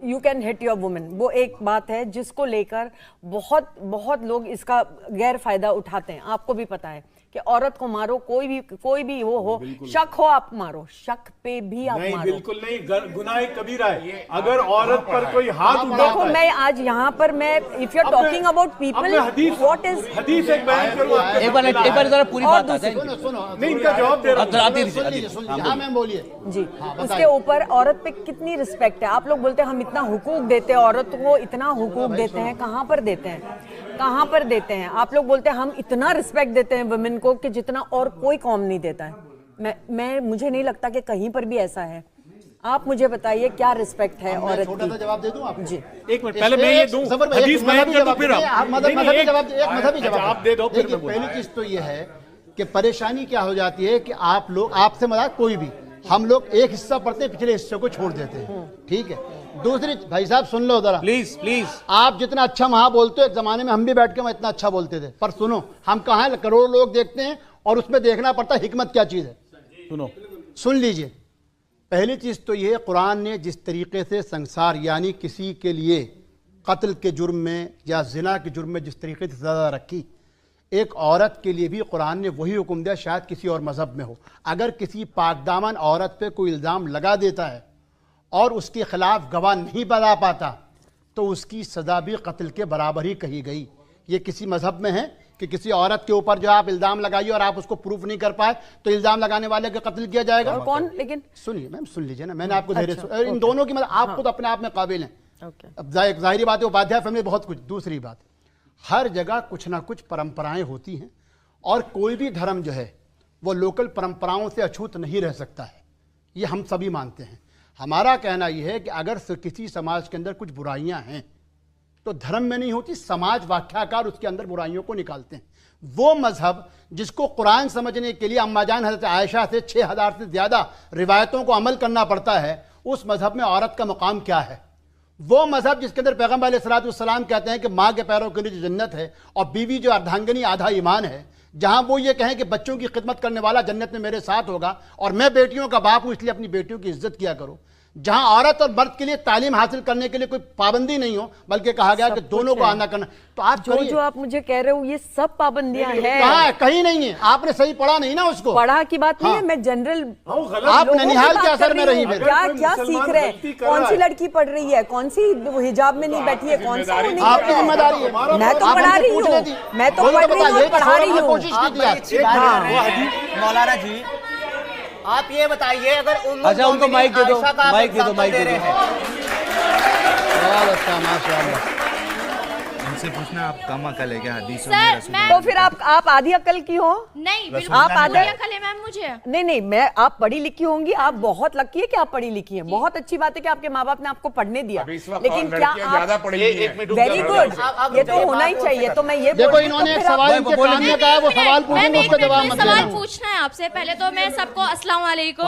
you can hit your women. वो एक बात है जिसको लेकर बहुत लोग इसका गैर फायदा उठाते हैं। आपको भी पता है कि औरत को मारो, कोई भी वो हो, शक हो आप मारो, शक पे भी आप मारो। बिल्कुल नहीं, गुनाह कबीरा है अगर औरत पर कोई हाथ उठाता है। देखो मैं आज यहाँ पर मैं if you are talking about people, what is हदीस एक बयान करो। एक बार जरा पूरी बात आ जाए। नहीं इनका जवाब दे रहा हूं। बोलिए जी। उसके ऊपर औरत पे कितनी रिस्पेक्ट है। आप लोग बोलते हैं हम इतना हुकूक देते हैं औरत को, इतना हुकूक देते हैं, कहाँ पर देते हैं, कहाँ पर देते हैं? आप लोग बोलते हैं हम इतना रिस्पेक्ट देते हैं वुमेन को कि जितना और कोई कौम नहीं देता है। मुझे नहीं लगता कि कहीं पर भी ऐसा है। आप मुझे बताइए क्या रिस्पेक्ट है औरत की? जवाब दे दूं आपको? जी एक मिनट पहले मैं ये दूं, हदीस बयान कर दो फिर आप मजहबी जवाब दे दो। फिर पहली चीज तो ये है कि परेशानी क्या हो जाती है कि आप लोग, आपसे मजाक कोई भी, हम लोग एक हिस्सा पढ़ते हैं, पिछले हिस्से को छोड़ देते हैं, ठीक है। दूसरी भाई साहब सुन लो जरा, प्लीज। आप जितना अच्छा वहां बोलते हो, एक जमाने में हम भी बैठ के मैं इतना अच्छा बोलते थे, पर सुनो, हम कहाँ करोड़ों लोग देखते हैं और उसमें देखना पड़ता है हिकमत क्या चीज है। सुन लीजिए। पहली चीज तो ये, कुरान ने जिस तरीके से संसार यानी किसी के लिए कत्ल के जुर्म में या जिना के जुर्म में जिस तरीके से सजा रखी, एक औरत के लिए भी कुरान ने वही हुक्म दिया, शायद किसी और मजहब में हो। अगर किसी पाकदामन औरत पे कोई इल्ज़ाम लगा देता है और उसके खिलाफ गवाह नहीं बना पाता तो उसकी सजा भी कत्ल के बराबर ही कही गई। ये किसी मजहब में है कि किसी औरत के ऊपर जो आप इल्ज़ाम लगाइए और आप उसको प्रूफ नहीं कर पाए तो इल्ज़ाम लगाने वाले का कत्ल किया जाएगा। और कौन? लेकिन सुनिए मैम, सुन लीजिए ना, मैंने आपको इन दोनों की मतलब, आपको तो अपने आप में काबिल हैं। अब जाहिर बात है उपाध्याय फैमिली बहुत कुछ। दूसरी बात, हर जगह कुछ ना कुछ परंपराएं होती हैं और कोई भी धर्म जो है वो लोकल परंपराओं से अछूत नहीं रह सकता है, ये हम सभी मानते हैं। हमारा कहना यह है कि अगर किसी समाज के अंदर कुछ बुराइयां हैं तो धर्म में नहीं होती, समाज व्याख्याकार उसके अंदर बुराइयों को निकालते हैं। वो मजहब जिसको कुरान समझने के लिए अम्माजान हज़रत आयशा से 6000 से ज़्यादा रिवायतों को अमल करना पड़ता है, उस मजहब में औरत का मुकाम क्या है? वो मजहब जिसके अंदर पैगम्बर अलैहिस्सलाम कहते हैं कि माँ के पैरों के लिए जन्नत है और बीवी जो अर्धांगिनी आधा ईमान है, जहां वो ये कहें कि बच्चों की खिदमत करने वाला जन्नत में मेरे साथ होगा और मैं बेटियों का बाप हूं इसलिए अपनी बेटियों की इज्जत किया करो, जहां औरत और मर्द के लिए तालीम हासिल करने के लिए कोई पाबंदी नहीं हो बल्कि कहा गया कि दोनों को आना करना, तो आप जो आप मुझे कह रहे हो ये सब पाबंदियां हैं। कहाँ है? कहीं नहीं है। आपने सही पढ़ा नहीं ना उसको। पढ़ा की बात नहीं है, मैं जनरल आप ननिहाल के असर में रही फिर क्या सीख रहे हैं? कौन सी लड़की पढ़ रही है, कौन सी हिजाब में नहीं बैठी है, कौन सा आपकी जिम्मेदारी है। मैं तो पढ़ा रही हूँ, मैं तो पढ़ रही हूँ, पढ़ा रही हूँ। मौलाना जी आप ये बताइए, अगर अच्छा उनको माइक दे दो, माइक दे दो, माइक दे दो। उनसे पूछना आप कम अकल है क्या हदीसों में? तो फिर आप आधी अकल की हो? नहीं, बिल्कुल आप आधी अकल है मैम मुझे। नहीं मैं, आप पढ़ी लिखी होंगी, आप बहुत लकी है कि आप पढ़ी लिखी हैं। बहुत अच्छी बात है कि आपके माँ बाप ने आपको पढ़ने दिया, लेकिन क्या आप वेरी गुड, ये तो होना ही चाहिए। तो मैं ये देखो, इन्होंने एक सवाल इनके सामने कहा है, वो सवाल पूछेंगे, उसका जवाब मत देना। सवाल पूछना है आपसे। पहले तो मैं सबको अस्सलाम वालेकुम।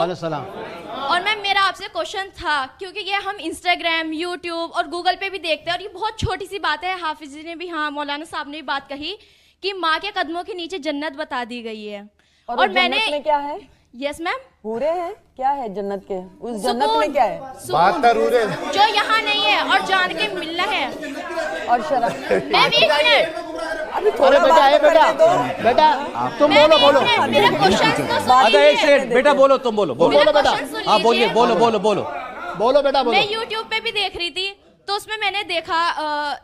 और मैम मेरा आपसे क्वेश्चन था, क्योंकि ये हम इंस्टाग्राम, यूट्यूब और गूगल पे भी देखते हैं और ये बहुत छोटी सी बात है, हाफिज जी ने भी, हाँ मौलाना साहब ने भी बात कही कि माँ के कदमों के नीचे जन्नत बता दी गई है। और मैंने में क्या है? यस मैम, पूरे हैं क्या है जन्नत के? उस जन्नत में क्या है? जो यहाँ नहीं है और जान के मिलना है। और शराब मैम एक मिनट, अभी थोड़ा बेटा तुम बोलो। मेरा क्वेश्चन तो सुनिए। अच्छा एक सेकंड बेटा, बोलो, तुम बोलो बेटा। हाँ बोलिए, बोलो बेटा बोलो। मैं यूट्यूब पे भी देख रही थी तो उसमें मैंने देखा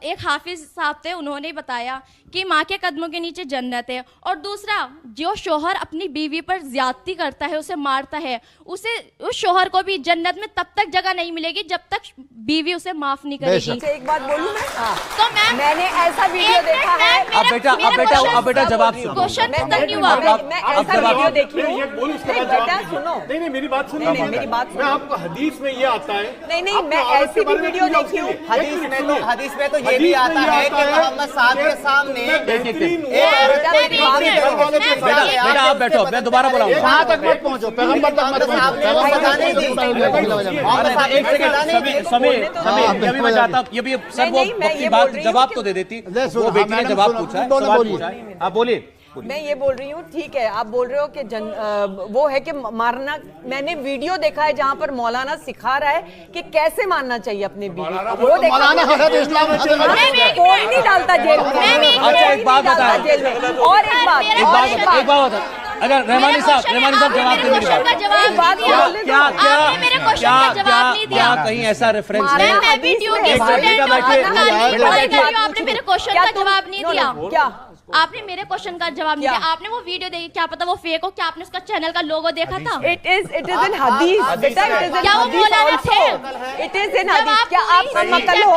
एक हाफिज साहब थे, उन्होंने बताया कि माँ के कदमों के नीचे जन्नत है। और दूसरा, जो शोहर अपनी बीवी पर ज्यादती करता है, उसे मारता है, उसे उस शोहर को भी जन्नत में तब तक जगह नहीं मिलेगी जब तक बीवी उसे माफ नहीं करेगी। एक बात बोलूं मैं? तो मैम मैंने ऐसा वीडियो देखा है। अब बेटा जवाब सुनो। क्वेश्चन खत्म नहीं हुआ। मैं ऐसा वीडियो देखी हूँ। बेटा सुनो, नहीं मेरी बात सुनिए। मेरी बात मैं आपको हदीस में ये आता है। नहीं मैं ऐसी भी वीडियो देखी हूँ। हदीस में तो ये भी आता है कि मोहम्मद साहब के सामने बेटा आप बैठो, मैं दोबारा बुलाऊंगा। कहाँ तक मत पहुँचो, पैगंबर तक मत एक सेकंड, समय अभी मैं चाहता हूँ, ये भी सर वो अपनी बात जवाब तो दे देती, वो बेटी ने जवाब पूछा है, सवाल पूछा है, आप बोलिए। मैं ये बोल रही हूँ, ठीक है आप बोल रहे हो कि वो है कि मारना। मैंने वीडियो देखा है जहाँ पर मौलाना सिखा रहा है कि कैसे मारना चाहिए अपनी बीवी। वो कोई नहीं डालता जेल में। अच्छा एक बात बताओ, जेल में। और एक बात अगर रहमानी साहब जवाब दे मेरी बात। क्या कहीं ऐसा रेफरेंस है? मैं वीडियो के स्टूडेंट हूं, आपने मेरे क्वेश्चन का जवाब नहीं दिया। क्या आपने मेरे क्वेश्चन का जवाब नहीं दिया? आपने वो वीडियो देखी, क्या पता वो फेक हो? क्या आपने उसका चैनल का लोगो देखा था? इट इज इन हदीस बेटा, इट इज इन क्या वो मौलाना थे? इट इज इन हदीस। क्या आप कम अकल हो?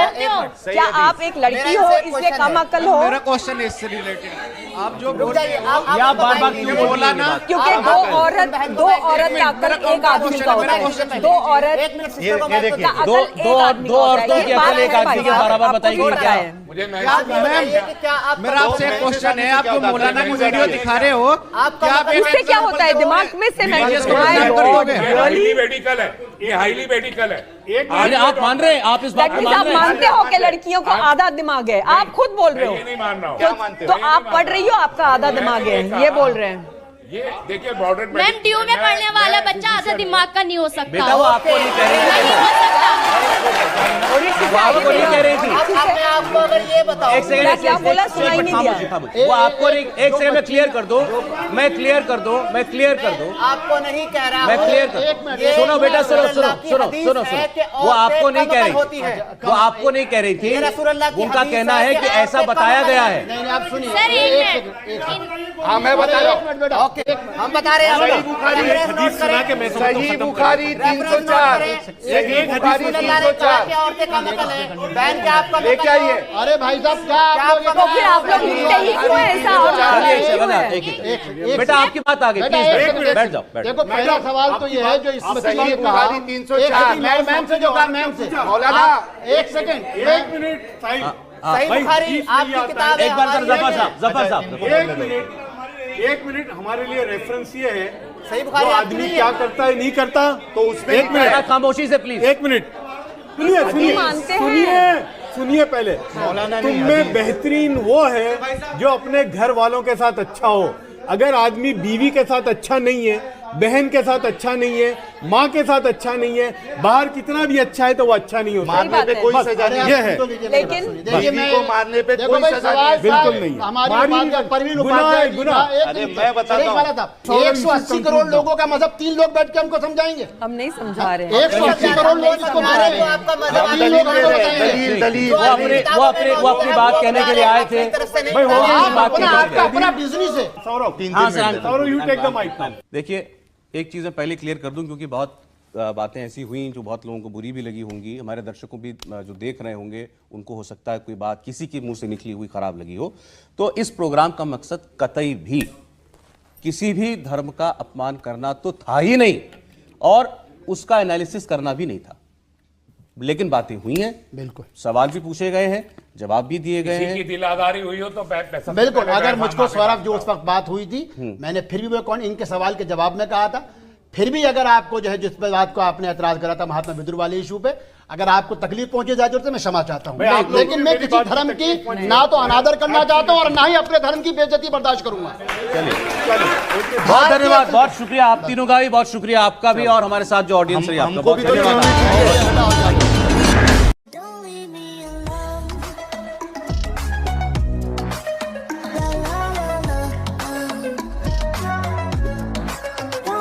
क्या आप एक लड़की हो इसलिए कम अकल हो? मेरा क्वेश्चन इससे रिलेटेड आप जो बोल रहे हैं, आप बार-बार क्यों बोला ना? क्योंकि दो औरत का अकल एक आदमी का होता है। दो औरत, ये देखिए, दो औरतों की अकल एक आदमी के बराबर बताइए क्या है? मेरा आपसे एक क्वेश्चन है, आप जो मौलाना की वीडियो दिखा रहे हो, इससे क्या होता है दिमाग में से? हाईली मेडिकल है, ये हाईली मेडिकल है। आप मान रहे हैं, आप इस बात को मान आप रहे हैं? मानते हो कि लड़कियों को आधा दिमाग है? आप खुद बोल रहे हो। नहीं मान रहा हूँ। तो आप पढ़ रही हो, आपका आधा दिमाग है, ये बोल रहे हैं। ये देखिए मॉडर्न मैम ड्यू में पढ़ने वाला बच्चा आधा दिमाग का नहीं हो सकता। बेटा वो आपको नहीं कह रही थी, वो आपको नहीं कह रही थी। आपको अगर ये बताओ, एक सेकंड, क्या बोला सुनाई नहीं दिया। वो आपको नहीं, एक सेकंड में क्लियर कर दो, मैं क्लियर कर दो। आपको नहीं कह रहा, मैं क्लियर कर, सुनो बेटा, सुनो, वो आपको नहीं कह रही, वो आपको नहीं कह रही थी, उनका कहना है कि ऐसा बताया गया है। आप सुनिए, हाँ मैं बता रहा हूँ, हम बता रहे हैं। सही बुखारी 304, सही बुखारी 304, क्या औरतें कम अकल है? बहन क्या आप कम लेके अकल हो? आइए। अरे भाई साहब क्या क्या आप आप तो फिर आप लोग लिखते ही क्यों ऐसा और बेटा आपकी बात आ गई, बेटा, प्लीज एक मिनट। बैठ जाओ, बैठ जाओ। देखो पहला सवाल तो ये है जो इस मसले में कहा, बुखारी 304 मैम से जो कहा, मैम से मौलाना एक सेकंड, एक मिनट साहिब, सही भाई, बुखारी बीच में आपकी आता है। किताब है, एक बार सर हमारी जफर नहीं है। साहब, जफर साहब, एक मिनट हमारे लिए रेफरेंस ये है सही बुखारी जो आपकी आदमी नहीं है। क्या करता है नहीं करता, तो उसमें एक बेटा मिनट, खामोशी से प्लीज। एक मिनट सुनिए सुनिए मानते हैं। सुनिए सुनिए पहले, मौलाना तुम नहीं, में बेहतरीन वो है जो अपने घर वालों के साथ अच्छा हो। अगर आदमी बीवी के साथ अच्छा नहीं है, बहन के साथ अच्छा नहीं है, माँ के साथ अच्छा नहीं है, बाहर कितना भी अच्छा है तो वो अच्छा नहीं होता। मारने पे कोई बस, सजा नहीं ये है। लेकिन देखिए बीवी को मारने पे देखो कोई भाई सजा सवाल नहीं। बिल्कुल साहब, नहीं है। हमारी मारी बात नहीं, परवीन गुनाह उपाध्याय है, जी गुनाह। का, एक अरे मिनट, मैं बताता एक हूं। वाला था 180 करोड़ लोगों का मजहब 3 लोग बैठ के हमको समझाएंगे। हम नहीं समझा रहे हैं। 180 करोड़ लोग इसको मारे तो आपका मजहब हम आप दलील लोग दे रहे हैं, बताएंगे। दलील दलील वो अपनी बात कहने के लिए आए थे। भाई हो गई इस बात अपना की। आपका अपना बिजनेस है। सौरभ, हाँ sir, Saurabh you take the mic now. देखिए, एक चीज़ मैं पहले क्लियर कर दूं, क्योंकि बहुत बातें ऐसी हुई जो बहुत लोगों को बुरी भी लगी होंगी, हमारे दर्शकों भी जो देख रहे होंगे उनको हो सकता है कोई बात किसी के मुंह से निकली हुई खराब लगी हो। तो इस प्रोग्राम का मकसद कतई भी किसी भी धर्म का अपमान करना तो था ही नहीं, और उसका एनालिसिस करना भी नहीं था। लेकिन बातें हुई हैं, बिल्कुल सवाल भी पूछे गए हैं, जवाब भी दिए गए किसी की हैं। दिलादारी हुई हो तो बिल्कुल, अगर मुझको सौरभ जो उस वक्त बात हुई थी, मैंने फिर भी वो कौन इनके सवाल के जवाब में कहा था, फिर भी अगर आपको जो है जिस बात को आपने एतराज करा था महात्मा विद्रोह वाले इशू पे, अगर आपको तकलीफ पहुंचे जाए तो मैं क्षमा चाहता हूं, लेकिन मैं किसी धर्म की ना तो अनादर करना चाहता हूं और ना ही अपने धर्म की बेइज्जती बर्दाश्त करूंगा। बहुत धन्यवाद, बहुत शुक्रिया आप तीनों का भी, बहुत शुक्रिया आपका भी, और हमारे साथ जो ऑडियंस रही आपका हमको बहुत भी तो धन्यवाद।